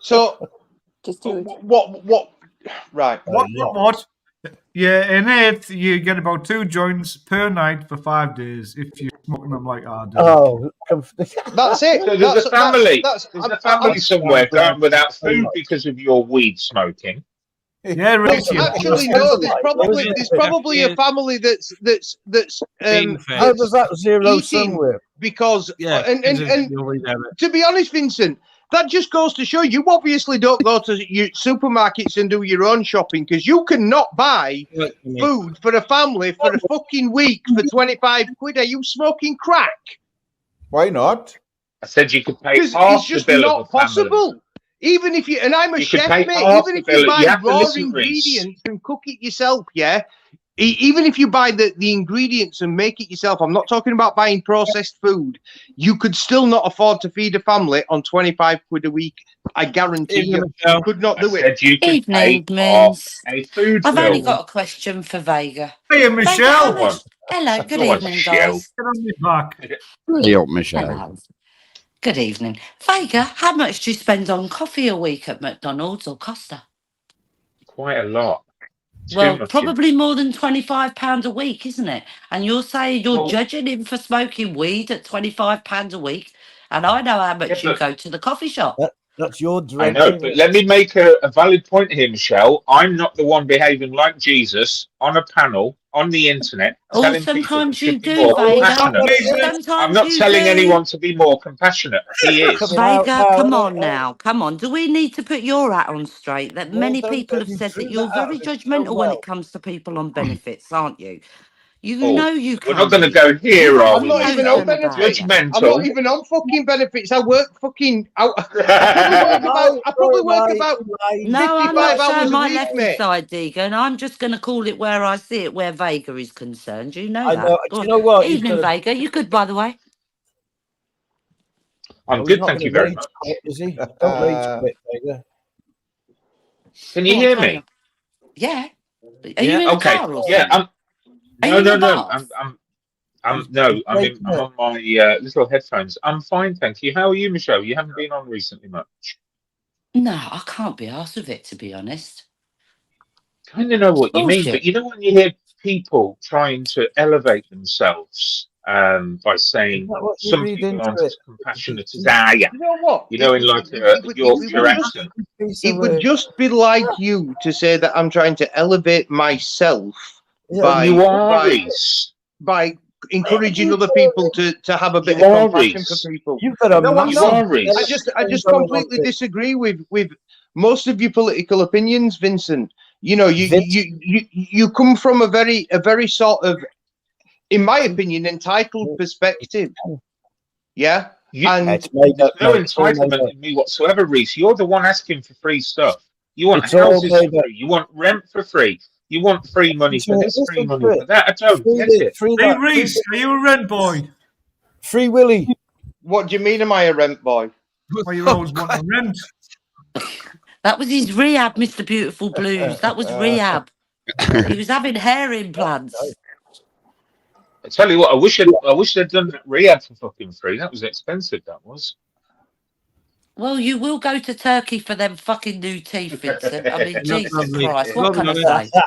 So, just do it. What? Right. What? Yeah, in eighth, you get about 2 joints per night for 5 days if you're smoking them like I do. Oh, That's it. So there's a family. There's a family somewhere going without food because of your weed smoking. Yeah, Reece. Actually, no. There's probably a family that's how does that zero sum eating with? because Yeah, and you'll read them. to be honest, Vincent, that just goes to show you obviously don't go to your supermarkets and do your own shopping because you cannot buy food for a family for a fucking week for 25 quid. Are you smoking crack? Why not? I said you could pay Because half it's just the bill not of a family. possible. Even if you, and I'm a You could chef, pay mate, half even the if bill. you buy You have to raw listen, Reece. ingredients and cook it yourself, yeah? Even if you buy the ingredients and make it yourself, I'm not talking about buying processed food, you could still not afford to feed a family on 25 quid a week. I guarantee you. You could not do it. You could Evening, pay half Moons. a food I've bill. only got a question for Vega. Hey, Vega, Michelle. how much... Hello, good Go on, evening, Michelle. guys. Get on me back. Hey up, Michelle. Hello. Good evening. Vega, how much do you spend on coffee a week at McDonald's or Costa? Quite a lot. Well, much, probably more than £25 a week, isn't it? And you're saying you're Well- judging him for smoking weed at £25 a week, and I know how much you but- go to the coffee shop. That's your I dredging. know, but let me make a valid point here, Michelle. I'm not the one behaving like Jesus on a panel on the internet Oh, telling people sometimes to you be do, more Vega. compassionate. Sometimes I'm not you telling do. anyone to be more compassionate. He is. Vega, come on now. Come on. Do we need to put your hat on straight? That many people have said that you're very judgmental when it comes to people on benefits, aren't you? You Oh, know you we're can not going to be. go here, You are have I'm we? not even on spoken about benefits. that. I'm not even on fucking benefits. I work fucking. I probably work about No, I'm 55 not hours showing a my week, lefty mate. side, Deegan. I'm just going to call it where I see it, where Vega is concerned. You know I that. know. Go Do on. you know what? He's Evening, gonna- Vega. You good, by the way? I'm Oh, he's good, not thank gonna you very rage much. quit, is he? Don't rage quit, Vega. Can you Go on, hear carry me? on. Yeah. Are you in a Okay. car or Yeah. something? Are you in the bath? I'm on my little headphones. I'm fine, thank you. How are you, Michelle? You haven't been on recently much. No, I can't be arsed with it, to be honest. Kind of know what you mean, Bullshit. but you know when you hear people trying to elevate themselves by saying what you some read people into aren't it? as compassionate as I am. You know what? You know, in like a Yorkshire accent. It would just be like you to say that I'm trying to elevate myself But you are, Reese. by encouraging other people to have a bit You of are, compassion Reese. for people. You've got a No, I'm You not. are, Reese. I just completely disagree with most of your political opinions, Vincent. You know, you come from a very sort of, in my opinion, entitled perspective. Yeah. There's no entitlement in me whatsoever, Reese. You're the one asking for free stuff. You want houses for free. You want rent for free. You want free money for this, free money for that. I don't get it. Hey, Reese, are you a rent boy? Free Willy. What do you mean, am I a rent boy? Well, you're always wanting rent. That was his rehab, Mr. Beautiful Blues. That was rehab. He was having hair implants. I tell you what, I wish they'd done that rehab for fucking free. That was expensive, that was. Well, you will go to Turkey for them fucking new teeth, Vincent. I mean, Jesus Christ, what can I say? As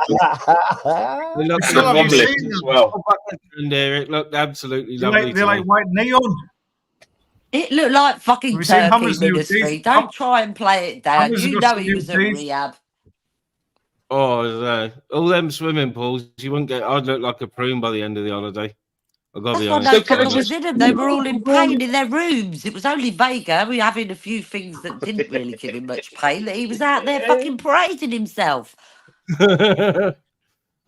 well. And it looked absolutely lovely. They're like white neon. It looked like fucking Have you seen Turkey Hammer's new ministry. teeth? Don't try and play it down. Hammer's You got know some he new was at teeth. rehab. Oh, all them swimming pools, you wouldn't get. I'd look like a prune by the end of the holiday. I've got to That's be why honest. no fucker was in them. They were all in pain in their rooms. It was only Vega, we having a few things that didn't really give him much pain, that he was out there fucking parading himself. Well,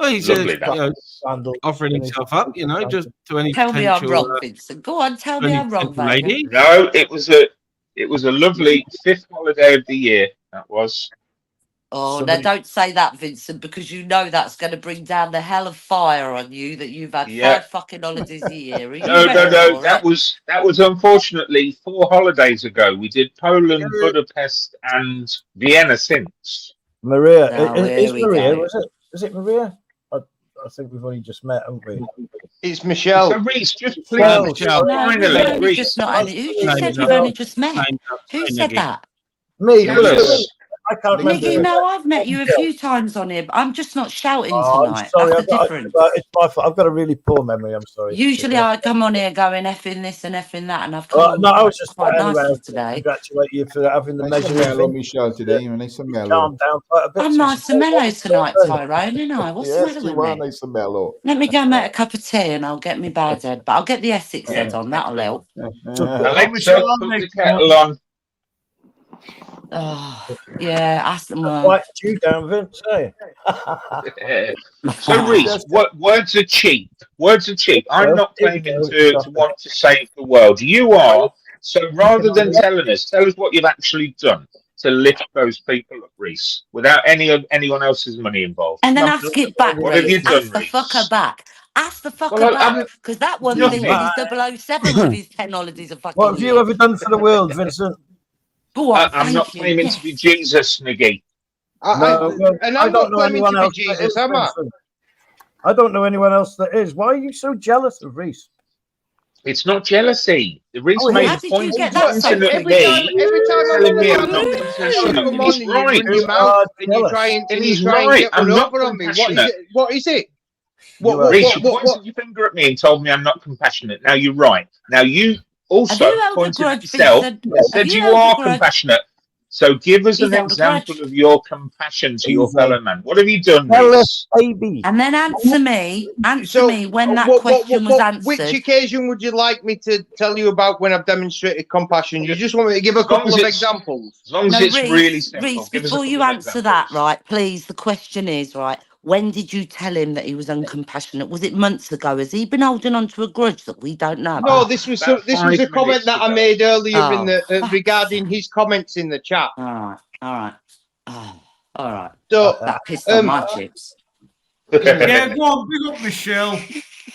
he's Lovely, offering himself up, just to any Tell me I'm potential. wrong, Vincent. Go on, tell me I'm wrong, Vega. lady. No, it was a lovely 5th holiday of the year. That was. Oh, now don't say that, Vincent, because you know that's going to bring down the hell of fire on you that you've had 5 fucking holidays a year. Are you No. ready for That it? was unfortunately 4 holidays ago. We did Poland, Budapest, and Vienna since. Maria, Now, is here we Maria? go. Is it Maria? I think we've only just met, haven't we? It's Michelle. So Reese, just please, No, finally, we've only Reese. just not. Who just said we've only just met? Who said that? Me. Jealous. I can't remember. Niggy, no, I've met you a few times on here, but I'm just not shouting Oh, I'm tonight. sorry. That's the difference. It's my fault. I've got a really poor memory. I'm sorry. Usually I come on here going effing this and effing that, and I've come on No, I was just quite anyway, nicely today. Congratulate you for having the measure. Mellow, Michelle, today. You're nice and mellow. Calm down quite a bit. I'm nice and mellow tonight, Tyrone, ain't I? What's the Yes, matter you with are me? nice and mellow. Let me go and make a cup of tea and I'll get me bad head, but I'll get the Essex head on, that'll help. Alexa, put the kettle on. Oh, yeah, ask them. Quite you down, Vince, eh? So, Reese, words are cheap. Words are cheap. I'm not claiming to want to save the world. You are. So, rather than telling us, tell us what you've actually done to lift those people up, Reese, without anyone else's money involved. And then ask it back, What have you Reese. done, Ask the Reese? fucker back. Ask the fucker Well, back. Because that one nothing. thing with his 007 with his 10 holidays a fucking What have you ever done for the world, Vincent? Go on, I'm not claiming to be Jesus, Niggy. And I'm not claiming to be Jesus, am I? I don't know anyone else that is. Why are you so jealous of Reese? It's not jealousy. Reese Oh, made how a did point you get of that pointing so- at Every me, time telling me I'm I'm not compassionate. come And on he's and you right. run your mouth and you try and, And he's get right. I'm one not over on me. What is compassionate. it? What is it? Reese, you pointed your finger at me and told me I'm not compassionate. Now you're right. Now you also Have you held a pointed at grudge, yourself Vincent? and Have said you you held a are grudge? compassionate. So give us He's an held a example grudge. of your compassion to your Easy. fellow man. What have you done, Tell us, Reese? baby. And then answer me when that Which question was answered. occasion would you like me to tell you about when I've demonstrated compassion? You just want me to give a couple of examples? As long as No, it's really Reese, simple. Reese, Give us a before you couple of answer that, examples. right, please, the question is, right, when did you tell him that he was uncompassionate? Was it months ago? Has he been holding on to a grudge that we don't know No, about? this was About this was a 5 comment minutes that I ago. made earlier in Oh, the fuck's regarding his comments in the chat. All right. Oh, all right. So That pissed on my chips. Yeah, go on, big up Michelle.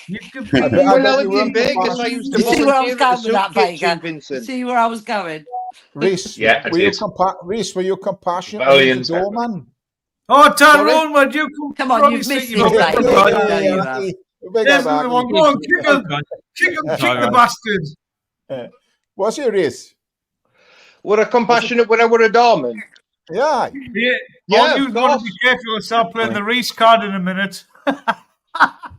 You could be. When I lived in Vegas, I used to You see where I was volunteer at the going with that, soup kitchen, Vega? You Vincent. see where I was going? Reese, Yeah, I were you did. Reese, were you compassionate Valiant with the doorman? Oh, Tyrone, would you Come on, you've missed me, Vega. You know you have. Yes, the one. Go on, kick him, the bastard. Was you, Reese? Were I compassionate when I were a doorman? Yeah. Yeah, Yeah, you've got to be careful and start playing the Reese card in a minute.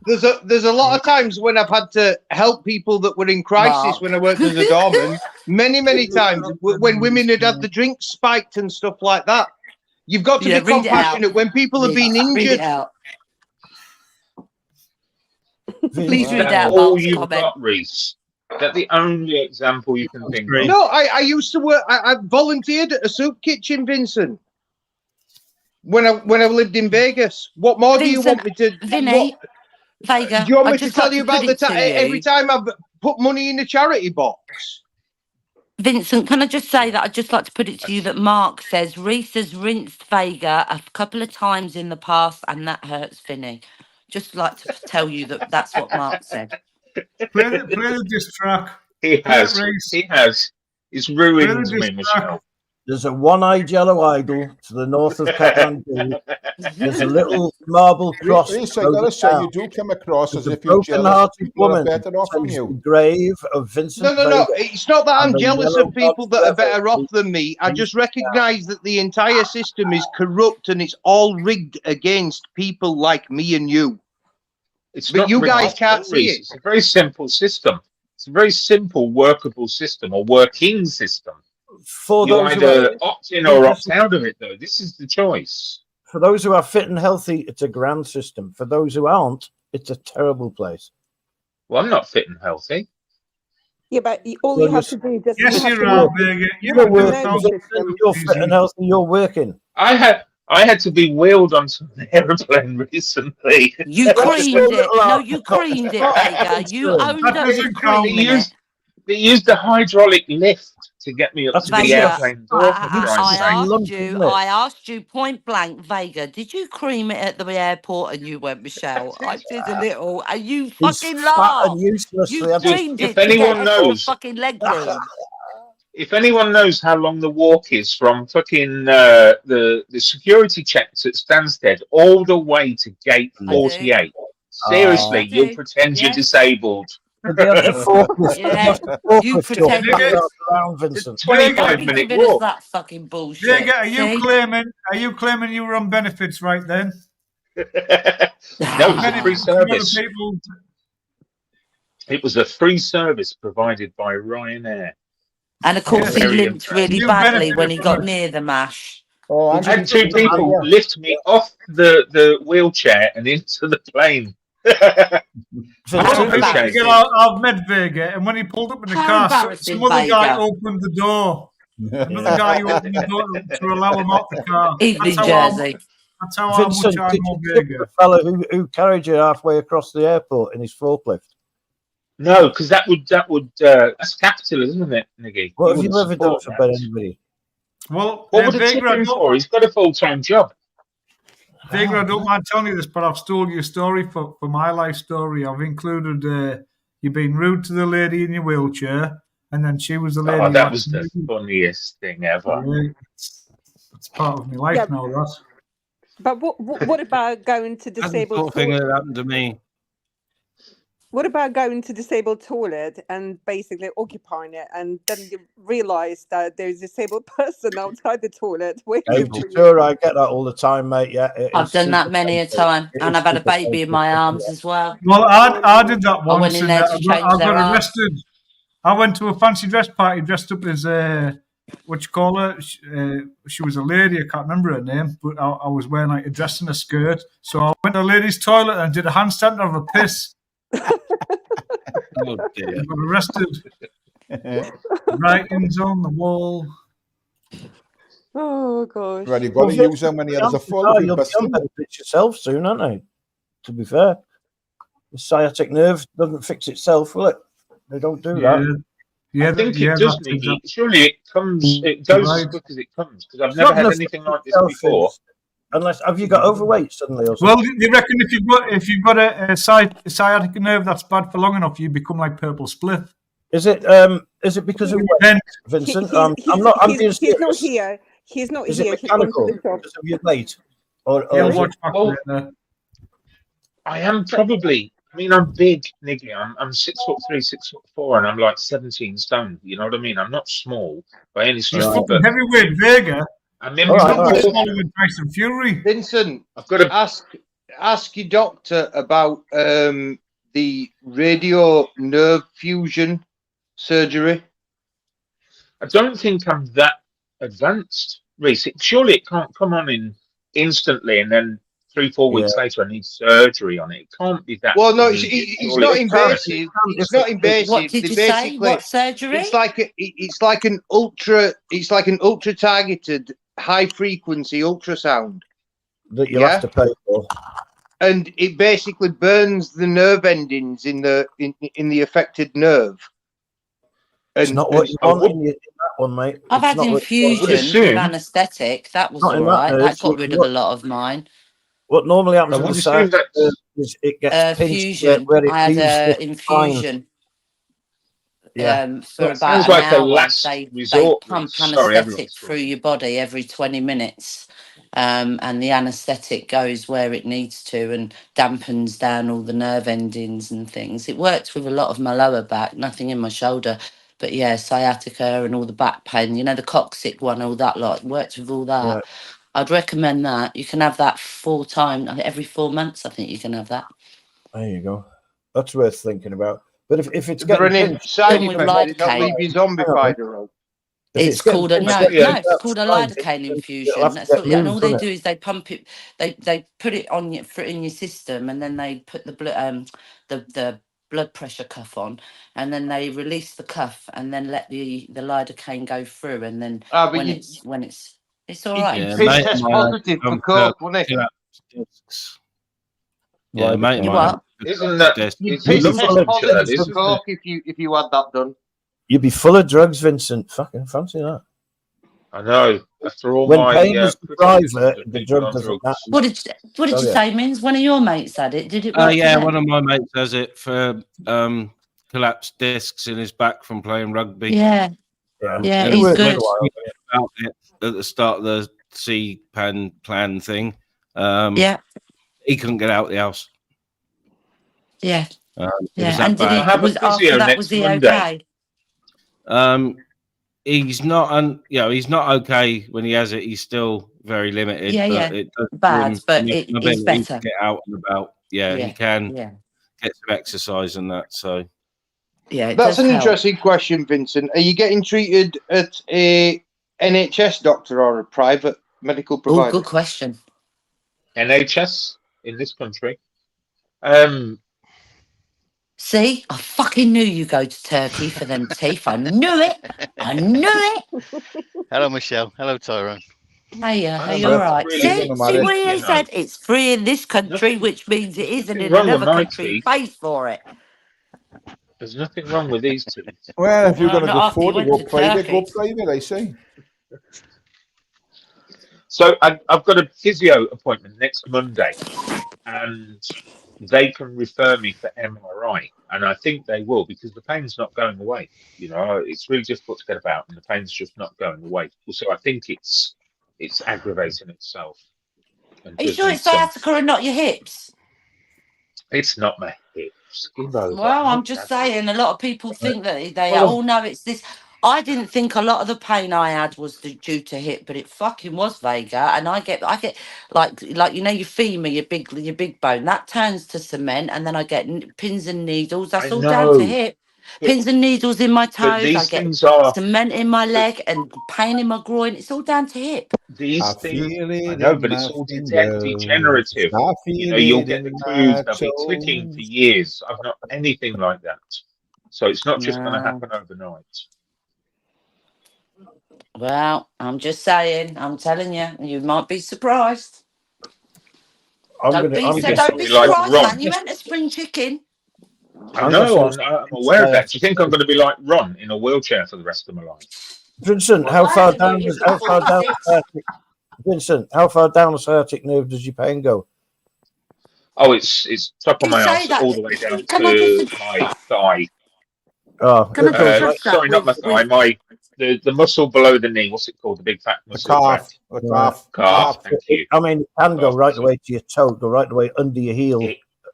There's a lot of times when I've had to help people that were in crisis Mark. when I worked as a doorman. Many times when women had had the drinks spiked and stuff like that. You've got to Yeah, be read it out. compassionate when people have been Read injured. it out. Please read That's out all Mark's you've comment. got, Reese. That's the only example you can think of. No, I used to work. I volunteered at a soup kitchen, Vincent. When I lived in Vegas. What more do you want me to? Vinny, Vega, Do you want me I'd to just tell like you to put about the it to you. every time I've put money in the charity box? Vincent, can I just say that I'd just like to put it to you that Mark says Reese has rinsed Vega a couple of times in the past and that hurts Vinny. Just like to tell you that that's what Mark said. Play the diss track. He has. He has. It's ruined me, Michelle. There's a one-eyed yellow idol to the north of Kathmandu. There's a little marble cross. Reese, I gotta say, you do come across as if you're jealous. Broken-hearted People are woman better off than tends you. the grave of Vincent. No. Vega It's not that and I'm the jealous yellow of people that are better god's off than me. I just recognise that the entire system is corrupt and it's all rigged against people like me and you. But you guys can't see it. It's a very simple system. It's a very simple, workable system or working system. For You those who either are- opt in or opt out of it, though. This is the choice. For those who are fit and healthy, it's a grand system. For those who aren't, it's a terrible place. Well, I'm not fit and healthy. Yeah, but all Well, you have to do is just Yes, you have you're to right, work- Birgit. you You're have to working. know the system. You're fit and healthy. You're working. I had to be wheeled onto an aeroplane recently. You creamed it. No, you creamed it, Vega. You owned up to creaming it. They used a hydraulic lift to get me up to the Vega, airplane door. For Christ's sake. I asked you point blank, Vega, did you cream it at the airport? And you went, Michelle, I did a little, and you fucking fat laughed. and useless. You They had to- creamed If it to get anyone extra knows- fucking leg room. If anyone knows how long the walk is from fucking the security checks at Stansted all the way to gate 48, seriously, you'll pretend you're disabled. Yeah, you pretend It's a 25-minute giving us walk. that fucking bullshit. Birgit, are See? you claiming you were on benefits right then? No, it was a free service. It was a free service provided by Ryanair. And of course, he Very limped really impressive. badly when he got near the mash. I had two people lift me off the wheelchair and into the plane. I I've met Vega, and when he pulled up in the How car, embarrassing, some other guy Vega. opened the door. Another guy opened the door to allow him out the car. Evening That's how Jersey. That's how Vincent, much I did know you tip Vega. the fella who carried you halfway across the airport in his forklift? No, because that's capitalism, isn't it, Niggy? What have you ever done for anybody? Well, What would a Vega, tip I him don't- for? He's got a full-time job. Vega, I don't mind telling you this, but I've stole your story for my life story. I've included you being rude to the lady in your wheelchair, and then she was the lady. Oh, that who was the actually- funniest thing ever. Yeah, it's part of my life Yeah. now, that. But what about going to That's the disabled sort of thing toilet? that happened to me. What about going to disabled toilet and basically occupying it, and then you realise that there's a disabled person outside the toilet waiting for you? Sure, I get that all the time, mate. Yeah, it I've is done that super many a sensitive. time, It and is I've had a super baby in sensitive. my arms as well. Well, I did that I once, went in and there to I change got their arms. arrested. I went to a fancy dress party dressed up as what you call her? She was a lady. I can't remember her name, but I was wearing like a dress and a skirt. So I went to the ladies' toilet and did a handstand out of a piss. Oh dear. I got arrested. Writings on the wall. Oh gosh. Well, you've got to use them when the others are full. Oh, if you're you'll be busting. on benefits yourself soon, aren't you? To be fair, the sciatic nerve doesn't fix itself, will it? They don't do that. I think it does, Nicky. Surely it comes. It goes as quick as it comes because I've It's never not had gonna anything fix like this itself, before. it's- Unless have you got overweight suddenly or Well, something? you reckon if you've got a sciatic nerve that's bad for long enough, you become like Purple Spliff. Is it because of weight, Then Vincent? He- I'm he's not. I'm being he's not serious. here. He's not Is here. it He's gone to mechanical the shop. because of your weight, or he'll is watch it? back Well, later. I am probably. I mean, I'm big, Nicky. I'm 6'3", 6'4", and I'm like 17 stone. You know what I mean? I'm not small by any He's stretch. fucking But heavyweight Vega. I'm in All He's right, not my much all right. smaller than Tyson Fury. Vincent, I've got a. ask ask your doctor about the radio nerve fusion surgery? I don't think I'm that advanced, Reese. Surely it can't come on in instantly and then 3-4 weeks later I need surgery on it. It can't be that. Well, no, immediate. it's Surely not it invasive. It's not invasive. What did you say? What surgery? It's like an ultra targeted high frequency ultrasound that you'll have to pay for. And it basically burns the nerve endings in the affected nerve. It's not what you want in that one, mate. I've had infusions with anaesthetic. That was all right. That got rid of a lot of mine. What normally happens with the side is it gets pinched fusion. where it I had leaves an the infusion. Yeah. For about an hour. They pump anaesthetic through your body every 20 minutes. And the anaesthetic goes where it needs to and dampens down all the nerve endings and things. It works with a lot of my lower back, nothing in my shoulder. But yeah, sciatica and all the back pain, you know, the coccyx one, all that lot, works with all that. Right. I'd recommend that. You can have that 4 times, every 4 months, I think you can have that. There you go. That's worth thinking about. But if it's there getting any side effects, that leave you zombified or It's called a it's called a lidocaine infusion. That's all, and all they do is they pump it. They put it on in your system, and then they put the blood pressure cuff on, and then they release the cuff, and then let the lidocaine go through, and then when it's all right. It test positive for coke, wouldn't it? Yeah, mate. Isn't that you'd piss test positive for coke if you had that done? You'd be full of drugs, Vincent. Fucking fancy that. I know. After all when my pain is the driver, the drug doesn't matter. What did you say, Mins? One of your mates had it. Did it work? Yeah, one of my mates has it for collapsed discs in his back from playing rugby. Yeah, he's good. About it at the start of the C-PAN plan thing. He couldn't get out of the house. Yeah. And after that, was he okay? He's not he's not okay when he has it. He's still very limited. It does bad, but it's better. To get out and about. He can get some exercise and that. So that's an interesting question, Vincent. Are you getting treated at a NHS doctor or a private medical provider? Oh, good question. NHS in this country. See, I fucking knew you go to Turkey for them teeth. I knew it. I knew it. Hello, Michelle. Hello, Tyrone. Hey, are you all right? See what he said? It's free in this country, which means it isn't in another country. Pays for it. There's nothing wrong with these teeth. Well, if you're going to afford to go private, I say. So I've got a physio appointment next Monday, and they can refer me for MRI, and I think they will because the pain's not going away. You know, it's really difficult to get about, and the pain's just not going away. So I think it's aggravating itself. Are you sure it's sciatica and not your hips? It's not my hips. Well, I'm just saying, a lot of people think that they all know it's this. I didn't think a lot of the pain I had was due to hip, but it fucking was, Vega. And I get like you know your femur, your big bone that turns to cement, and then I get pins and needles. That's all down to hip. Pins and needles in my toes. I get cement in my leg and pain in my groin. It's all down to hip. These things, I know, but it's all degenerative. You know, you'll get the clues. They'll be clicking for years. I've not anything like that, so it's not just going to happen overnight. Well, I'm just saying. I'm telling you, you might be surprised. Don't be surprised, man. You meant a spring chicken. I know. I'm aware of that. Do you think I'm going to be like Ron in a wheelchair for the rest of my life? Vincent, how far down the sciatic nerve does your pain go? Oh, it's top of my arse all the way down to my thigh. Oh, sorry, not my thigh. The muscle below the knee. What's it called? The big fat muscle. The calf. Calf. Thank you. I mean, it can go right the way to your toe, go right the way under your heel,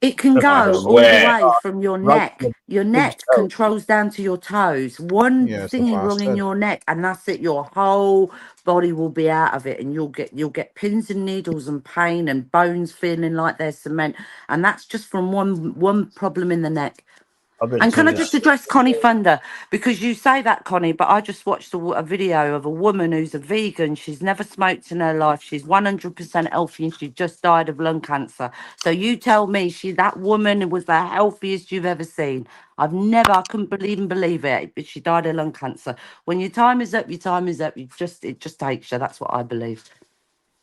It can I go all the swear. way from your Right, neck. the Your big neck toe. controls down to your toes. One Yeah, it's the thingy wrong in bastard. your neck, and that's it. Your whole body will be out of it, and you'll get pins and needles and pain and bones feeling like they're cement, and that's just from one problem in the neck. I've been And can I told just this. address Connie Thunder? Because you say that, Connie, but I just watched a video of a woman who's a vegan. She's never smoked in her life. She's 100% healthy and she just died of lung cancer. So you tell me that woman was the healthiest you've ever seen. I couldn't even believe it, but she died of lung cancer. When your time is up, your time is up. It just takes you. That's what I believe.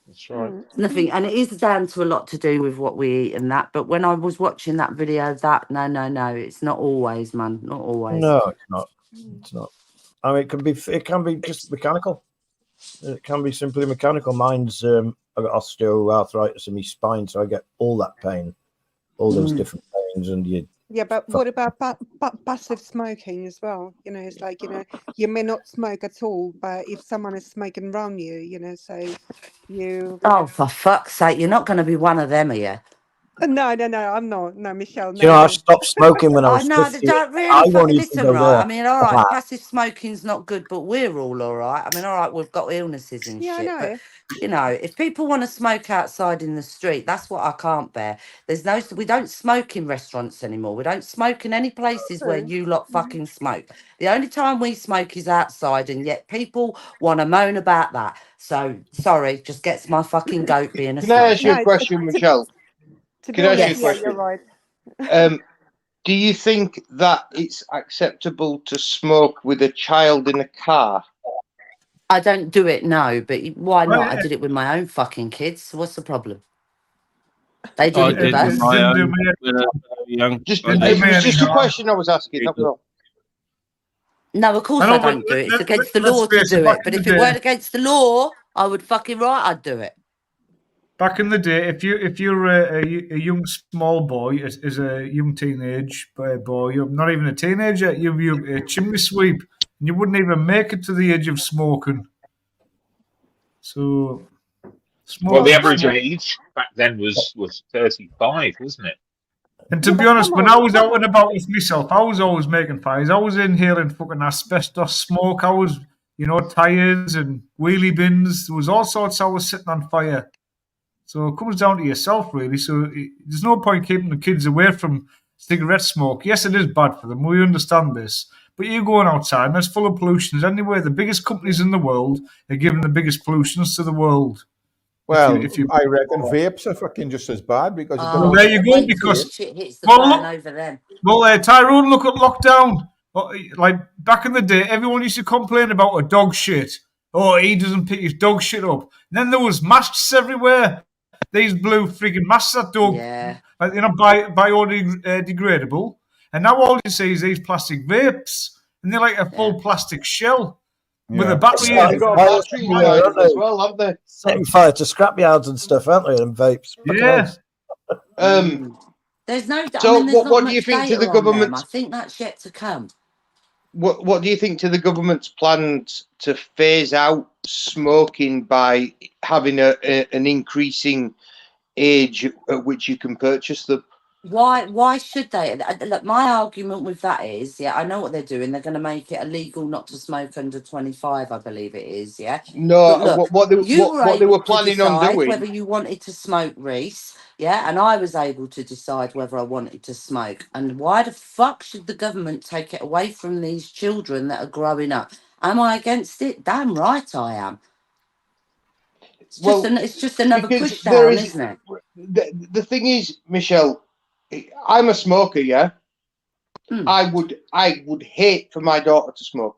That's right. Nothing, and it is down to a lot to do with what we eat and that. But when I was watching that video, no, it's not always, man, not always. No, it's not. It's not. I mean, it can be just mechanical. It can be simply mechanical. Mine's I've got osteoarthritis in my spine, so I get all that pain, all those different pains, and you. Yeah, but what about passive smoking as well? You know, it's like, you know, you may not smoke at all, but if someone is smoking around you, you know, so you. Oh, for fuck's sake, you're not going to be one of them, are you? No, I'm not. No, Michelle. Do you know, I stopped smoking when I was know, 50. don't really I fucking won't even listen, go right? I there. mean, all right, passive smoking's not good, but we're all right. I mean, all right, we've got illnesses and Yeah, I shit, know. but you know, if people want to smoke outside in the street, that's what I can't bear. We don't smoke in restaurants anymore. We don't smoke in any places where you lot fucking smoke. The only time we smoke is outside, and yet people want to moan about that. So sorry, just gets my fucking goat being a Can I ask you No, a question, Michelle? To be Can I ask you a honest, yeah, question? you're right. Do you think that it's acceptable to smoke with a child in a car? I don't do it, no, but why Well, not? I did it with my own fucking kids. What's the problem? They did I it with did us. with my own when I was young. Just, I it did. was just a question I was asking. That was all. No, of course I know, I but don't do it. It's let- against the let's law to face it, do back it. But in if the it day- weren't against the law, I would fucking right, I'd do it. Back in the day, if you're a young small boy, as a young teenage boy, you're not even a teenager, you're a chimney sweep, and you wouldn't even make it to the edge of smoking. So, Well, the smoking. average age back then was 35, wasn't it? And to be honest, when I was out and about with myself, I was always making fires. I was inhaling fucking asbestos smoke. I was, tires and wheelie bins. There was all sorts I was setting on fire. So it comes down to yourself, really. So there's no point keeping the kids away from cigarette smoke. Yes, it is bad for them. We understand this. But you're going outside and it's full of pollutions anyway. The biggest companies in the world are giving the biggest pollutions to the world. Well, If you I reckon vapes are fucking just as bad because you Oh, Well, don't. there you go, wait till because shit hits the well, fan look, over them. well, Tyrone, look at lockdown. Like back in the day, everyone used to complain about a dog shit. Oh, he doesn't pick his dog shit up. And then there was masks everywhere. These blue freaking masks that don't, biodegradable. And now all you see is these plastic vapes, and they're like a full plastic shell with a battery in They've it. got batteries in it as well, haven't they? Setting fire to scrapyards and stuff, aren't they? And vapes. Yeah. There's no. So I mean, there's not what much do you think to data the on them. government? I think that's yet to come. What do you think to the government's plans to phase out smoking by having an increasing age at which you can purchase them? Why should they? Look, my argument with that is, I know what they're doing. They're going to make it illegal not to smoke under 25, I believe it is, yeah? No, But look, what they were planning on doing. whether you wanted to smoke, Reese, yeah? And I was able to decide whether I wanted to smoke. And why the fuck should the government take it away from these children that are growing up? Am I against it? Damn right I am. It's just another push down, isn't it? The thing is, Michelle, I'm a smoker, yeah. I would hate for my daughter to smoke.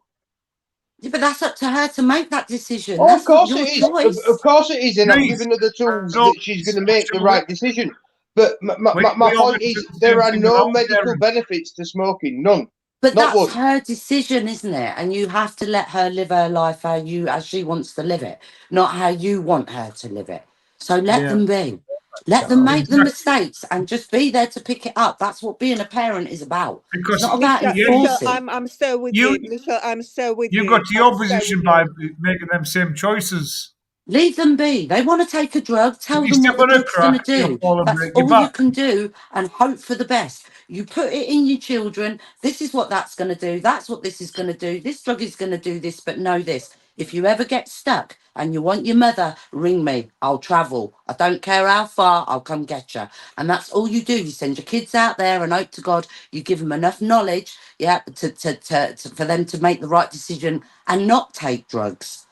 Yeah, but that's up to her to make that decision. Oh, That's of course not it your is. choice. Of course it is, and I'm giving her the tools that she's going to make the right decision. But my point is, there are no medical benefits to smoking, none. But Not that's one. her decision, isn't it? And you have to let her live her life as she wants to live it, not how you want her to live it. So let them be. Let them make the mistakes and just be there to pick it up. That's what being a parent is about. It's not about enforcing. I'm so with you, Michelle. I'm so with you. You got to your position by making them same choices. Leave them be. They want to take a drug. Tell If you them what step the on a drug's going to crack, you'll do. fall and That's break your all you back. can do, and hope for the best. You put it in your children. This is what that's going to do. That's what this is going to do. This drug is going to do this, but know this. If you ever get stuck and you want your mother, ring me. I'll travel. I don't care how far. I'll come get you. And that's all you do. You send your kids out there and hope to God you give them enough knowledge, yeah, for them to make the right decision and not take drugs.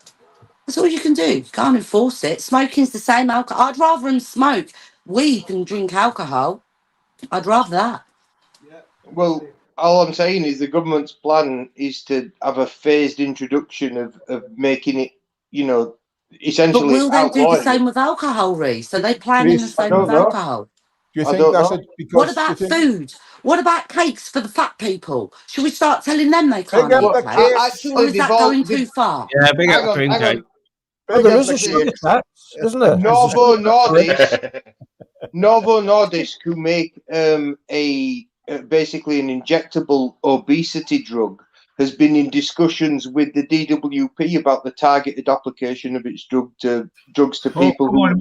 That's all you can do. You can't enforce it. Smoking's the same alcohol. I'd rather them smoke weed than drink alcohol. I'd rather that. Well, all I'm saying is the government's plan is to have a phased introduction of making it, you know, essentially But will they do the outlawing same it. with alcohol, Reece? So they planning the Reece, I same with don't know. alcohol? do you I think don't that's know. it? What Because do you about think food? What about cakes for the fat people? Should we start telling them they big can't up eat the Well, cake? cakes? Or actually, is they've that all. going too far? Yeah, big Hang up on, cream hang cake. on. Well, Big there up is the a sugar cake. tax, isn't there? There's a Novo sugar tax. Nordisk, who make basically an injectable obesity drug, has been in discussions with the DWP about the targeted application of its drugs to people Come who on,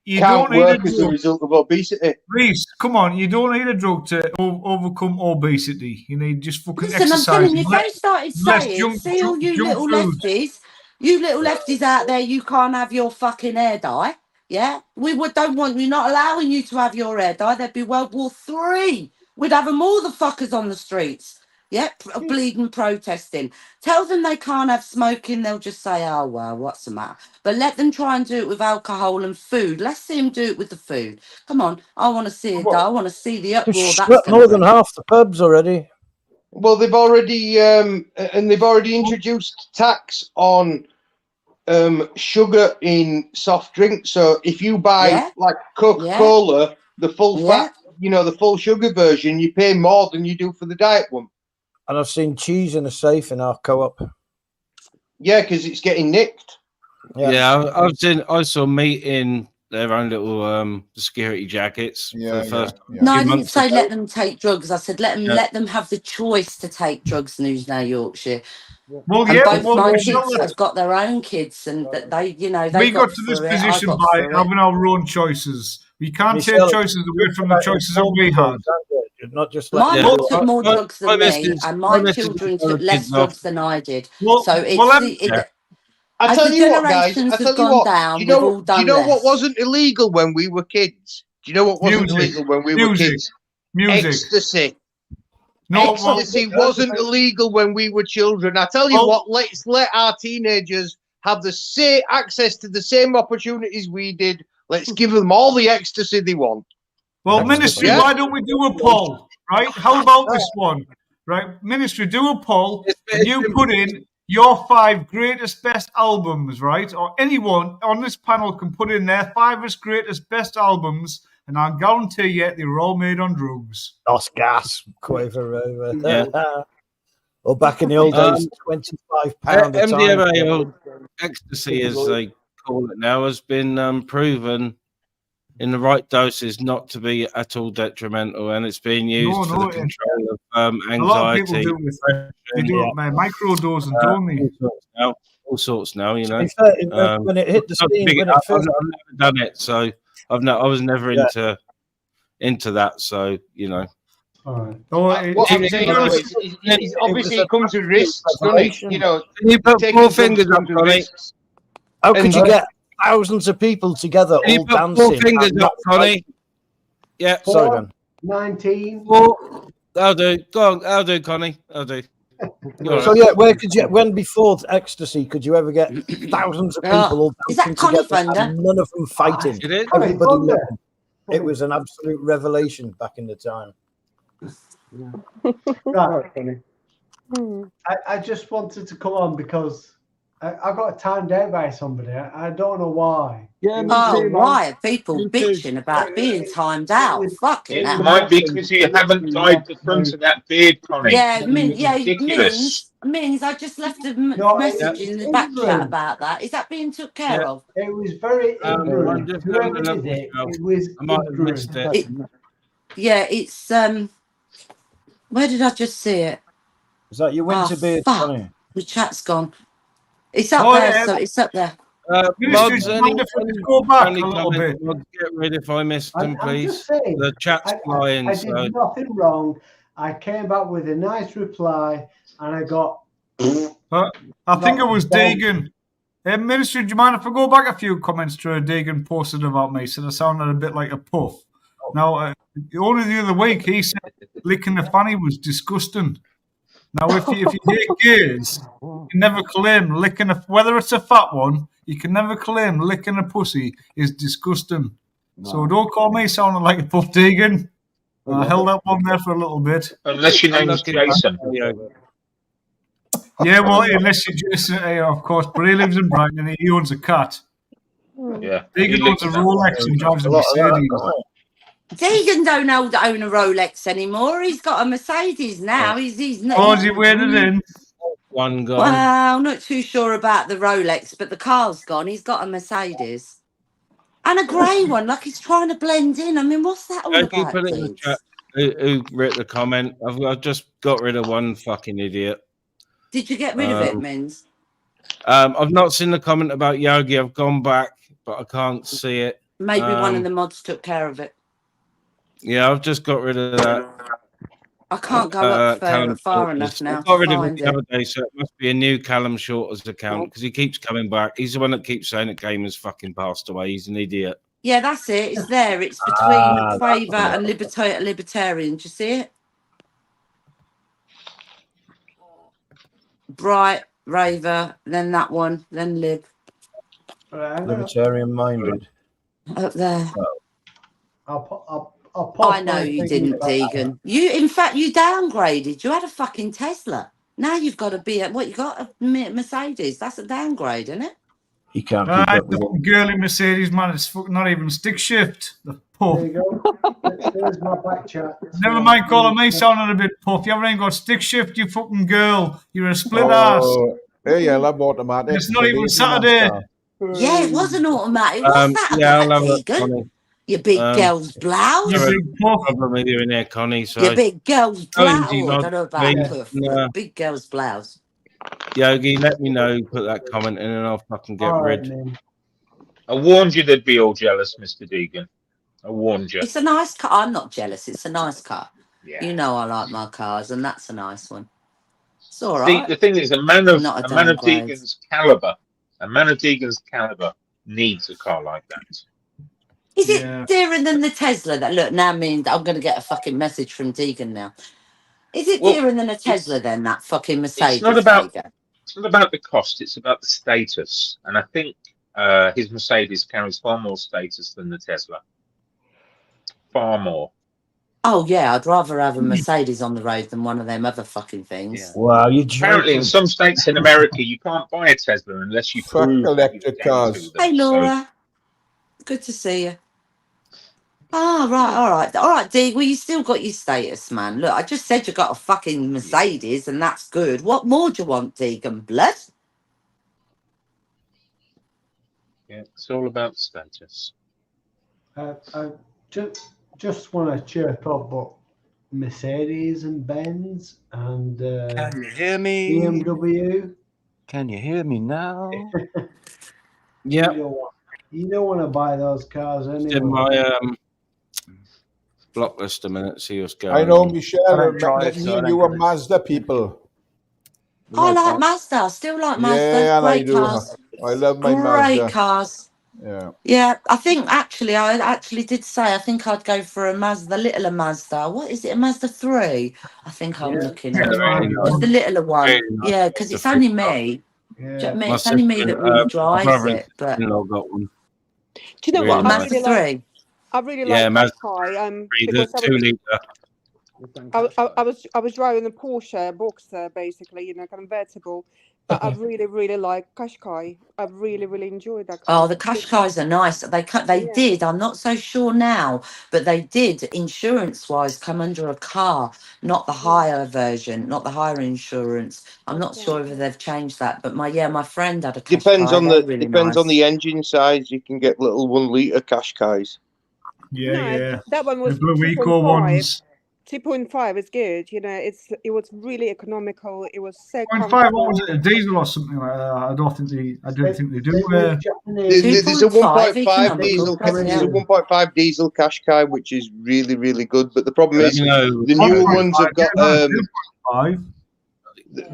you can't don't need a work as a drug. result of obesity. Reece, come on, you don't need a drug to overcome obesity. You need just fucking Listen, I'm exercise telling you, and if they started less saying, see all junk food. you little lefties out there, you can't have your fucking hair dye. Yeah, don't want you, not allowing you to have your hair dye. There'd be World War III. We'd have them all the fuckers on the streets. Yeah, bleeding, protesting. Tell them they can't have smoking. They'll just say, oh, well, what's the matter? But let them try and do it with alcohol and food. Let's see them do it with the food. Come on, I want to see it. I want to see the uproar that's Shut going to more than bring. half the pubs already. Well, they've already introduced tax on sugar in soft drinks. So if you buy like Coca-Cola, the full fat, the full sugar version, you pay more than you do for the diet one. And I've seen cheese in a safe in our co-op. Yeah, because it's getting nicked. Yeah, I saw meat in their own little security jackets for the first No, I few didn't months say ago. let them take drugs. I said let them have the choice to take drugs. News Now Yorkshire. Well, And yeah, both my it's not kids that- have got their own kids, and that they, they we got got to this through it. I position got by through it. having our own choices. We can't take Michelle, choices away from the choices that we had. Not just My let mum took more drugs than me, missus- and my my missus children was telling took less kids off. drugs than I did. Well, So it's I as tell the you what, guys. generations I have tell you gone what. down, Do we've all you done know what less. wasn't illegal when we were kids? Do you know what wasn't Music. illegal when we were Music. kids? Music. Ecstasy. No, Ecstasy wasn't illegal when we were children. I tell you what, let's let our teenagers have the same access to the same opportunities we did. Let's give them all the ecstasy they want. Well, Ministry, why don't we do a poll, right? How about this one, right? Ministry, do a poll, and you put in your 5 greatest best albums, right? Or anyone on this panel can put in their 5 greatest best albums, and I guarantee you they were all made on drugs. Dos Gas, Quaver Rover. Yeah. Or back in the old days, £25 a time. MDMA, or ecstasy as they call it now, has been proven in the right doses not to be at all detrimental, and it's being used for the control of anxiety. A lot of people do with they do microdosing, don't they? All sorts now, you know. When it hit the scene, when it I've never done it, so I was never into that, so you know. What I'm saying is obviously it comes with risks, doesn't it? You know, can you put taking 4 fingers up, drugs comes with Connie? risks. How could you get thousands of people together Can you all put dancing? 4 fingers and up, not Connie? Yeah. Sorry, man. 19. 4. I'll do. Go on. I'll do, Connie. I'll do. So yeah, where could you? When before ecstasy, could you ever get thousands of people all Is that dancing Connie together Thunder? and none of them fighting? It is. Everybody loving. It was an absolute revelation back in the time. Right. I just wanted to come on because I got timed out by somebody. I don't know why. Yeah, why are people bitching about being timed out? Fucking It hell. might be because you haven't tied the front of that beard, Connie. Yeah, Ridiculous. means I just left a message in the back chat about that. Is that being took care of? It was very ignorant. Whoever did it, it was ignorant. It's where did I just see it? Is that your winter beard, fuck. Connie? The chat's gone. It's up there, so it's up there. Mods, do you any mind if I just go back friendly a little comments, bit? mods, get rid if I missed them, I'm please. just saying, The chat's flying, I so did nothing wrong. I came back with a nice reply, and I got. I think it was Deegan. Minister, do you mind if I go back a few comments to Deegan posted about me? Said I sounded a bit like a puff. Now, only the other week he said licking the fanny was disgusting. Now, if you hate gays, you can never claim licking whether it's a fat one. You can never claim licking a pussy is disgusting. So don't call me sounding like a puff, Deegan. I held that one there for a little bit. Unless your name's Jason. Yeah, well, unless you just, of course, but he lives in Brighton and he owns a cat. Yeah. Deegan owns a Rolex and drives a Mercedes. Deegan don't own a Rolex anymore. He's got a Mercedes now. He's not. Oh, he waited in. One gone. Well, I'm not too sure about the Rolex, but the car's gone. He's got a Mercedes. And a grey one, like he's trying to blend in. I mean, what's that all You about? put it in the chat. Who wrote the comment? I've just got rid of one fucking idiot. Did you get rid of it, Mins? I've not seen the comment about Yogi. I've gone back, but I can't see it. Maybe one of the mods took care of it. Yeah, I've just got rid of that. I can't go up far enough now. I got rid to of it find the other day, so it must be a new Callum Shorter's account because he keeps coming back. He's the one that keeps saying that Gamer's fucking passed away. He's an idiot. Yeah, that's it. It's there. It's between Quaver and Libertarian. Do you see it? Bright, Raver, then that one, then Lib. Libertarian minded. Up there. I'll I know you didn't, Deegan. In fact, you downgraded. You had a fucking Tesla. Now you've got to be you got a Mercedes. That's a downgrade, isn't it? He can't keep up with the girl in Mercedes, man, it's not even stick shift. The puff. There you go. There's my back chat. Never mind calling me sounding a bit puff. You haven't even got stick shift, you fucking girl. You're a split ass. Hey, yeah, love automatic. It's not even Saturday. Yeah, it was an automatic. What's that about, Deegan? Your big girl's blouse? Your big problem with you in there, Connie. So your big girl's blouse. Yogi, I don't know about puff. no. Big girl's blouse. Yogi, let me know. Put that comment in and I'll fucking get rid. I warned you they'd be all jealous, Mr. Deegan. I warned you. It's a nice car. I'm not jealous. It's a nice car. Yeah. You know I like my cars, and that's a nice one. It's all See, right. the thing is, a man of downgrade. Deegan's caliber needs a car like that. Is it dearer than the Tesla? That look now means I'm going to get a fucking message from Deegan now. Is it dearer than a Tesla then? That fucking Mercedes? It's not about the cost. It's about the status, and I think his Mercedes carries far more status than the Tesla. Far more. Oh yeah, I'd rather have a Mercedes on the road than one of them other fucking things. Yeah. Wow, you apparently in some states in America you can't buy a Tesla unless you prove electric cars. Hey Laura, good to see you. Oh, right, all right, Dee. Well, you still got your status, man. Look, I just said you got a fucking Mercedes, and that's good. What more do you want, Deegan? Blood? Yeah, it's all about status. I just want to chirp up, but Mercedes and Benz and can you hear me? BMW. Can you hear me now? Yeah. You don't want to buy those cars anyway. In my block list a minute, see what's going on. I know, Michelle. Me and you are Mazda people. I like Mazda. I still like Mazda. Yeah, Great I do. cars. I love my Great Mazda. cars. Yeah. Yeah, I think I did say I think I'd go for a Mazda, the littler Mazda. What is it? A Mazda 3? I think I'm looking at just the littler one. Yeah, because it's only me. Do you know what I mean? It's only me that really drives it. But got one. Do you know Really what? nice. I really like. I really like Qashqai. Because the 2 litre. I was driving a Porsche Boxster, basically, you know, convertible. But I really like Qashqai. I really enjoyed that car. oh, the Qashqais are nice. They did. I'm not so sure now, but they did insurance-wise come under a car, not the higher version, not the higher insurance. I'm not sure whether they've changed that. But my friend had a Qashqai. Depends on They're the really depends on nice. the engine size. You can get little 1 litre Qashqais. Yeah. That one was the Blue Eco ones. 2.5 is good. You know, it was really economical. It was so 0.5, what comfortable. was it? A diesel or something like that? I don't think they do. There's a 1.5 economical, diesel. bloody There's a hell. 1.5 diesel Qashqai, which is really, really good. But the problem is You know, the newer ones have got. I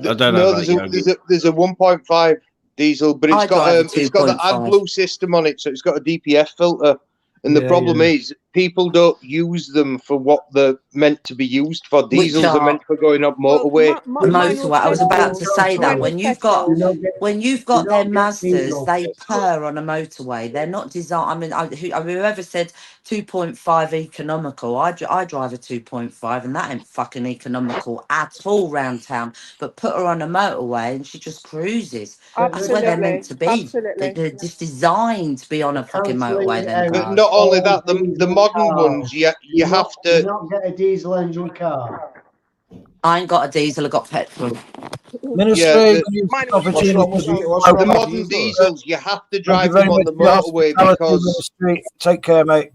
don't know No, about there's a 1.5 diesel, but I drive a it's got the 2.5. AdBlue system on it, so it's got a DPF filter. And the Yeah, problem yeah. is people don't use them for what they're meant to be used for. Which Diesels are are meant for going up motorway. motorway. I was about to say that when you've got their Mazdas, they purr on a motorway. They're not designed. I mean, whoever said 2.5 economical, I drive a 2.5, and that ain't fucking economical at all round town. But put her on a motorway, and she just cruises. That's where they're meant to be. Absolutely. They're just designed to be on a fucking motorway. Them But cars. not only that, the modern ones, you have to. not get a diesel engine car. I ain't got a diesel. I got petrol. Ministry, The modern diesels, you have to drive them on the motorway because. Ministry. Take care, mate.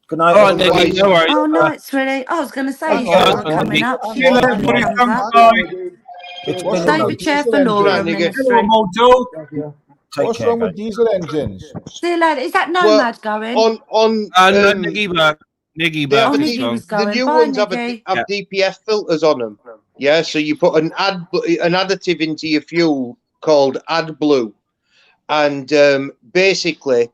Good night. All right, Nicky, no worries. Oh no, it's really. I was going to say, Thank you you. should be coming up. See you later, buddy. Thanks, bye. Save a chair for Laura, Ministry. What's wrong with diesel engines? See you later. Is that Nomad going? Niggy back. Niggy They have back. a is gone. the new ones have DPF filters on them. Yeah, so you put an additive into your fuel called AdBlue, and basically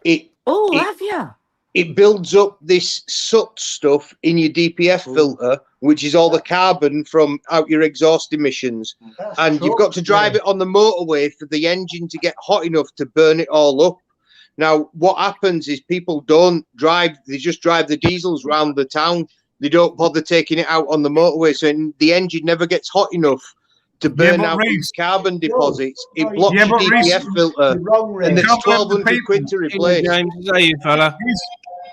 have you? It builds up this soot stuff in your DPF filter, which is all the carbon from out your exhaust emissions. And you've got to drive it on the motorway for the engine to get hot enough to burn it all up. Now, what happens is people don't drive, they just drive the diesels around the town. They don't bother taking it out on the motorway. So the engine never gets hot enough to burn out its carbon deposits. It blocks your DPF filter, and it's 1,200 quid to replace. James, is that you, fella?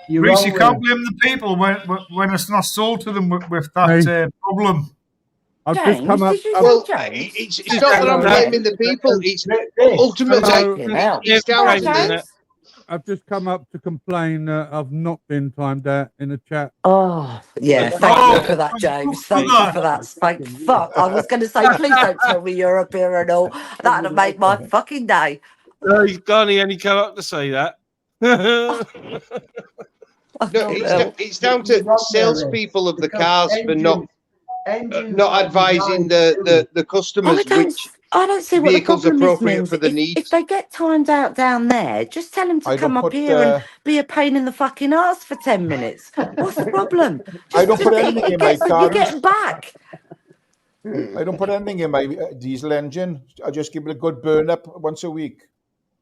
Reece, you can't blame the people when it's not sold to them with that problem. I've just come up. Well, it's not that I'm blaming the people. It's ultimately it's down to the. I've just come up to complain that I've not been timed out in the chat. Oh, yeah. Thank you for that, James. Thank you for that. Thank fuck. I was going to say, please don't tell me you're a beer and all. That would have made my fucking day. No, he's gone. He only come up to say that. No, it's down to salespeople of the cars for not advising the customers which I don't see what the vehicles problem appropriate is. for the needs. If they get timed out down there, just tell them to come up here and be a pain in the fucking arse for 10 minutes. What's the problem? I don't put anything in my car. You're getting back. I don't put anything in my diesel engine. I just give it a good burn up once a week.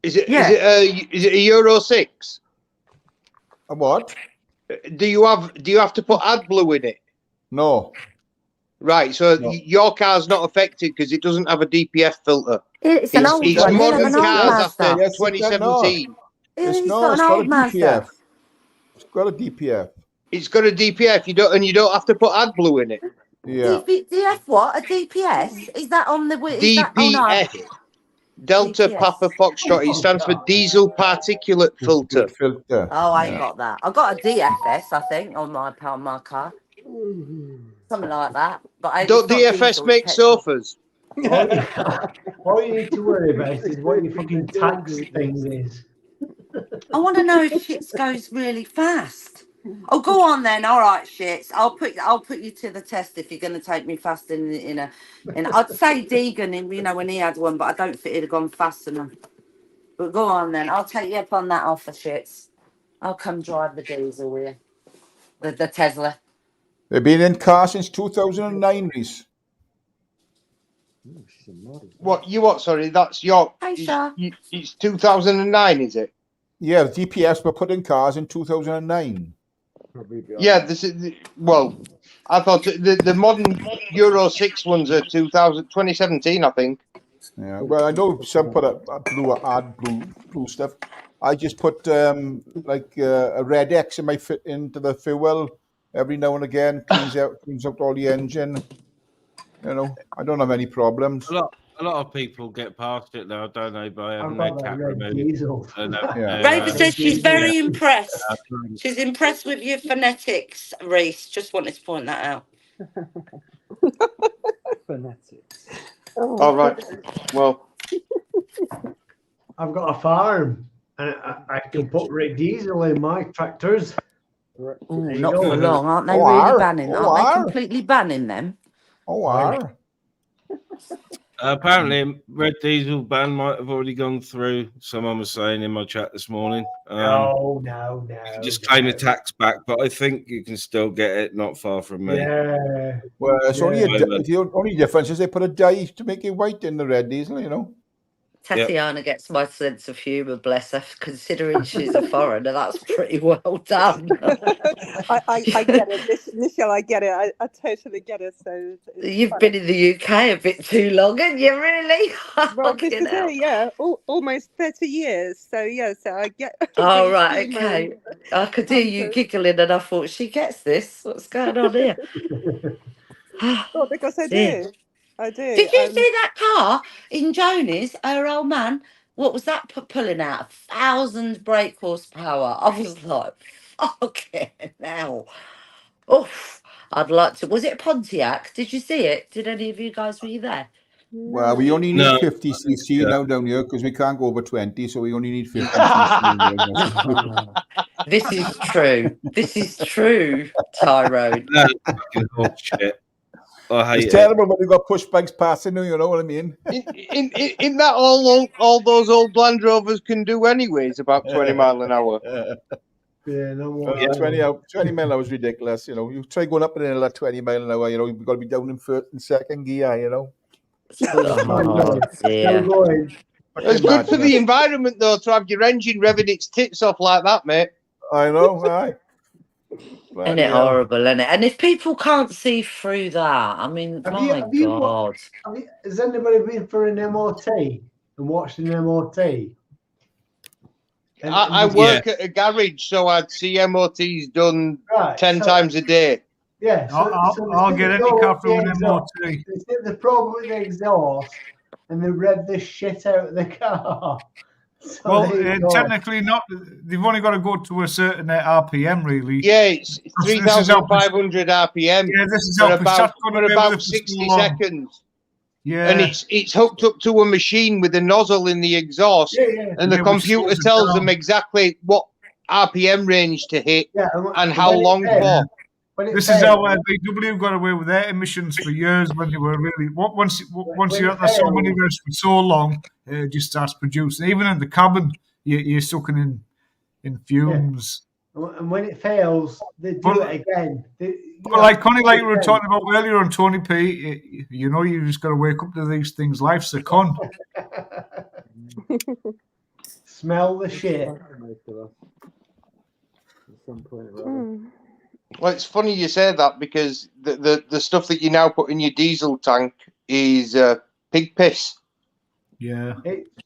Is it a Euro 6? A what? Do you have to put AdBlue in it? No. Right, so your car's not affected because it doesn't have a DPF filter. It's an old one. Modern An old cars Mazda. after 2017. It's got an old Mazda. It's got a DPF. It's got a DPF. You don't have to put AdBlue in it. Yeah. DF what? A DPS? Is that on the DPF? Delta Papa Foxtrot. It stands for diesel particulate filter. Oh, I ain't got that. I've got a DFS, I think, on my car. Something like that. But Don't DFS make sofas? All you need to worry about is what your fucking tax thing is. I want to know if shits goes really fast. Oh, go on then. All right, shits. I'll put you to the test if you're going to take me fast in a. I'd say Deegan, when he had one, but I don't think it'd have gone fast enough. But go on then. I'll take you up on that offer, shits. I'll come drive the diesel with you. The Tesla. They've been in cars since 2009, Reece. What? Sorry, that's your. It's 2009, is it? Yeah, the DPS were put in cars in 2009. Yeah, I thought the modern Euro 6 ones are 2017, I think. Yeah, well, I know some put a blue stuff. I just put a red X in into the fuel every now and again, cleans out all the engine. I don't have any problems. A lot of people get past it now, don't they, by having I've their got that cat red removed. diesel. Raver says she's very impressed. Yeah. She's impressed with your phonetics, Reese. Just wanted to point that out. Phonetics. All right. Well, I've got a farm, and I can put red diesel in my tractors. Ooh, There you not go. for long, aren't they? Oh, Really are. banning? Oh, Aren't they are. completely banning them? Oh, are. Apparently, red diesel ban might have already gone through. Someone was saying in my chat this morning. No. You can just claim the tax back, but I think you can still get it not far from me. Yeah. Well, it's only Yeah. the only difference is they put a dye to make it white in the red diesel, you know. Tatiana gets my sense of humour, bless her, considering she's a foreigner. That's pretty well done. I get it, Michelle. I get it. I totally get it. So it's You've funny. been in the UK a bit too long, haven't you? Really? Well, this Fucking is hell. it. Yeah, almost 30 years. So yeah, so I get. Oh, the right, humour okay. and I could hear you answers. giggling, and I thought, she gets this. What's going on here? Well, because I Dear. do. I do. Did you see that car in Joni's? Her old man. What was that pulling out? 1,000 brake horsepower. I was like, fucking hell. Oof. I'd like to. Was it a Pontiac? Did you see it? Did any of you guys, were you there? Well, we only need No. 50cc now down here because we can't go over 20, so we only need 50cc. This is true. This is true, Tyrone. That's fucking bullshit. I hate It's terrible when we got push bikes passing, you know what I mean? in that all those old Land Rovers can do anyways, about 20 mile an hour. Yeah, no more. 20 mile an hour is ridiculous, you know. You try going up and in like 20 mile an hour, you know, you've got to be down in first and second gear, you know. Oh, dear. It's good for the environment, though, to have your engine revving its tits off like that, mate. I know, aye. Isn't it horrible, isn't it? And if people can't see through that, I mean, Have my you God. Has anybody been for an MOT and watched an MOT? I work at a garage, so I'd see MOTs done 10 times a day. Yeah, I'll get any car through an MOT. The problem with the exhaust, and they rev the shit out of the car. So Well, there you go. technically not. They've only got to go to a certain RPM, really. Yeah, it's 3,500 RPM. Yeah, this is for helping. about, Shotgun for away with about it for so 60 long. seconds. Yeah. And it's hooked up to a machine with a nozzle in the exhaust, and the Yeah, which computer slows it tells down. them exactly what RPM range to hit and how when it long fails- for. This is how VW got away with their emissions for years when they were really once you're at the so many revs for so long, it just starts producing. Even in the cabin, you're sucking in fumes. And when it fails, they do it again. But like Connie, like we were talking about earlier on Tony P, you know, you just got to wake up to these things. Life's a con. Smell the shit. Well, it's funny you say that because the stuff that you now put in your diesel tank is pig piss. Yeah.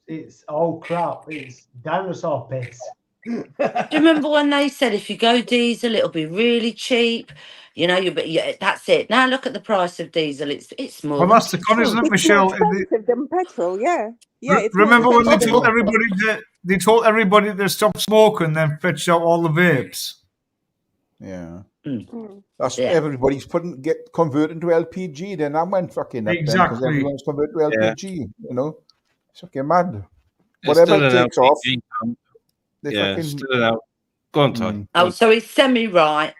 It's all crap. It's dinosaur piss. Do you remember when they said if you go diesel, it'll be really cheap? You know, that's it. Now look at the price of diesel. It's more. Well, that's the con, isn't it, It's Michelle? more expensive than petrol. Yeah, yeah. It's more Remember when they expensive told than everybody to stop smoking, then fetch out all the vapes? Yeah. Mm. That's Yeah. everybody's get converted to LPG. Then I went fucking up because Exactly. everyone's converted to LPG. You know, it's fucking mad. It's Whatever still it an takes off, LPG pump. they Yeah, fucking. still an out. Go on, Ty. Oh, so it's semi-right.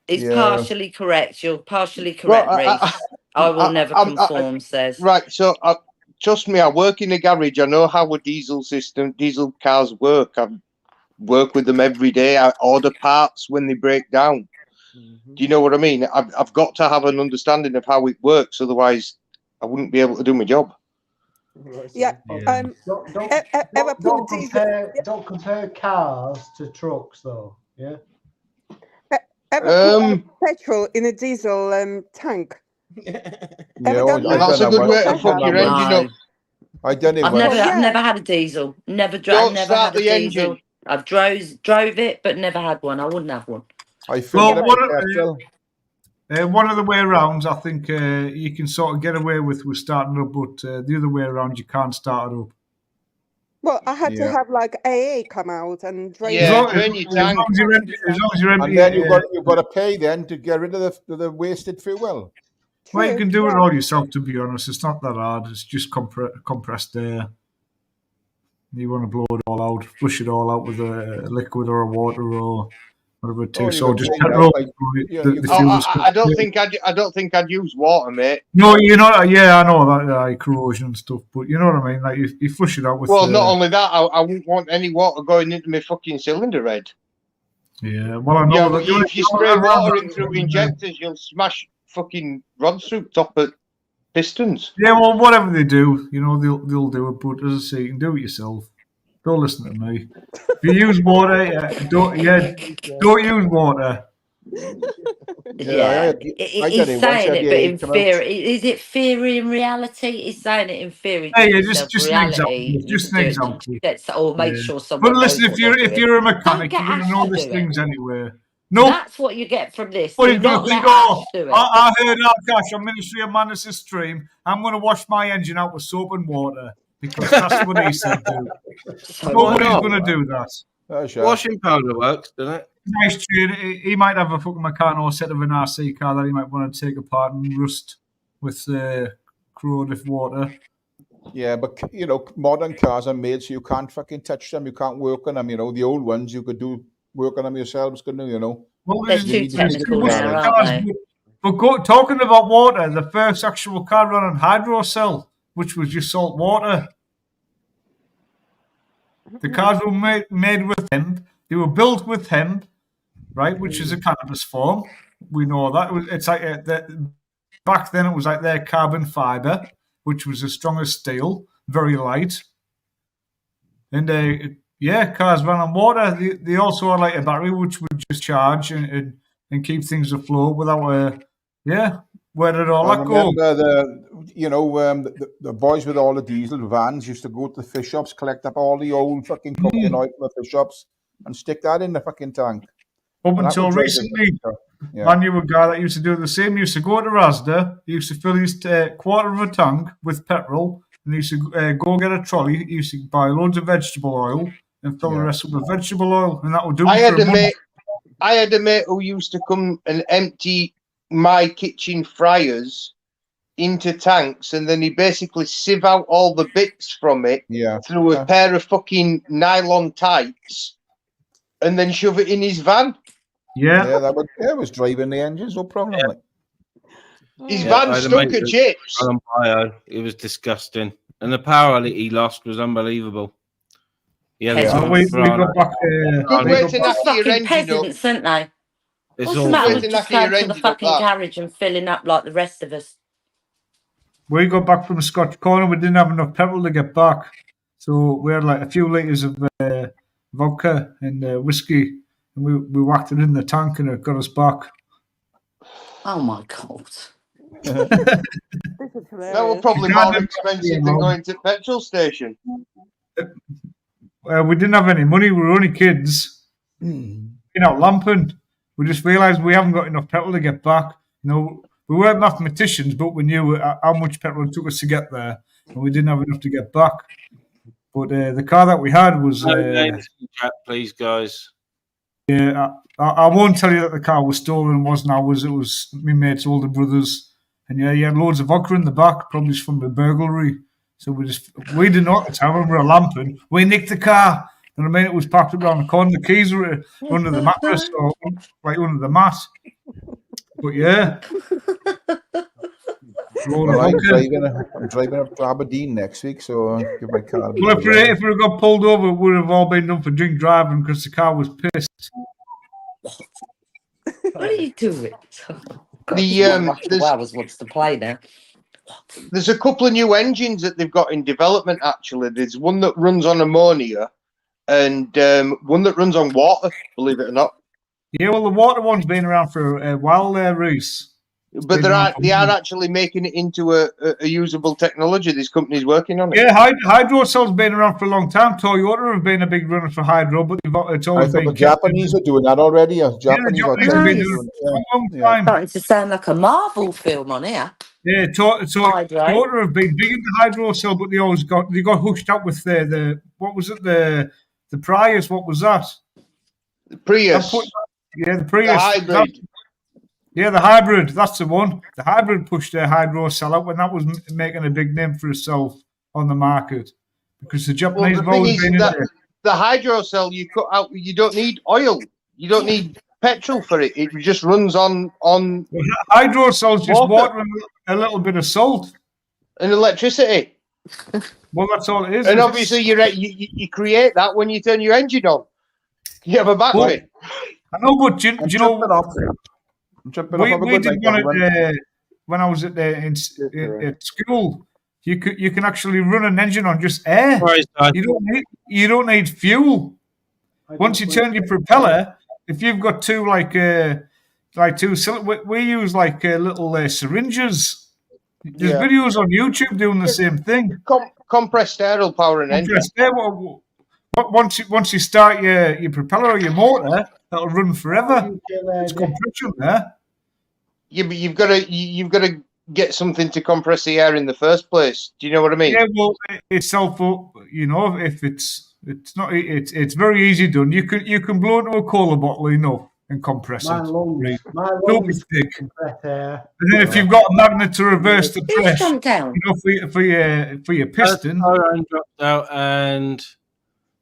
It's Yeah. partially correct. You're partially correct, Reese. I will never conform, says. Right, so trust me, I work in a garage. I know how a diesel cars work. I work with them every day. I order parts when they break down. Do you know what I mean? I've got to have an understanding of how it works, otherwise I wouldn't be able to do my job. Yeah. Don't compare cars to trucks, though. Yeah. Ever put petrol in a diesel tank? That's a good way to fuck your engine up. I done it. I've never had a diesel. Never Don't never start had a the diesel. engine. I've drove it, but never had one. I wouldn't have one. I filled it up with petrol. One of the way arounds, I think you can sort of get away with starting up, but the other way around, you can't start it up. Well, I had to Yeah. have like AA come out and drain. As Yeah, long drain your as long tank. as you're empty, as long as you're empty. And then you've got to pay then to get rid of the wasted fuel. Well, you True, can do it yeah. all yourself. To be honest, it's not that hard. It's just compressed air. You want to blow it all out, flush it all out with a liquid or a water or whatever it Oh, takes. you So could just drain it petrol. out, like, yeah, you The could- fuel is I don't think I'd use water, mate. No, you know, yeah, I know that corrosion and stuff, but you know what I mean. Like you flush it out with. Well, not only that, I wouldn't want any water going into my fucking cylinder head. Yeah, well, I know Yeah, that. but if you spray water in through injectors, you'll smash fucking rods through top of pistons. Yeah, well, whatever they do, you know, they'll do it. But as I say, you can do it yourself. Don't listen to me. If you use water, don't use water. Yeah, I he's did it once, saying I it, did but it in come out. theory, is it theory in reality? He's saying it in theory. Hey, Do yeah, it yourself. just an example. Reality, you Just can an do example. it. Get or make Yeah. sure But someone listen, knows if what they're you're a doing. mechanic, Don't you're get going to Ash know to these do things it. anyway. No, That's what you get from this. Well, Do he's going not to think, let oh, Ash do it. I heard Cash on Ministry of Madness' stream. I'm going to wash my engine out with soap and water because that's what he said do. Nobody's not? going to do that. Washing powder works, doesn't it? Nice trade. He might have a fucking Meccano set of an RC car that he might want to take apart and rust with corrosive water. Yeah, but you know, modern cars are made so you can't fucking touch them. You can't work on them. You know, the old ones you could do work on them yourselves, couldn't you? You know. Well, They're there's too technical much now, cars, aren't they? but talking about water, the first actual car ran on hydrocell, which was just salt water. The cars were made with hemp. They were built with hemp, right, which is a cannabis form. We know that. It's like back then it was like their carbon fiber, which was as strong as steel, very light. And cars ran on water. They also had like a battery which would just charge and keep things afloat without where did all I that go? remember the boys with all the diesel vans used to go to the fish shops, collect up all the old fucking cooking oil from the fish shops, and stick that in the fucking tank. Up And that until would drive recently, Yeah. I knew a guy that used to do the same. He used to go to Asda, he used to fill his quarter of a tank with petrol, and he used to go get a trolley. He used to buy loads of vegetable oil and fill the rest with vegetable oil, and that would do I it had for a a month. mate. I had a mate who used to come and empty my kitchen fryers into tanks, and then he basically sieve out all the bits from it through a pair of fucking nylon tights, and then shove it in his van. Yeah, that was driving the engines, no problem. Like. His van stunk of chips. On bio. It was disgusting, and the power that he lost was unbelievable. Yeah, we got back. Good way to knock your Fucking engine up. peasants, aren't they? It's What's all the matter good. with just Knacking your going to the engine up, fucking that. garage and filling up like the rest of us? We got back from Scotch Corner. We didn't have enough petrol to get back, so we had like a few liters of vodka and whiskey, and we whacked it in the tank, and it got us back. Oh my god! That was probably more expensive than going to the petrol station. We didn't have any money. We were only kids. Lamping. We just realised we haven't got enough petrol to get back. We weren't mathematicians, but we knew how much petrol it took us to get there, and we didn't have enough to get back. But the car that we had was. No names in chat, please, guys. Yeah, I won't tell you that the car was stolen. Wasn't ours. It was my mate's older brother's, and he had loads of vodka in the back, probably from the burglary. So we didn't know at the time when we were lamping. We nicked the car, and I mean it was parked around the corner. The keys were under the mattress or like under the mat. But yeah. Well, I'm driving up to Aberdeen next week, so I'll give my car. Well, if we got pulled over, it would have all been done for drink driving because the car was pissed. What are you doing? There's wants to play now. There's a couple of new engines that they've got in development. Actually, there's one that runs on ammonia, and one that runs on water. Believe it or not. Yeah, well, the water one's been around for a while there, Reese. But they are actually making it into a usable technology. This company's working on it. Yeah, hydro cells been around for a long time. Toyota have been a big runner for hydro, but it's I always thought been the Japanese are doing that already. Japanese are Japanese have been Nice. doing it for a long Yeah. time. Starting to sound like a Marvel film on here. Yeah, Toyota have been big into hydro cell, but they got hooked up with the what was it, the Prius? What was that? The Prius. The Prius. The hybrid. The hybrid. That's the one. The hybrid pushed their hydro cell out when that was making a big name for itself on the market because the Japanese have always been in there. The hydro cell you cut out. You don't need oil. You don't need petrol for it. It just runs on. Hydro cells just water and a little bit of salt and electricity. Well, that's all it is. And obviously, you create that when you turn your engine on. You have a battery. I know, but do you know? We did one when I was at school. You can actually run an engine on just air. You don't need fuel. Once you turn your propeller, if you've got two we use little syringes. There's videos on YouTube doing the same thing. Compressed air will power an engine. Once you start your propeller or your motor, that'll run forever. It's compression there. Yeah, but you've got to get something to compress the air in the first place. Do you know what I mean? Yeah, well, itself, if it's very easy done. You can blow into a cola bottle, and compress my it. Lungs, Don't be thick. compress air. And then if you've got a magnet to reverse the press, down? For your piston. Dropped out, and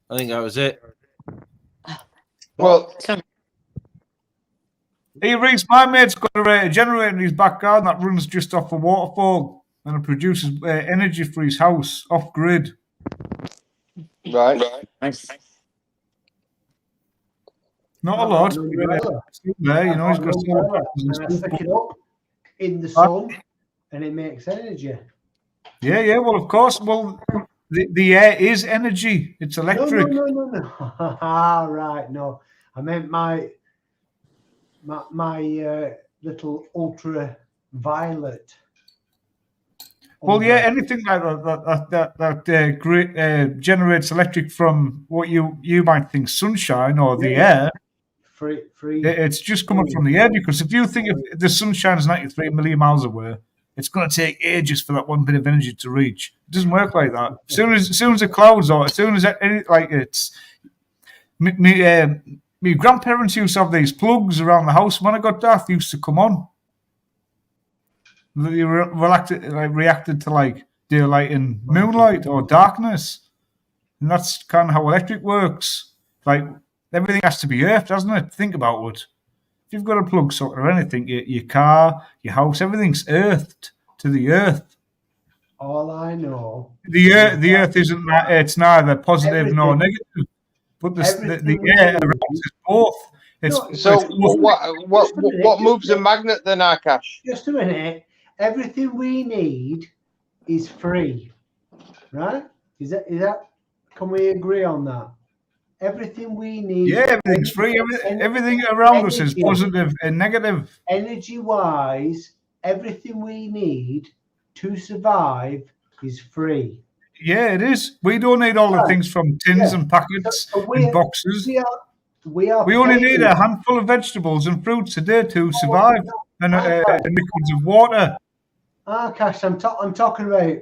I think that was it. Well, hey, Reese, my mate's got a generator in his back garden that runs just off a waterfall, and it produces energy for his house off grid. Right. Nice. Not a lot. But there, he's got and I stick it up in the sun, and it makes energy. Yeah. Well, of course. Well, the air is energy. It's electric. No. Right. No, I meant my little ultraviolet. Well, yeah, anything like that generates electric from what you might think sunshine or the air. Free. It's just coming from the air, because if you think if the sunshine is 93 million miles away, it's going to take ages for that one bit of energy to reach. It doesn't work like that. As soon as the clouds are, as soon as it's my grandparents used to have these plugs around the house. When I got daft, used to come on. They reacted to daylight and moonlight or darkness, and that's kind of how electric works. Everything has to be earthed, doesn't it? Think about it. If you've got a plug socket or anything, your car, your house, everything's earthed to the earth. All I know. The earth isn't that. It's neither positive nor negative, but the air around is both. What moves a magnet then, Akash? Just a minute. Everything we need is free, right? Is that? Can we agree on that? Everything we need. Yeah, everything's free. Everything around us is positive and negative. Energy-wise, everything we need to survive is free. Yeah, it is. We don't need all the things from tins and packets and boxes. We only need a handful of vegetables and fruits a day to survive, and liquids of water. Akash, I'm talking about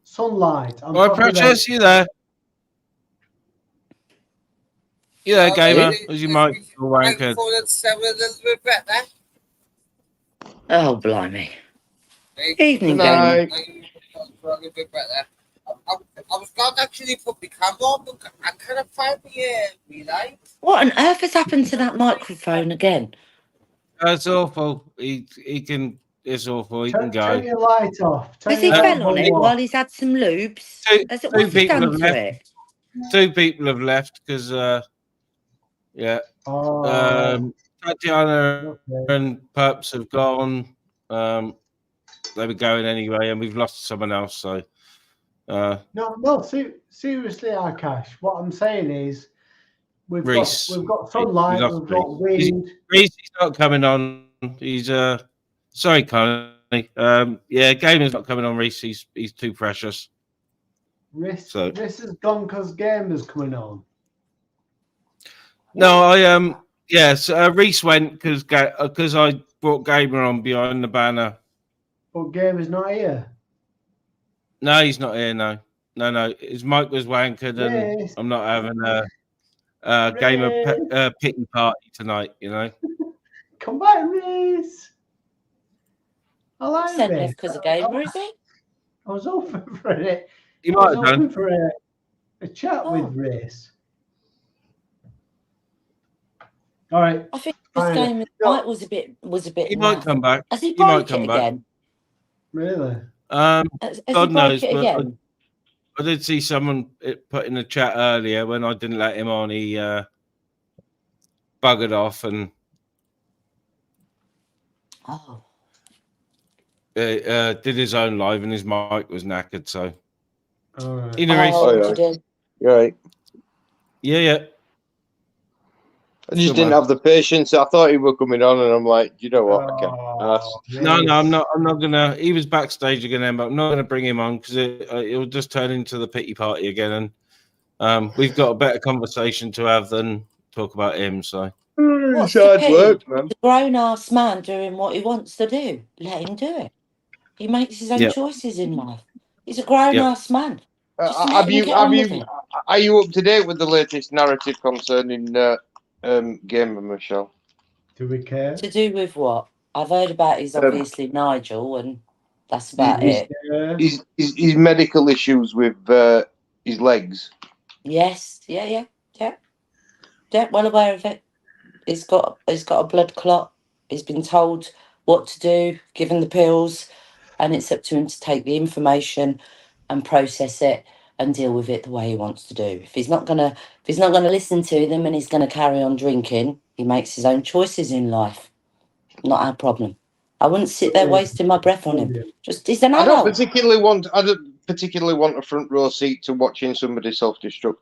sunlight. Precious, you there? You there, gamer? As you might be wankered. Oh, blimey. Evening, gamer. I was going to actually put my camera on, but I couldn't find me light. What on earth has happened to that microphone again? It's awful. It's awful. He can go. Turn your light off. Has he fell on it while he's had some lubes? What's he done to it? Two people have left because, Tatiana and Perps have gone. They were going anyway, and we've lost someone else. So, seriously, Akash. What I'm saying is, we've got sunlight, we've got wind. Reese, he's not coming on. He's Sorry, Connie. Yeah, Gamer's not coming on, Reese. He's too precious. Riss So has gone because Gamer's coming on. no, yes, Reese went because I brought Gamer on behind the banner. But Gamer's not here. No, he's not here. No. His mic was wankered, and Reese. I'm not having a Gamer pity party tonight. You know. Come back, Reese. I like Said Reese. left because of Gamer, is it? I was hoping for it. You I was might have done. hoping for a chat with Reese. All right. I think this game was a bit. He might come back. Has he He might broke come it back. again? Really? Has he God broke knows, it but again? I did see someone put in the chat earlier when I didn't let him on. He buggered off and did his own live, and his mic was knackered. So, all right. You're right. Yeah. I just Good didn't man. have the patience. I thought he were coming on, and I'm like, you know what? I can't ask. No, I'm not gonna. He was backstage again, but I'm not gonna bring him on because it'll just turn into the pity party again, and we've got a better conversation to have than talk about him. So What's the pity? The grown-ass man doing what he wants to do. Let him do it. He makes his own Yep. choices in life. He's a grown-ass man. Just let Have him you? get on with Have you? it. Are you up to date with the latest narrative concerning Gamer, Michelle? Do we care? To do with what? I've heard about his obviously Nigel, and that's about it. His medical issues with his legs. Yes, yeah. Well aware of it. He's got a blood clot. He's been told what to do, given the pills, and it's up to him to take the information and process it and deal with it the way he wants to do. If he's not gonna listen to them and he's gonna carry on drinking, he makes his own choices in life. Not our problem. I wouldn't sit there wasting my breath on him. Just he's an I don't adult. particularly want a front row seat to watching somebody self-destruct.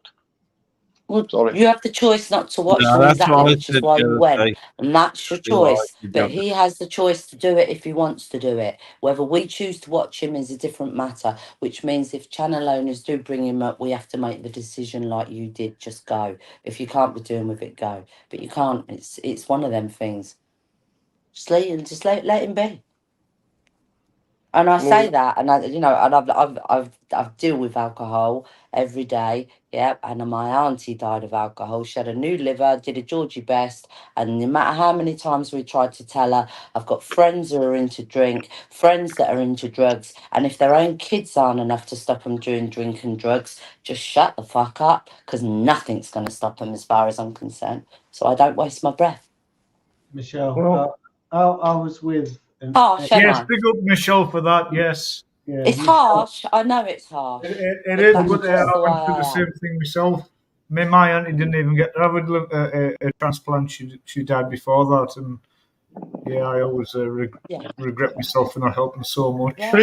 Well, Sorry. you have the choice not to watch No, them that's exactly, what I which is said why the you other went. day. And that's your You're right, choice. you But don't. he has the choice to do it if he wants to do it. Whether we choose to watch him is a different matter, which means if channel owners do bring him up, we have to make the decision like you did, just go. If you can't be doing with it, go. But you can't. It's one of them things. Just let him be. And I say that, and I've deal with alcohol every day, yeah. And my auntie died of alcohol. She had a new liver, did a Georgie best, and no matter how many times we tried to tell her, I've got friends who are into drink, friends that are into drugs, and if their own kids aren't enough to stop them doing drink and drugs, just shut the fuck up, because nothing's going to stop them as far as I'm concerned. So I don't waste my breath. Michelle, I was with. Harsh, Yes, am I? big up Michelle for that. Yes. Yeah, It's harsh. I know it's harsh. It but is, that's but just I the way went through the I am. same thing myself. My auntie didn't even get to have a transplant. She died before that, and yeah, I always regret myself for not helping so much. But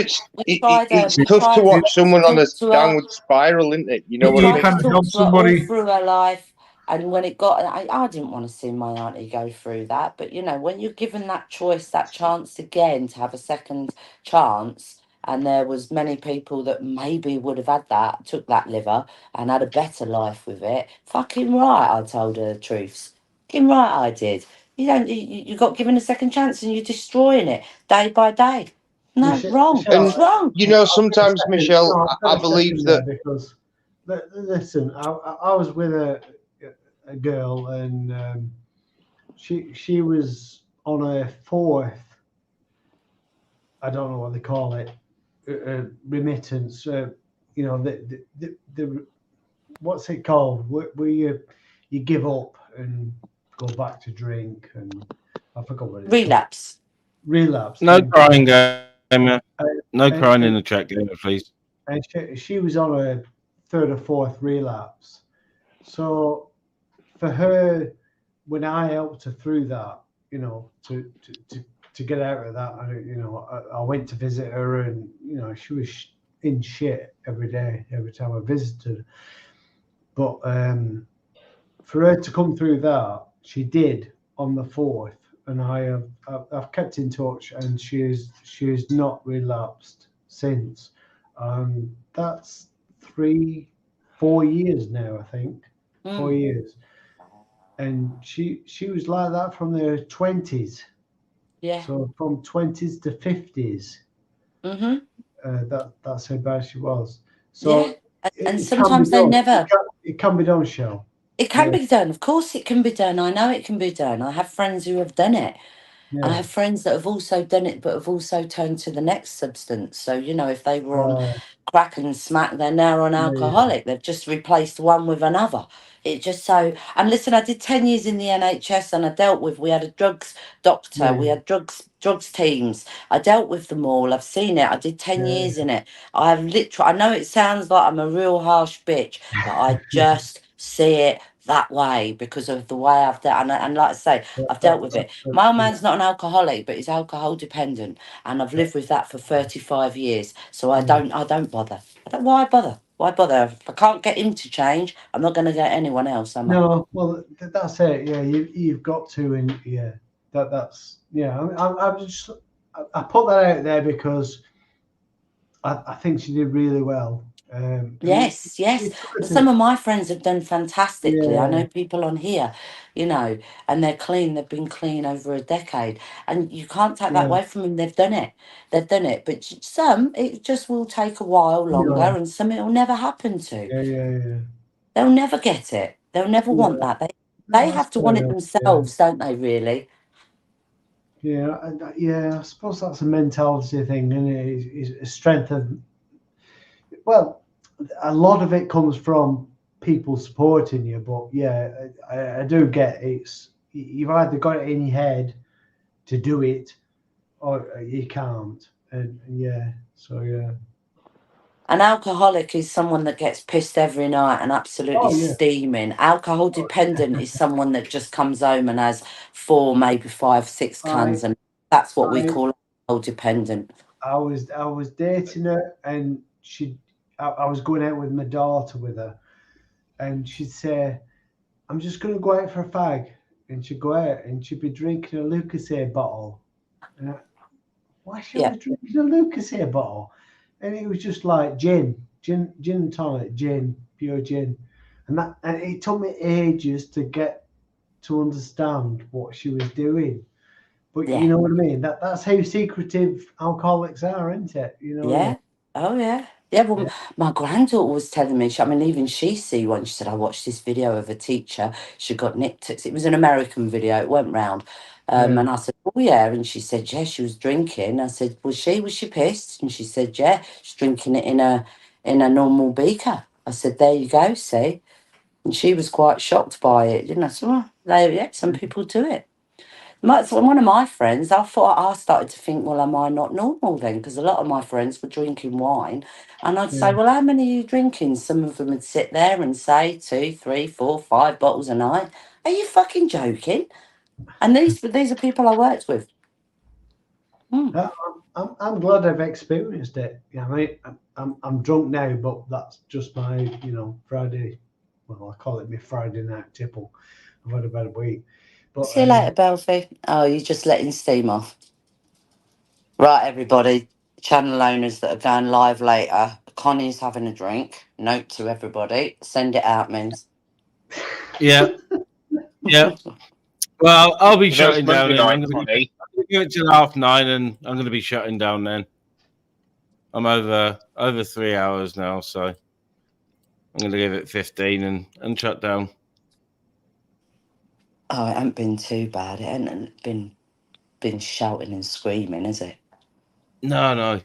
it's tough to watch someone on a downward spiral, isn't it? You know what I mean? Tried to talk to her all through her life, and when it got, I didn't want to see my auntie go through that. But you know, when you're given that choice, that chance again to have a second chance, and there was many people that maybe would have had that, took that liver and had a better life with it. Fucking right, I told her the truths. Fucking right, I did. You got given a second chance, and you're destroying it day by day. No, wrong. It's wrong. You know, sometimes, Michelle, No, I believe that. Because listen, I was with a girl, and she was on her fourth. I don't know what they call it, remittance. You know, the what's it called? Where you give up and go back to drink, and I forgot what it's Relapse. called. Relapse. No thank you. crying, Gamer. No and- crying in and- the chat, Gamer, please. And she was on her third or fourth relapse. So for her, when I helped her through that, you know, to get out of that, I went to visit her, and you know, she was in shit every day, every time I visited her. But for her to come through that, she did on the fourth, and I've kept in touch, and she's not relapsed since. That's 4 years now, I think. 4 years, and she was like that from the 20s. Yeah. So from 20s to 50s. That's how bad she was. So Yeah. And it can be sometimes they done. never. It can be done, Shell. It can be done. Of course, it can be done. I know it can be done. I have friends who have done it. I Yeah. have friends that have also done it, but have also turned to the next substance. So, you know, if they were on crack and smack, they're now on alcoholic. They've just replaced one with another. It just so. And listen, I did 10 years in the NHS, and I dealt with. We had a drugs doctor. We had drugs teams. I dealt with them all. I've seen it. I did 10 years in it. I've literally. I know it sounds like I'm a real harsh bitch, but I just see it that way because of the way I've dealt. And like I say, I've dealt with it. My old man's not an alcoholic, but he's alcohol dependent, and I've lived with that for 35 years. So I don't bother. Why bother? Why bother? If I can't get him to change, I'm not going to get anyone else, am I? No, well, that's it. Yeah, you've got to, and yeah, that's yeah. I put that out there because I think she did really well. Yes. But some of my friends have done fantastically. I Yeah. know people on here, you know, and they're clean. They've been clean over a decade, and you can't take that Yeah. away from them. They've done it. But some, it just will take a while longer, Yeah. and some it will never happen to. Yeah. They'll never get it. They'll never want that. They That's have to fair want it enough, themselves, don't they? Really? Yeah, I suppose that's a mentality thing, and it's a strength of. Well, a lot of it comes from people supporting you, but yeah, I do get you've either got it in your head to do it, or you can't, and yeah, so yeah. An alcoholic is someone that gets pissed every night and absolutely Oh yeah. steaming. Alcohol dependent is someone that just comes home and has 4, maybe 5, 6 cans, and that's what we I call alcohol dependent. I was dating her, and I was going out with my daughter with her, and she'd say, "I'm just going to go out for a fag," and she'd go out and she'd be drinking a Lucasade bottle. And why should I be drinking a Lucasade bottle? And it was just like gin and tonic, pure gin, and it took me ages to get to understand what she was doing. But you know what I mean? That's how secretive alcoholics are, isn't it? You know what I mean? Yeah. Oh, yeah. Yeah, well, my granddaughter was telling me, I mean, even she see one. She said, I watched this video of a teacher. She got nicked. It was an American video. It went round. And I said, oh, yeah. And she said, yeah, she was drinking. I said, was she pissed? And she said, yeah, she's drinking it in a normal beaker. I said, there you go, see? And she was quite shocked by it. And I said, well, some people do it. One of my friends, I started to think, well, am I not normal then? Because a lot of my friends were drinking wine. And I'd say, well, how many are you drinking? Some of them would sit there and say 2, 3, 4, 5 bottles a night. Are you fucking joking? And these are people I worked with. I'm glad I've experienced it. Yeah, I mean, I'm drunk now, but that's just my Friday. Well, I call it my Friday night tipple. I've had a bad week. But See you later, Belfie. Oh, you're just letting steam off. Right, everybody. Channel owners that are going live later. Connie's having a drink. Note to everybody. Send it out, Mins. Yeah. Well, I'll be You know, it's shutting down. Monday Then. night, I'm going to Connie. give it till 9:30, and I'm going to be shutting down then. I'm over 3 hours now, so I'm going to give it 15 and shut down. Oh, it hasn't been too bad. It hasn't been shouting and screaming, has it? No.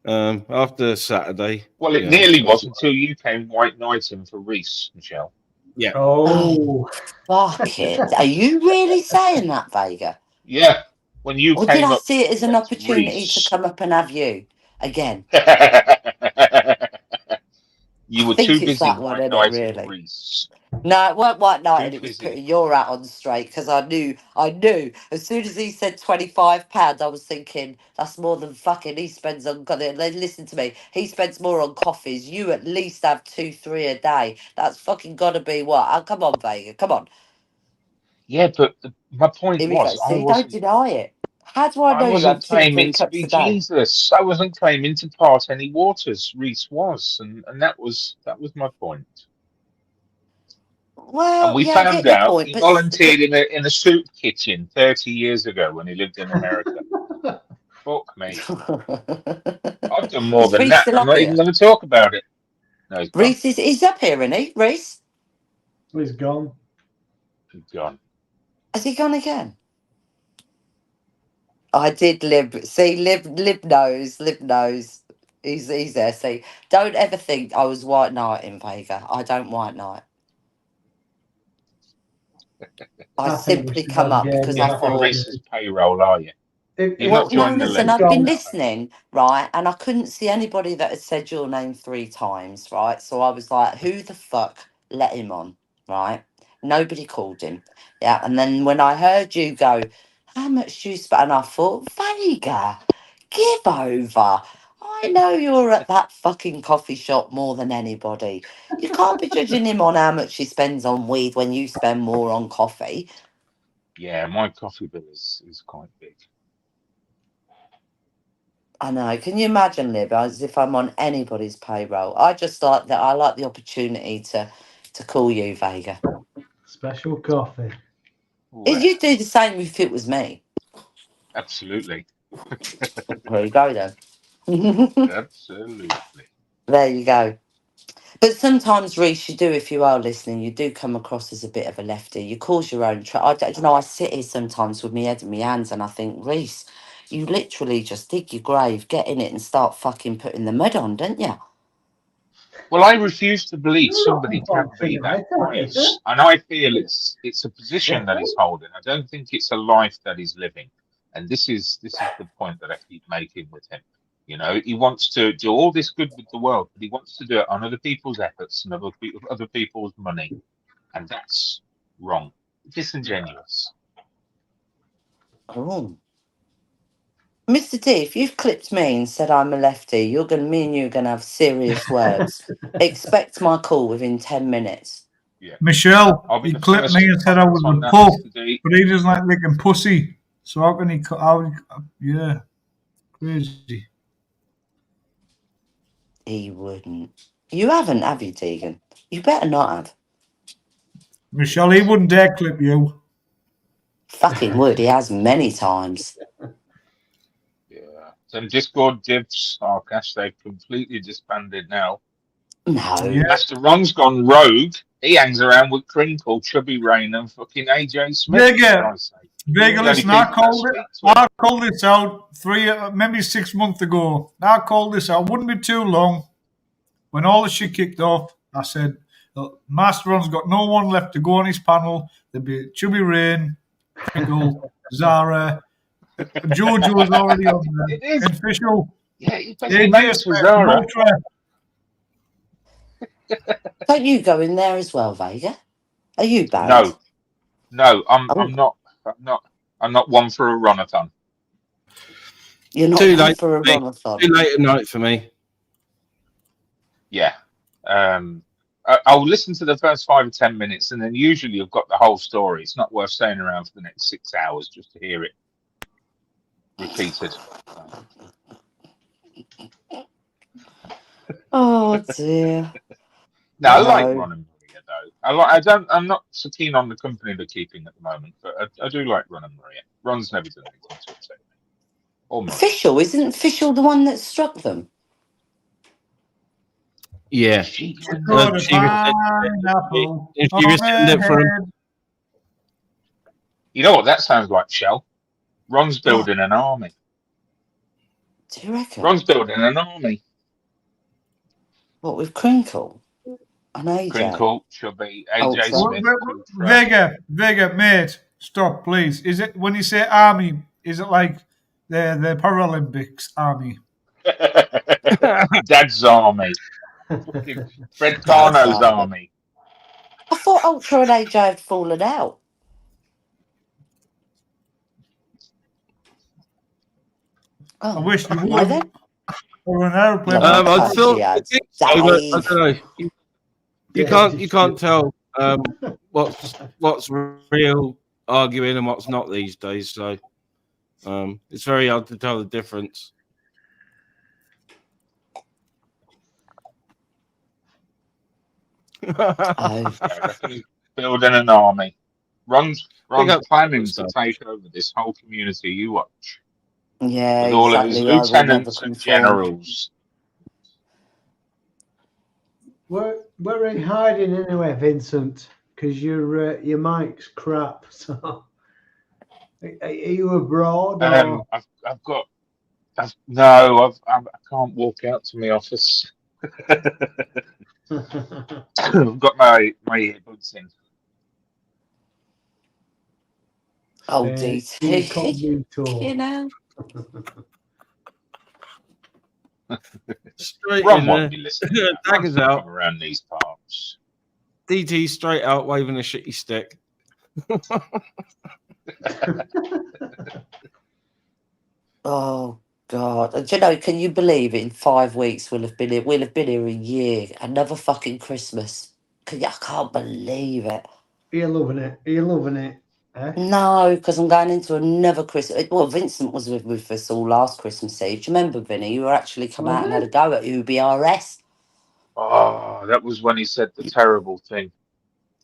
After Saturday. Well, it nearly was until you came white knighting for Reese, Michelle. Yeah. Oh, fuck it. Are you really saying that, Vega? Yeah. When you Or did came I up see it as an against opportunity to Reese. come up and have you again? You I were think too it's busy that one, white isn't it, knighting really? Reese. No, it weren't white night, Too and it was busy. putting your hat on straight because I knew. As soon as he said £25, I was thinking that's more than fucking he spends on. Listen to me, he spends more on coffees. You at least have 2, 3 a day. That's fucking got to be what? Oh, come on, Vega, come on. Yeah, but my point Here we go. was, See, don't deny it. How do I I know you wasn't have 2-3 claiming to cups be a day? Jesus. I wasn't claiming to part any waters. Reese was, and that was my point. And Well, we yeah, I found get your out point, he but volunteered in a soup kitchen 30 years ago when he lived in America. Fuck me. I've done more is than Reese that. still I'm up not even here? going to talk about it. No, he's gone. Reese he's up here, isn't he? Reese? He's gone. He's gone. Has he gone again? I did Lib. See, Lib knows. Lib knows. He's there. See, don't ever think I was white knight in Vega. I don't white knight. I I think we simply should come have up because You're I not on thought. Reese's payroll, are you? You're Well, not no, joined the listen, I've Legends, been are listening, right? And I couldn't see anybody that had said your name 3 times, right? So I was like, who the fuck let him on, right? Nobody called him. Yeah. And then when I heard you go, how much do you spend? And I thought, Vega, give over. I know you're at that fucking coffee shop more than anybody. You can't be judging him on how much he spends on weed when you spend more on coffee. Yeah, my coffee bill is quite big. I know. Can you imagine, Lib, as if I'm on anybody's payroll? I just like that. I like the opportunity to call you Vega. Special coffee. If you do the same if it was me. Absolutely. There you go then. Absolutely. There you go. But sometimes, Reese, you do, if you are listening, you do come across as a bit of a lefty. You cause your own I sit here sometimes with my head in my hands and I think, Reese, you literally just dig your grave, get in it and start fucking putting the mud on, don't you? Well, I refuse to believe somebody can be that pious, and I feel it's a position that he's holding. I don't think it's a life that he's living, and this is the point that I keep making with him. You know, he wants to do all this good with the world, but he wants to do it on other people's efforts and other people's money, and that's wrong, disingenuous. Oh. Mr. D, if you've clipped me and said I'm a lefty, me and you are gonna have serious words. Expect my call within 10 minutes. Yeah. Michelle, I'll be he the clipped first me to and said I comment was on a that, pup, Mr. D. but he doesn't like licking pussy. So how can he? Yeah, crazy. He wouldn't. You haven't, have you, Deegan? You better not have. Michelle, he wouldn't dare clip you. Fucking would. He has many times. Yeah. Some Discord divs, Arcash, they've completely disbanded now. No. Yeah. Master Ron's gone rogue. He hangs around with Crinkle, Chubby Rain, and fucking AJ Smith. Vega, listen, I called this out maybe 6 months ago. I called this out. Wouldn't be too long. When all the shit kicked off, I said, Master Ron's got no one left to go on his panel. There'd be Chubby Rain, Crinkle, Zara. Jojo was already on there. It is. Official. Yeah, you AJ mates with Smith, Zara. Don't you go in there as well, Vega? Are you banned? No, I'm not one for a runathon. You're not Too one late for a for me. runathon. Too late at night for me. Yeah. I'll listen to the first 5 or 10 minutes, and then usually I've got the whole story. It's not worth staying around for the next 6 hours just to hear it repeated. Oh dear. No, I like Ron and Maria though. I'm not so keen on the company they're keeping at the moment, but I do like Ron and Maria. Ron's never done anything to upset me. Or Maria. Official, isn't Official the one that struck them? Yeah. She rescinded it for him. You know what that sounds like, Shell? Ron's building an army. Do you reckon? Ron's building an army. What, with Crinkle? And AJ? Crinkle, Chubby, AJ Smith. Vega, mate, stop, please. Is it, when you say army, is it like the Paralympics army? Dad's army. Fred Carno's army. I thought Ultra and AJ had fallen out. I wish you why would. then? Or an aeroplane. I thought. I don't know. You can't tell what's real arguing and what's not these days. So it's very hard to tell the difference. Building an army. Ron's up planning to stuff. take over this whole community. You watch. Yeah, With all of his exactly. I will never lieutenants and conform. generals. Where are you hiding anyway, Vincent? Because your mic's crap. So, are you abroad? Or? I can't walk out to my office. I've got my earbuds in. Oh, DT. You know. Straight Ron in won't there. be listening. Daggers out. Around these parts. DT straight out waving a shitty stick. Oh God! And do you know? Can you believe it? In 5 weeks, we'll have been here. We'll have been here a year. Another fucking Christmas. I can't believe it. Are you loving it? Are you loving it? Eh? No, because I'm going into another Christmas. Well, Vincent was with us all last Christmas Eve. Do you remember, Vinny? You were actually come out and had a go at UBRS. Oh, that was when he said the terrible thing.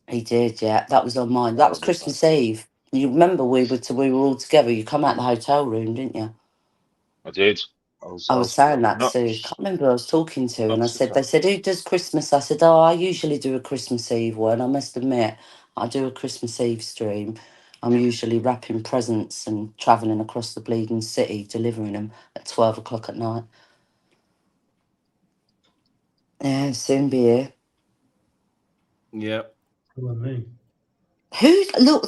He did, yeah. That was on mine. That was Christmas Eve. You remember we were all together. You come out the hotel room, didn't you? I did. I was saying that too. I can't remember who I was talking to, and I said, they said, who does Christmas? I said, oh, I usually do a Christmas Eve one. I must admit, I do a Christmas Eve stream. I'm usually wrapping presents and travelling across the bleeding city, delivering them at 12 o'clock at night. Yeah, soon be here. Yep. Look,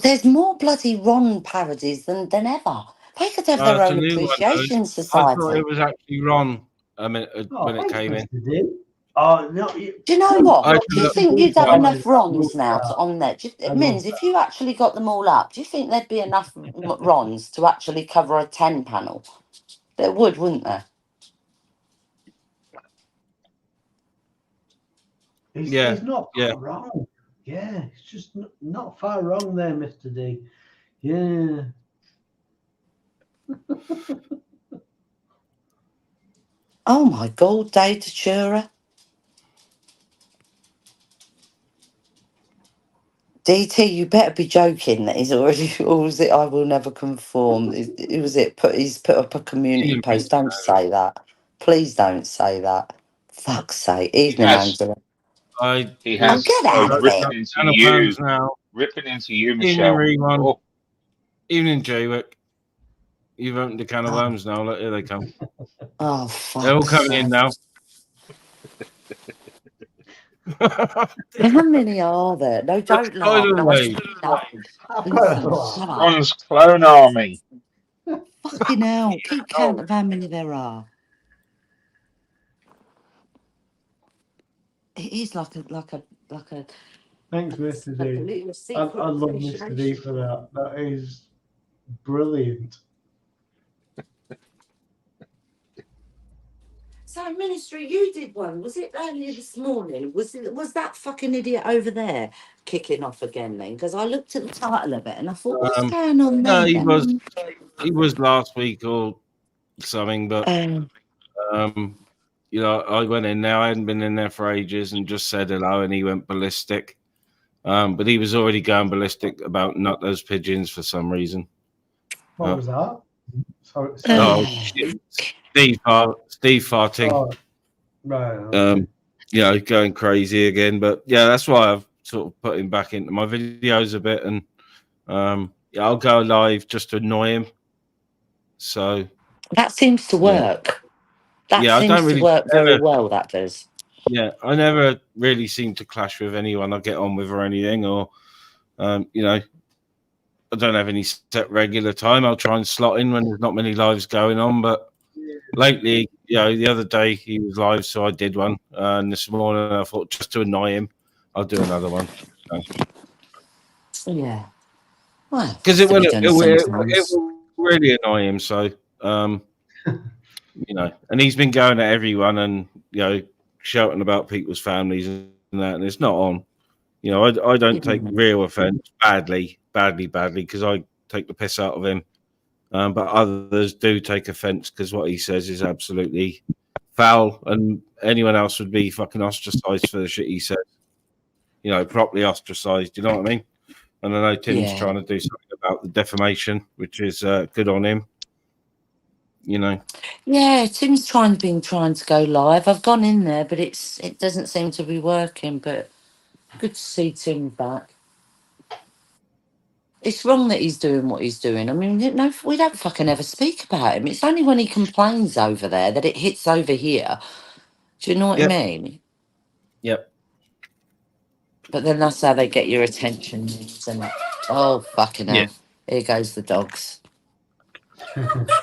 there's more bloody Ron parodies than ever. They could have their It's a own new one, appreciation though. society. I thought it was actually Ron when it came in. Oh, no, Do you know what? Do you think you'd have Well, enough Rons now on there? It means if you actually got them all up, do you think there'd be enough Rons to actually cover a 10 panel? There would, wouldn't there? He's not far wrong. Yeah, it's just not far wrong there, Mr. D. Yeah. Oh my God, Dave Tura. DT, you better be joking that he's already, or was it I will never conform? He's put up a community post. Don't say that. Please don't say that. Fuck's sake. Evening, Angela. He has. get out of ripping it. into you. Ripping into you, Michelle. Oh. Evening, Jaywick. You've opened a can of worms now. Look, here they come. Oh, fuck. They're all coming in now. How many are there? No, don't laugh. No, I shouldn't laugh. Ron's clone army. Fucking hell. Keep count of how many there are. It is like a Thanks, Mr. D. I love Mr. D for that. That is brilliant. So, Ministry, you did one. Was it earlier this morning? Was that fucking idiot over there kicking off again then? Because I looked at the title of it and I thought, what's going on there? No, he was last week or something, but you know, I went in there. I hadn't been in there for ages and just said hello, and he went ballistic. But he was already going ballistic about not those pigeons for some reason. What was that? Sorry. Steve farting. Oh, right. You know, going crazy again. But yeah, that's why I've sort of put him back into my videos a bit, and yeah, I'll go live just to annoy him. So that seems to work. That seems to work very well. That does. Yeah, I never really seem to clash with anyone I get on with or anything, or you know, I don't have any set regular time. I'll try and slot in when there's not many lives going on, but lately, you know, the other day he was live, so I did one, and this morning I thought just to annoy him, I'll do another one. Yeah, because it will really annoy him. So, you know, and he's been going at everyone and you know shouting about people's families and that, and it's not on. You know, I don't take real offence badly, because I take the piss out of him. But others do take offence because what he says is absolutely foul, and anyone else would be fucking ostracised for the shit he says. You know, properly ostracised. You know what I mean? And I know Tim's trying to do something about the defamation, which is good on him. You know. Yeah, Tim's been trying to go live. I've gone in there, but it doesn't seem to be working. But good to see Tim back. It's wrong that he's doing what he's doing. I mean, no, we don't fucking ever speak about him. It's only when he complains over there that it hits over here. Do you know what I mean? Yep. But then that's how they get your attention, isn't it? Oh, fucking hell. Yeah. Here goes the dogs.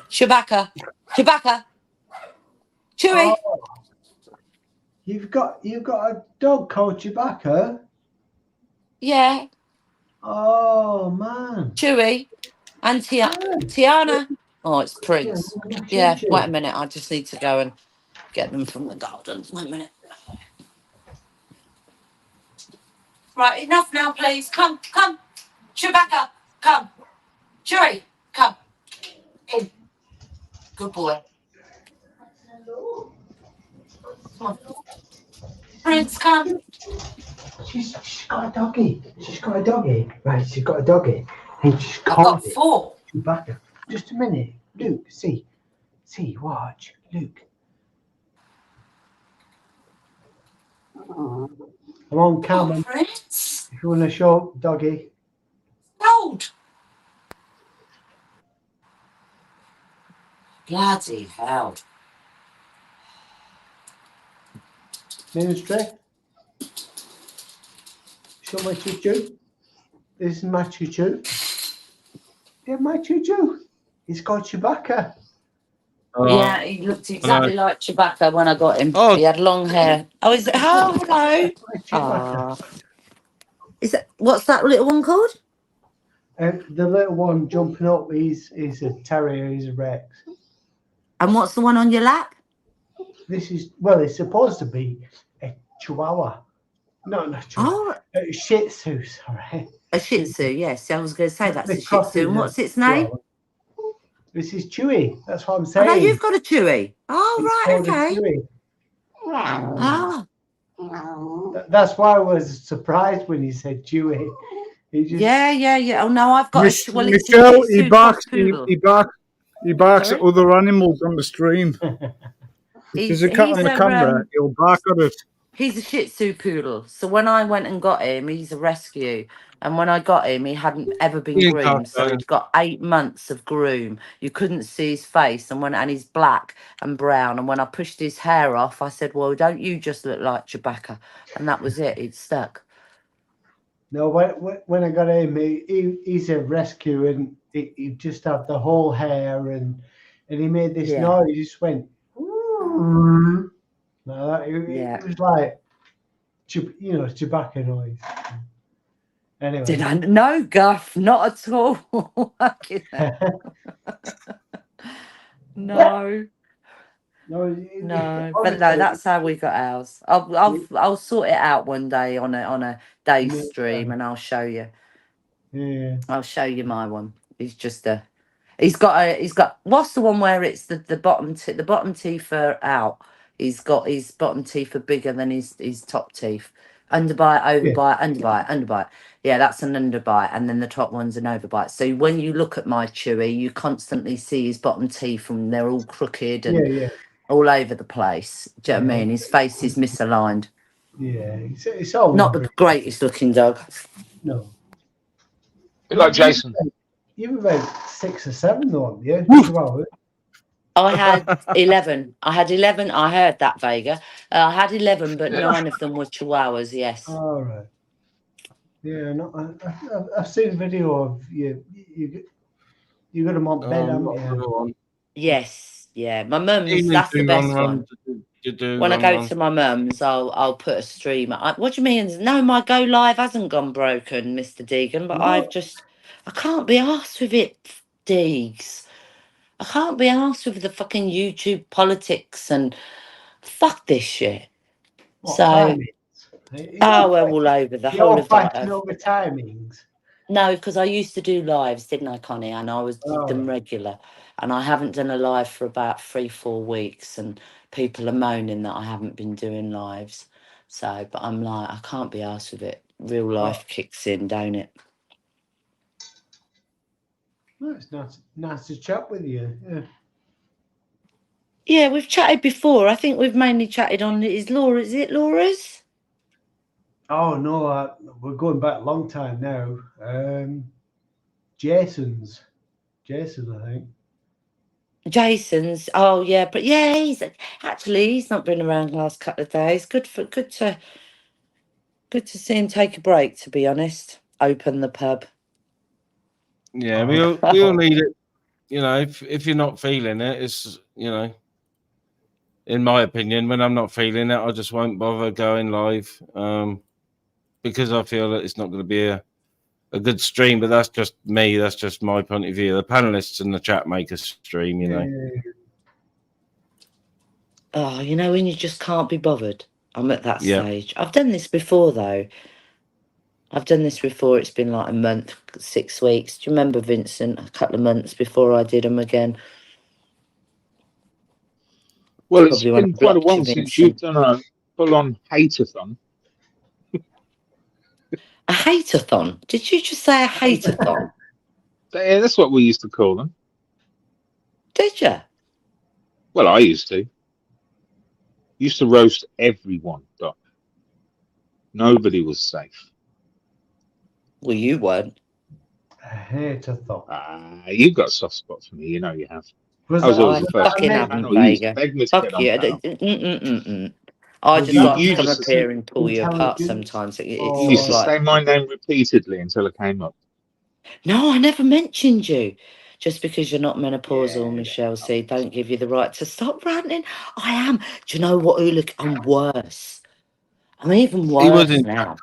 Chewbacca. Chewbacca. Chewy. Oh, you've got a dog called Chewbacca? Yeah. Oh man. Chewy. And Tiana. Oh, it's Prince. Yeah, wait a minute. I just need to go and get them from the garden. Wait a minute. Right, enough now, please. Come. Chewbacca, come. Chewy, come. In. Good boy. Come on. Prince, come. She's got a doggy. She's got a doggy. Right, she's got a doggy. And she's I've got 4. Chewbacca. Just a minute. Luke, see, watch. Luke. I'm on camera. Prince. If you want to show doggy. Gold. Bloody hell. Ministry. Show my choo-choo. This is my choo-choo. Yeah, my choo-choo. He's called Chewbacca. Yeah, he looked exactly like Chewbacca when I got him. He had long hair. Oh, is it? Oh, hello. Aww. Is that what's that little one called? The little one jumping up, he's a terrier, he's a Rex. And what's the one on your lap? This is, well, it's supposed to be a Chihuahua. No, not Chihuahua. A Shih Tzu, sorry. A Shih Tzu, yes. I was going to say that's a Shih Tzu. And what's its name? This is Chewy. That's what I'm saying. Oh, no, you've got a Chewy. Oh, right, okay. Ah. That's why I was surprised when you said Chewy. Yeah. Oh, no, I've got Michelle, he barks at other animals on the stream. If there's a cat on the camera, he'll bark at it. He's a Shih Tzu poodle. So when I went and got him, he's a rescue. And when I got him, he hadn't ever been groomed. So he'd got 8 months of groom. You couldn't see his face. And he's black and brown. And when I pushed his hair off, I said, well, don't you just look like Chewbacca? And that was it. He'd stuck. No, when I got him, he's a rescue, and he just had the whole hair, and he made this noise. He just went. No, it was like, Chewbacca noise. Anyway. Did I? No, Guff, not at all. No. No, but no, that's how we got ours. I'll sort it out one day on a day stream, and I'll show you. Yeah. I'll show you my one. He's got what's the one where it's the bottom teeth are out. He's got his bottom teeth are bigger than his top teeth. Underbite, overbite, underbite. Yeah, that's an underbite, and then the top one's an overbite. So when you look at my Chewy, you constantly see his bottom teeth, and they're all crooked and all over the place. Do you know what I mean? His face is misaligned. Yeah, it's all not the greatest looking dog. No. Like Jason. You were about 6 or 7 though, yeah? I had 11. I heard that, Vega. I had 11, but 9 of them were Chihuahuas, yes. All right. Yeah, no, I've seen a video of you got them on bed, haven't you? Yes, yeah. My mum's, that's the best one. When I go to my mum's, I'll put a stream. What do you mean? No, my go live hasn't gone broken, Mr. Deegan, but I can't be arsed with it, Deegs. I can't be arsed with the fucking YouTube politics and fuck this shit. What, so timing? Oh, we're all over the whole You're of fighting over timings. No, because I used to do lives, didn't I, Connie? And I did them regular. And I haven't done a live for about 3-4 weeks, and people are moaning that I haven't been doing lives. So, but I'm like, I can't be arsed with it. Real life kicks in, don't it? Well, it's nice to chat with you. Yeah. Yeah, we've chatted before. I think we've mainly chatted on. Is it Laura's? Oh no, we're going back a long time now. Jason, I think. Jason's. Oh yeah, but yeah, he's not been around the last couple of days. Good to see him take a break. To be honest, open the pub. Yeah, we all need it. You know, if you're not feeling it, it's, you know, in my opinion, when I'm not feeling it, I just won't bother going live, because I feel that it's not going to be a good stream. But that's just me. That's just my point of view. The panelists in the chat make a stream, you know. Oh, you know, when you just can't be bothered. I'm at that stage. I've done this before, though. It's been like a month, 6 weeks. Do you remember, Vincent? A couple of months before I did them again. Well, it's been quite a while since you've done a full-on hate-a-thon. A hate-a-thon? Did you just say a hate-a-thon? Yeah, that's what we used to call them. Did you? Well, I used to. Used to roast everyone, Doc. Nobody was safe. Well, you weren't. I hate a thought. You've got a soft spot for me. You know you have. I was always the first fucking haven't, Vega. Fuck you. I just like to come up here and pull you apart sometimes. You used to say my name repeatedly until it came up. No, I never mentioned you. Just because you're not menopausal, Michelle C, don't give you the right to stop ranting. I am. Do you know what, Ulick? I'm worse. I'm even worse now.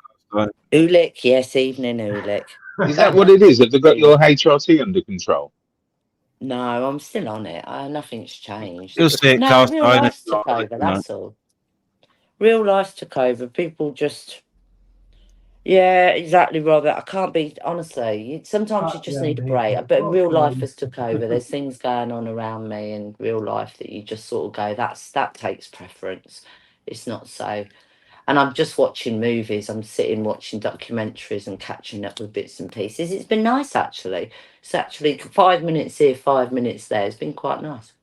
Ulick, yes, evening, Ulick. Is that what it is? Have they got your HRT under control? No, I'm still on it. Nothing's changed. You'll see it No, cast real iron. life took over, that's all. Real life took over. People just... Yeah, exactly, Robert. I can't be, honestly, sometimes you just need a break. But real life has took over. There's things going on around me in real life that you just sort of go, that takes preference. It's not so. And I'm just watching movies. I'm sitting watching documentaries and catching up with bits and pieces. It's been nice, actually. It's actually 5 minutes here, 5 minutes there. It's been quite nice.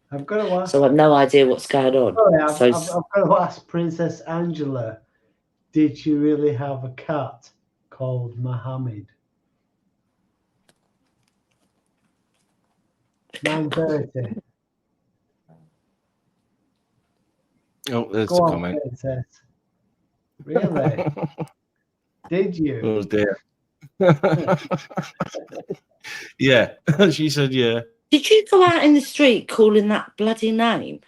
I've got to ask. So I've no idea what's going on. Sorry, I've got to ask Princess Angela, did she really have a cat called Mohammed? 9:30. Oh, there's Go a on, comment. Princess. Really? Did you? Oh dear. Yeah, she said yeah. Did you go out in the street calling that bloody name?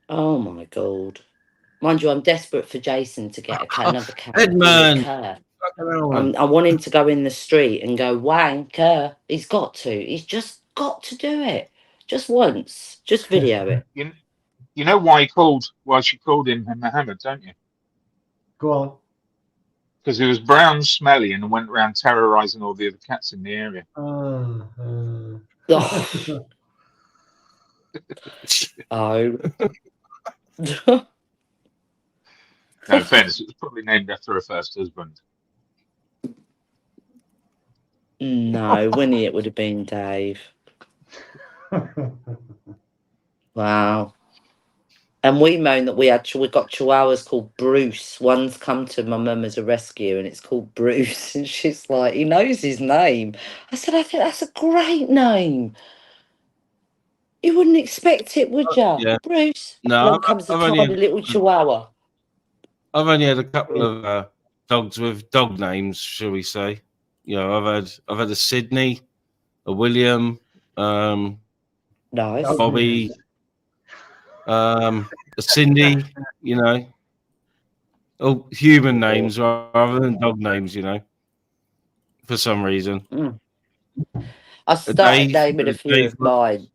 Oh my God. Mind you, I'm desperate for Jason to get another cat. Edmund! I want him to go in the street and go, wanker. He's got to. He's just got to do it. Just once. Just video it. You know why she called him Mohammed, don't you? Go on. Because he was brown, smelly, and went around terrorizing all the other cats in the area. Oh. No offense, it was probably named after her first husband. No, Winnie, it would have been Dave. Wow. And we moan that we got chihuahuas called Bruce. One's come to my mum as a rescue and it's called Bruce. And she's like, he knows his name. I said, I think that's a great name. You wouldn't expect it, would you? Yeah. Bruce. No, Along comes a tiny little chihuahua. I've only had a couple of dogs with dog names, shall we say? You know, I've had a Sydney, a William, nice, Bobby, a Cindy. You know, all human names rather than dog names. You know, for some reason. I started naming a few of mine.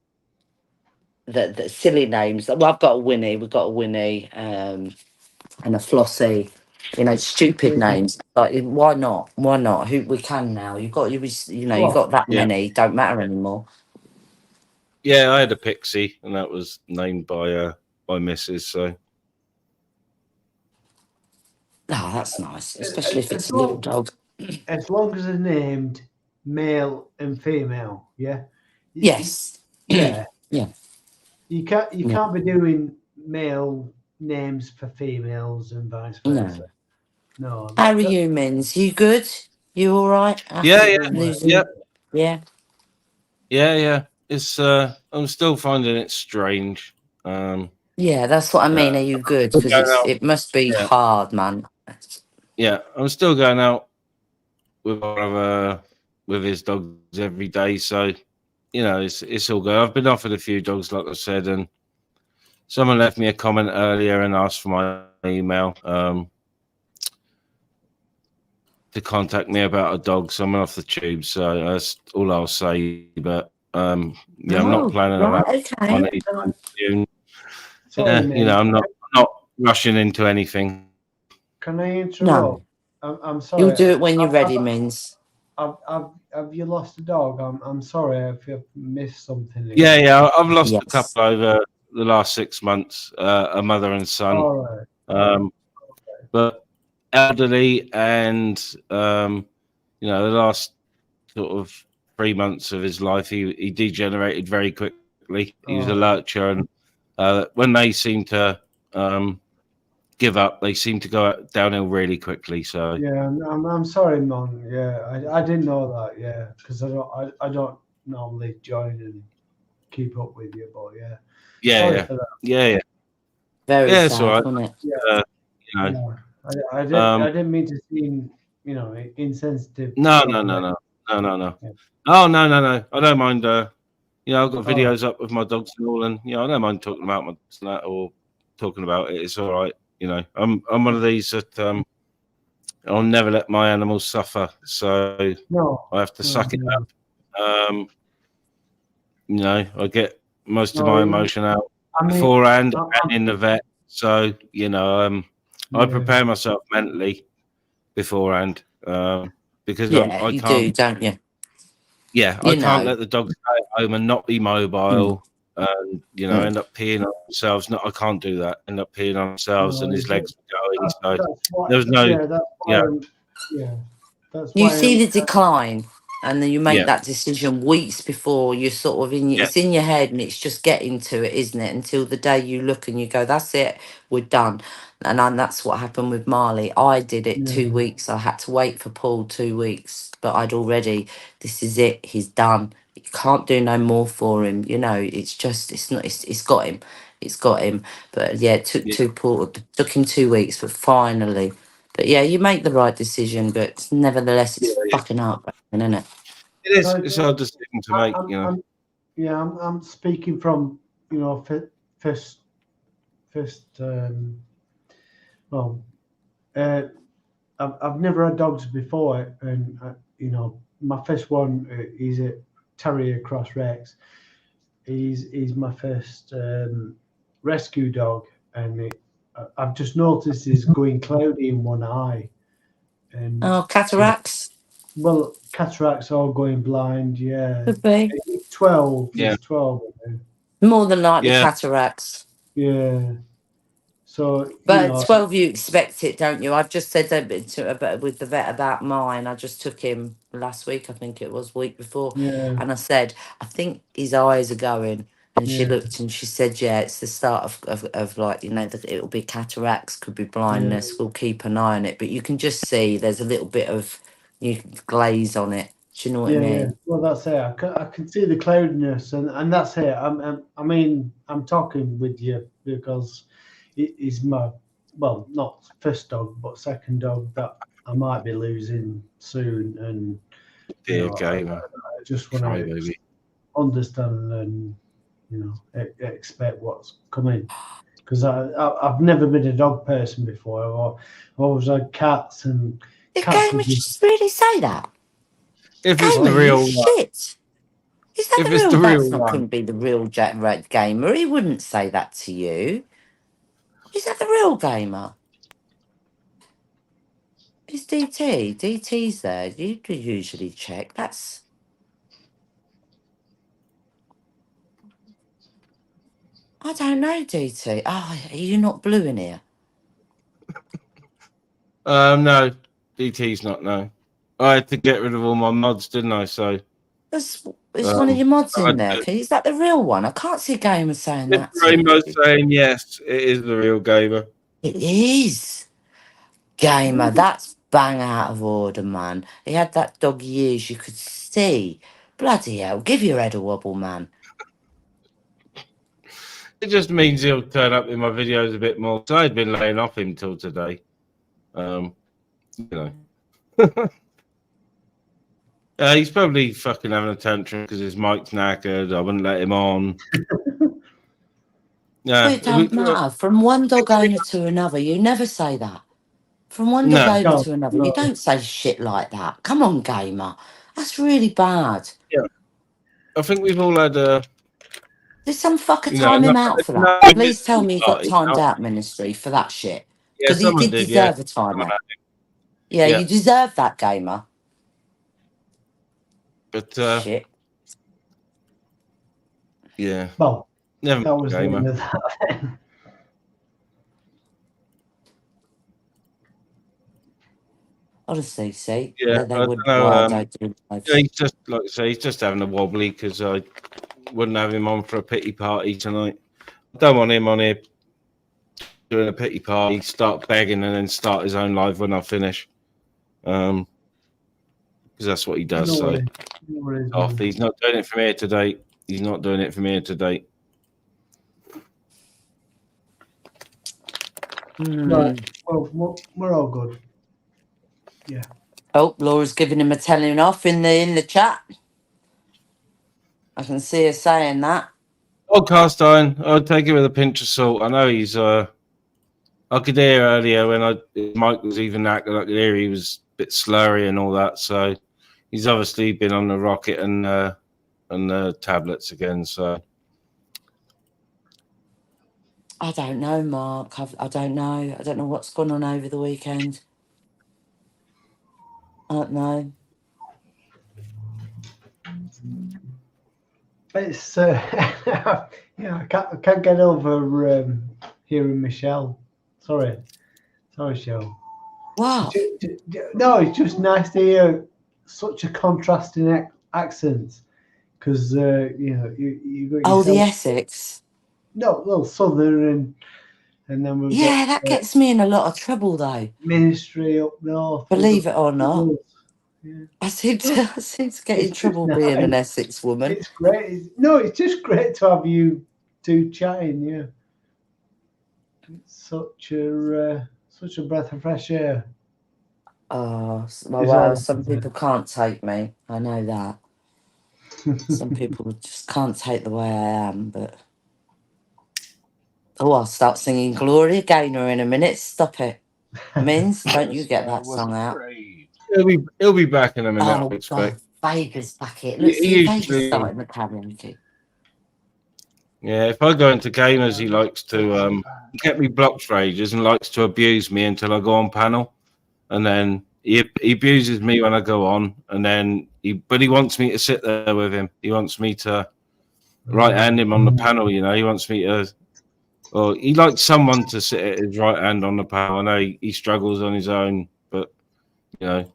the silly names. Well, I've got a Winnie. We've got a Winnie and a Flossie. You know, stupid names. Like, why not? Why not? Who we can now? You got that many. Don't matter anymore. Yeah, I had a Pixie, and that was named by Mrs. So. Oh, that's nice, especially if it's a little dog. As long as they're named male and female, yeah. Yes. Yeah. Yeah. You can't be doing male names for females and vice versa. No. How are you, Mins? You good? You all right? Yeah. It's I'm still finding it strange. Yeah, that's what I mean. Are you good? Because it must be hard, man. Yeah, I'm still going out with his dogs every day, so you know it's all good. I've been offered a few dogs, like I said, and someone left me a comment earlier and asked for my email to contact me about a dog. So I'm off the tube, so that's all I'll say. But I'm not planning on that anytime soon. I'm not rushing into anything. Can I interrupt? No. I'm sorry. You'll do it when you're ready, Mins. Have you lost a dog? I'm sorry if you've missed something. Yeah. I've lost a couple over the last 6 months, a mother and son. All right. But elderly, and the last sort of 3 months of his life, he degenerated very quickly. He was a lurcher, and when they seem to give up, they seem to go downhill really quickly. So yeah, I'm sorry, Mon. Yeah, I didn't know that. Yeah, because I don't normally join and keep up with you, but yeah. Very it's sad, all right. wasn't it? I didn't mean to seem insensitive. No. Oh no. I don't mind. I've got videos up with my dogs and all, and I don't mind talking about my dogs and that, or talking about it. It's all right. I'm one of these that I'll never let my animals suffer, so I have to suck it up. I get most of my emotion out beforehand and in the vet. So I prepare myself mentally beforehand because I can't. Do, don't you? Yeah, I can't let the dogs stay at home and not be mobile. And end up peeing on themselves. No, I can't do that. End up peeing on themselves, and his legs are going. So there's no. You see the decline, and then you make that decision weeks before you're sort of in. It's in your head, and it's just getting to it, isn't it? Until the day you look and you go, "That's it, we're done." And that's what happened with Marley. I did it 2 weeks. I had to wait for Paul 2 weeks, but I'd already. This is it. He's done. You can't do no more for him. It's just. It's not. It's got him. It's got him. But it took him 2 weeks, but finally. But you make the right decision, but nevertheless, it's fucking heartbreaking, isn't it? It is. It's a hard decision to make, I'm speaking from first. I've never had dogs before, and my first one is a Terrier Cross Rex. He's my first rescue dog, and I've just noticed he's going cloudy in one eye. And cataracts? Well, cataracts are going blind, yeah. Could be. He's 12. He's 12. More than likely cataracts. Yeah. So, but 12, you expect it, don't you? I've just said that with the vet about mine. I just took him last week, I think it was, week before. Yeah. And I said, I think his eyes are going. And she looked and she said, it's the start of like, that it'll be cataracts, could be blindness. We'll keep an eye on it. But you can just see there's a little bit of glaze on it. Do you know what I mean? Yeah. Well, that's it. I can see the cloudiness, and that's it. I'm talking with you because he's my, well, not first dog, but second dog that I might be losing soon. And I just want to understand and expect what's coming, because I've never been a dog person before. I've always had cats, and Would you really say that? If it's the real shit. Is that If the it's real? the real That's not one. couldn't be the real Jack Red Gamer. He wouldn't say that to you. Is that the real gamer? Is DT? DT's there. You do usually check. That's. I don't know, DT. Oh, are you not blue in here? No, DT's not. No, I had to get rid of all my mods, didn't I? So Is one of your mods I in there? Is that the real one? I can't see Gamer saying Mr. that to Rainbow's you. saying yes, it is the real gamer. It is. Gamer, that's bang out of order, man. He had that doggy ears, you could see. Bloody hell, give your head a wobble, man. It just means he'll turn up in my videos a bit more. So I'd been laying off him till today. You know. He's probably fucking having a tantrum because his mic's knackered. I wouldn't let him on. Yeah, But it don't matter. From one dog owner to another, you never say that. From one dog No. owner to another, you don't say shit like that. Come on, Gamer. That's really bad. Yeah. I think we've all had Did some fucker you know, time him out for that? no, Please tell me he got party, timed no. out, Ministry, for that shit. Yeah, Because he someone did did, yeah. deserve a time Someone out. had Yeah, Yeah. you deserve that, Gamer. But shit. Yeah. Well, never that was the gamer. end of that then. Honestly, see, Yeah, they I would don't know. wild out doing lives. Yeah, he's just like I say, he's just having a wobbly because I wouldn't have him on for a pity party tonight. I don't want him on here doing a pity party, start begging, and then start his own live when I finish. Because that's what he does. No So worries. No worries, off. man. He's not doing it from here today. He's not doing it from here today. Right. Well, we're all good. Yeah. Oh, Laura's giving him a telling off in the chat. I can see her saying that. Oh, cast iron. I'll take it with a pinch of salt. I know he's. I could hear earlier when his mic was even acting. I could hear he was a bit slurry and all that. So he's obviously been on the rocket and the tablets again. So I don't know, Mark. I don't know. I don't know what's gone on over the weekend. I don't know. It's yeah, I can't get over hearing Michelle. Sorry, Michelle. Wow. No, it's just nice to hear such a contrasting accent because you know you got Oh, the yourself- Essex. No, well, southern and then we've Yeah, got that gets me in a lot of trouble, though. Ministry up north. Believe it or not. Yeah. I seem to get in It's trouble just being an nice. Essex woman. It's great. It's just great to have you two chatting. Yeah, it's such a breath of fresh air. Oh, Is well, that- some people can't take me. I know that. Some people just can't take the way I am, but... Oh, I'll start singing Gloria Gaynor in a minute. Stop it. Mins, don't you get that song out. he'll be back in a minute. Oh, I expect. God, Vega's back here. Look, see, Vega's starting the karaoke. Yeah, if I go into gamers, he likes to get me blocked for ages and likes to abuse me until I go on panel, and then he abuses me when I go on, and then he wants me to sit there with him. He wants me to right hand him on the panel. You know, he wants me to. Well, he likes someone to sit at his right hand on the panel. I know he struggles on his own, but you know,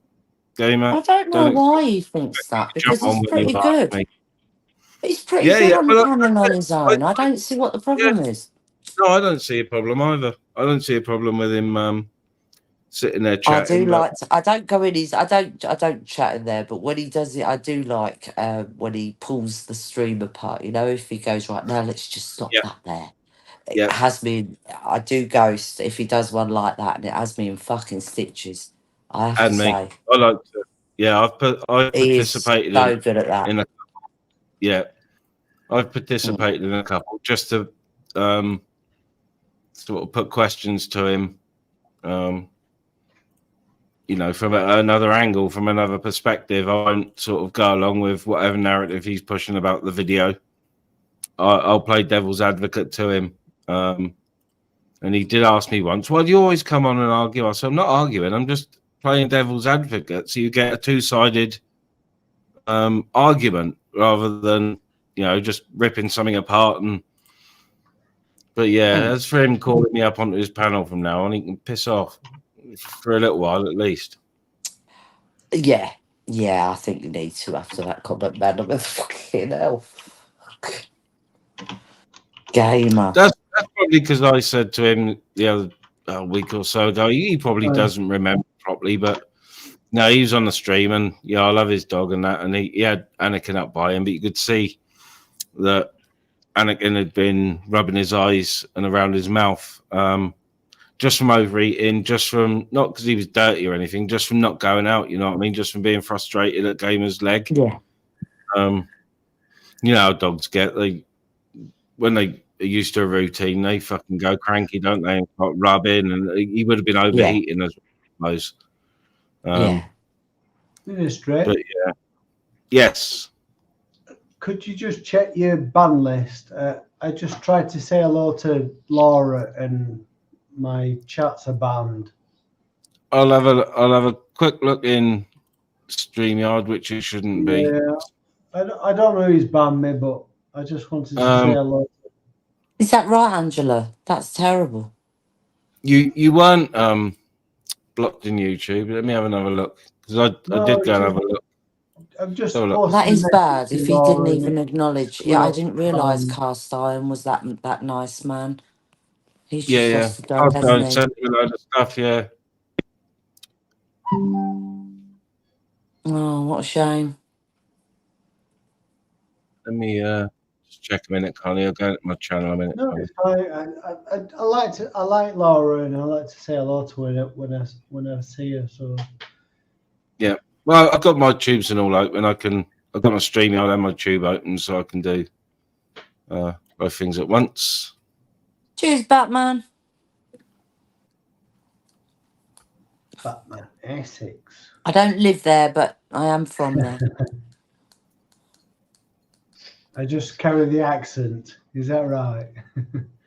gamer. I don't know why he thinks that, because he's pretty good. He's pretty good on the panel on his own. I don't see what the problem is. No, I don't see a problem either. I don't see a problem with him sitting there chatting. I don't go in his. I don't chat in there. But when he does it, I do like when he pulls the stream apart. You know, if he goes right now, let's just stop that there. It has me. I do ghost if he does one like that, and it has me in fucking stitches. I have to say. I like to. Yeah, I've participated. He's so good at that. I've participated in a couple just to sort of put questions to him. from another angle, from another perspective. I won't sort of go along with whatever narrative he's pushing about the video. I'll play devil's advocate to him. And he did ask me once, why do you always come on and argue? I said, I'm not arguing. I'm just playing devil's advocate. So you get a two-sided argument rather than, just ripping something apart. But yeah, as for him calling me up onto his panel from now on, he can piss off for a little while at least. Yeah, I think you need to after that comment, man. I'm fucking hell. Gamer. That's probably because I said to him the other week or so ago, he probably doesn't remember properly, but no, he was on the stream and I love his dog and that, and he had Anakin up by him, but you could see that Anakin had been rubbing his eyes and around his mouth, just from overeating, just from, not because he was dirty or anything, just from not going out, you know what I mean? Just from being frustrated at Gamer's leg. Yeah. You know how dogs get. When they are used to a routine, they fucking go cranky, don't they? And start rubbing, and he would have been overeating as well, I suppose. Ministry. But yeah. Yes. Could you just check your ban list? I just tried to say hello to Laura and my chats are banned. I'll have a quick look in StreamYard, which it shouldn't be. Yeah, I don't know who's banned me, but I just wanted to say hello. Is that right, Angela? That's terrible. You weren't blocked in YouTube. Let me have another look because I did go and have a look. I'm just that is bad. If he didn't even acknowledge, I didn't realise um, Cast Iron was that nice man. He's Yeah, just yeah. lost the dog, I've hasn't he? sent him a load of stuff. Yeah. Oh, what a shame. Let me just check a minute, Connie. I'll go to my channel a minute. No, it's fine. I like Laura and I like to say hello to her when I see her. So Yeah. Well, I've got my tubes and all open. I've got my StreamYard and my tube open, so I can do both things at once. Cheers, Batman. Batman Essex. I don't live there, but I am from there. I just carry the accent. Is that right?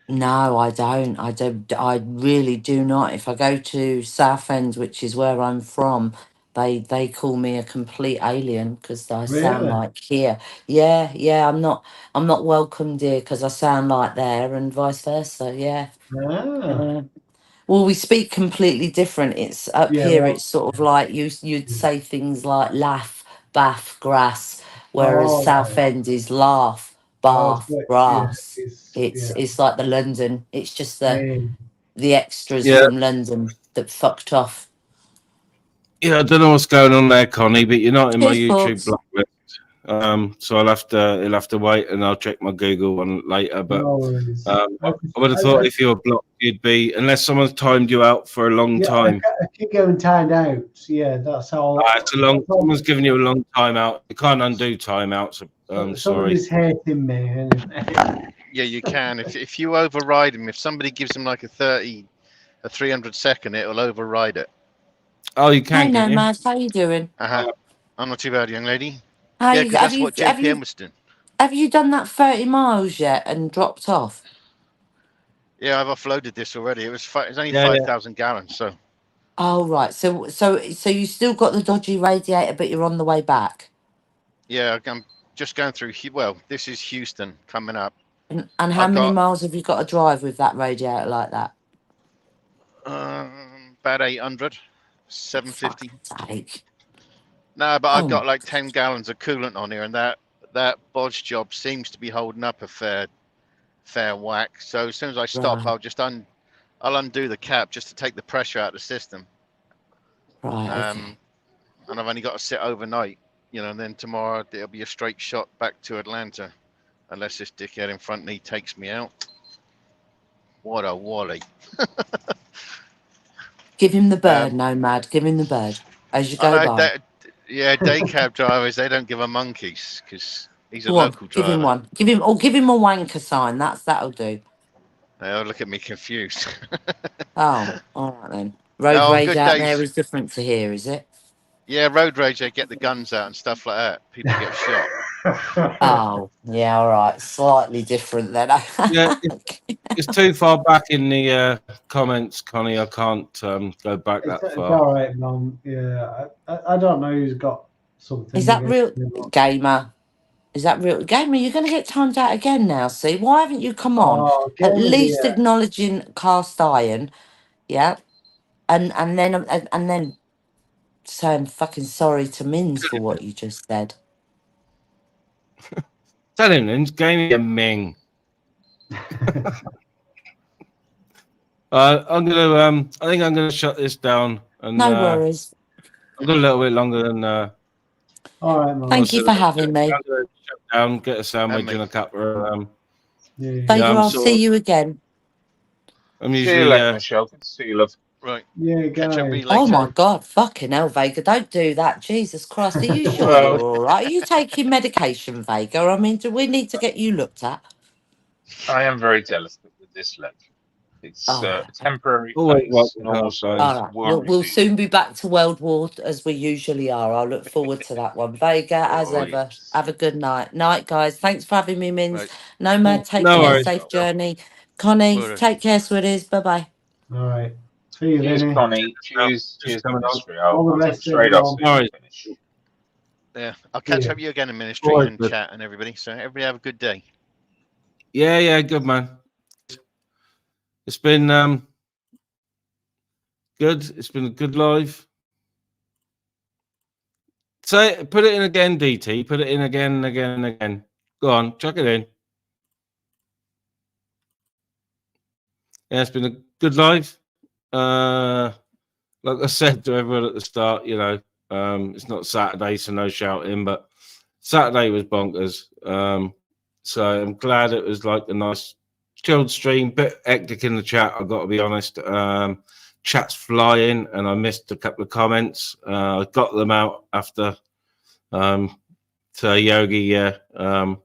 No, I don't. I really do not. If I go to Southend, which is where I'm from, they call me a complete alien because I sound Really? like here. Yeah. I'm not welcomed here because I sound like there, and vice versa. Yeah. Ah. Well, we speak completely different. It's up Yeah. here. Well, It's sort of like you'd say things like laugh, bath, grass, whereas oh, Southend is laugh, oh, bath, grass. yeah. It's like the London. It's just Hey. the extras Yeah. from London that fucked off. Yeah, I don't know what's going on there, Connie, but you're not in my Cheers, YouTube folks. blacklist. So he'll have to wait, and I'll check my Google one later. But No worries. I would have thought if you were blocked, you'd be, unless someone's timed you out for a long time. I keep getting timed out. Yeah, that's how. It's a long. Someone's giving you a long time out. You can't undo timeouts. Sorry. Somebody's hating me. Yeah, you can. If you override them, if somebody gives them like a 300 second, it'll override it. Oh, you can. Hey, Nomad, how you doing? I'm not too bad, young lady. Hey, Yeah, because that's what JPM was doing. Have you done that 30 miles yet and dropped off? Yeah, I've offloaded this already. It's only Yeah, 5,000 gallons, so. Oh, right. So you still got the dodgy radiator, but you're on the way back. Yeah, I'm just going through. Well, this is Houston coming up. And how many miles have you got to drive with that radiator like that? About 800, 750. Sake. No, but I've got like 10 gallons of coolant on here, and that bodge job seems to be holding up a fair whack. So as soon as I stop, Right. I'll undo the cap just to take the pressure out of the system. Right. Okay. And I've only got to sit overnight, and then tomorrow it'll be a straight shot back to Atlanta, unless this dickhead in front of me takes me out. What a wally. Give him the bird, Nomad. Give him the bird as you go by. Day cab drivers, they don't give a monkeys because he's a Go on, local give him driver. one. Give him a wanker sign. That'll do. They'll look at me confused. Oh, all right then. Road Oh, rage good out days. there is different to here, is it? Yeah, road rage. They get the guns out and stuff like that. People get shot. Oh, yeah, all right. Slightly different then. Yeah, it's too far back in the comments, Connie. I can't go back that It's far. all right, Mum. Yeah, I don't know who's got something Is that against real, me. Gamer? Is that real? Gamer, you're going to get timed out again now, see? Why haven't you come on? Oh, At Gamer's least here. acknowledging cast iron, yeah? And then saying fucking sorry to Mins for what you just said. Tell him, then, game me a Ming. I'm gonna. I think I'm gonna shut this down. And No worries. I've got a little bit longer than. All right, Mum. Thank you for having me. I'm gonna shut down, get a sandwich and a cup of. Vega, I'll see you again. I'm See usually. you later, Michelle. Good to see you, love. Right. Yeah, Catch up with you Oh later. my God, fucking hell, Vega, don't do that. Jesus Christ, are you sure Well- you're all right? Are you taking medication, Vega? I mean, do we need to get you looked at? I am very delicate with this leg. It's All a right. temporary Always phase, welcome and to also All right. will We'll resume. soon be back to World War as we usually are. I look forward to that one. Vega, as Oh, ever, yes. have a good night. Night, guys. Thanks for having me, Mins. Right. Nomad, take No care. worries. Safe journey. Connie, Will do. take care, sweeties. Bye-bye. All right. See you, Cheers, Vinny. Connie. Cheers, Just cheers, coming on. Ministry. I'll All the jump best, straight off everyone. so you Nice. finish. Yeah, I'll catch Yeah. up with you again in ministry Always and good. chat and everybody. So everybody have a good day. Yeah, good man. It's been good. It's been a good live. Say, put it in again, DT. Put it in again and again and again. Go on, chuck it in. Yeah, it's been a good live. Like I said to everyone at the start, it's not Saturday, so no shouting, but Saturday was bonkers. So I'm glad it was like a nice chilled stream, bit hectic in the chat, I've got to be honest. Chat's flying, and I missed a couple of comments. I got them out after to Yogi, yeah. We'll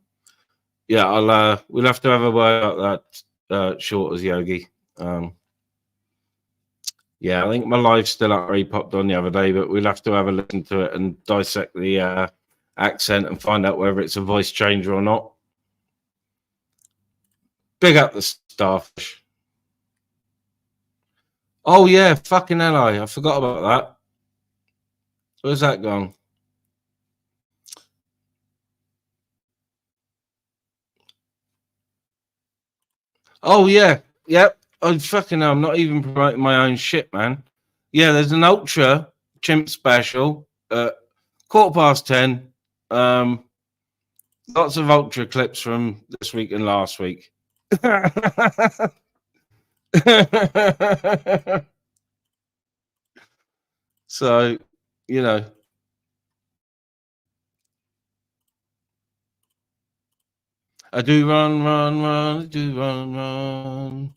have to have a word about that short as Yogi. Yeah, I think my live's still up where he popped on the other day, but we'll have to have a listen to it and dissect the accent and find out whether it's a voice changer or not. Big up the starfish. Oh yeah, fucking hell, I forgot about that. Where's that gone? Oh yeah, yep. Oh fucking hell, I'm not even promoting my own shit, man. Yeah, there's an ultra chimp special at 10:15. Lots of ultra clips from this week and last week. So, I do run, I do run.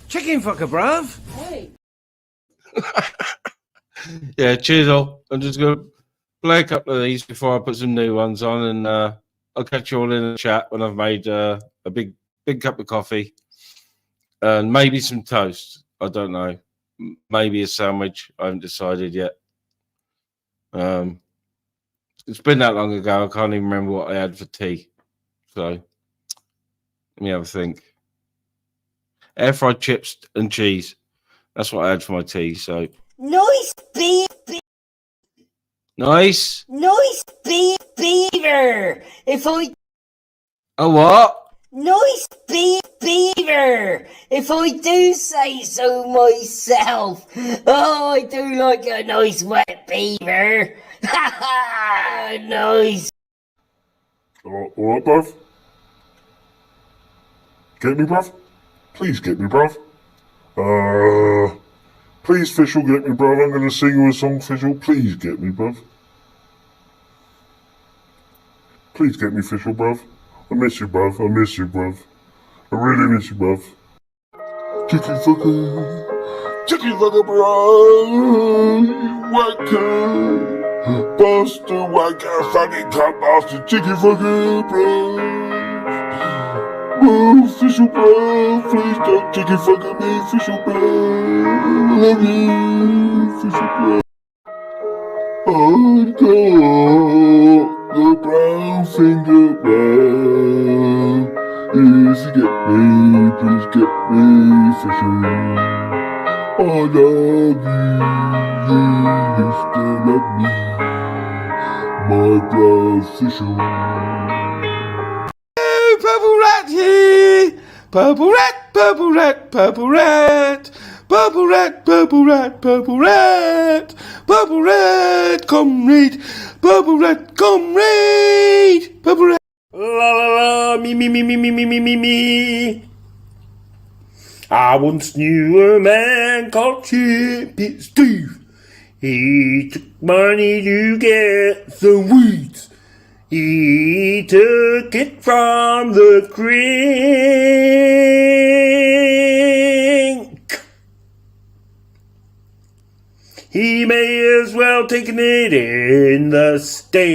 Chicken fucker, bruv. Hey. Yeah, cheers all. I'm just going to play a couple of these before I put some new ones on, and I'll catch you all in the chat when I've made a big cup of coffee and maybe some toast. I don't know. Maybe a sandwich. I haven't decided yet. It's been that long ago. I can't even remember what I had for tea. So let me have a think. Air fried chips and cheese. That's what I had for my tea. So Nice nice. beaver. If I A what? nice beaver. If I do say so myself. Oh, I do like a nice wet beaver. Ha ha! Nice. All right, bruv. Get me, bruv? Please get me, bruv. Please, Fischl, get me, bruv. I'm gonna sing you a song, Fischl. Please get me, bruv. Please get me, Fischl, bruv. I miss you, bruv. I miss you, bruv. I really miss you, bruv. Chicken fucker. Chicken fucking brown, wanker, buster, wanker, fucking cunt bastard, chicken fucking brown. Whoa, official brown, please don't chicken fucking me, official brown. I love you, official brown. I got the brown finger brown. If you get me, please get me official. I love you, you used to love me, my blood official. Purple rat here! Purple rat, purple rat, purple rat! Purple rat, purple rat, purple rat! Purple rat, comrade! Purple rat, comrade! Purple rat! La la la, me, me, me, me, me, me, me, me, me. I once knew a man called Chippy Steve. He took money to get some weeds. He took it from the crink. He may as well taken it in the stink.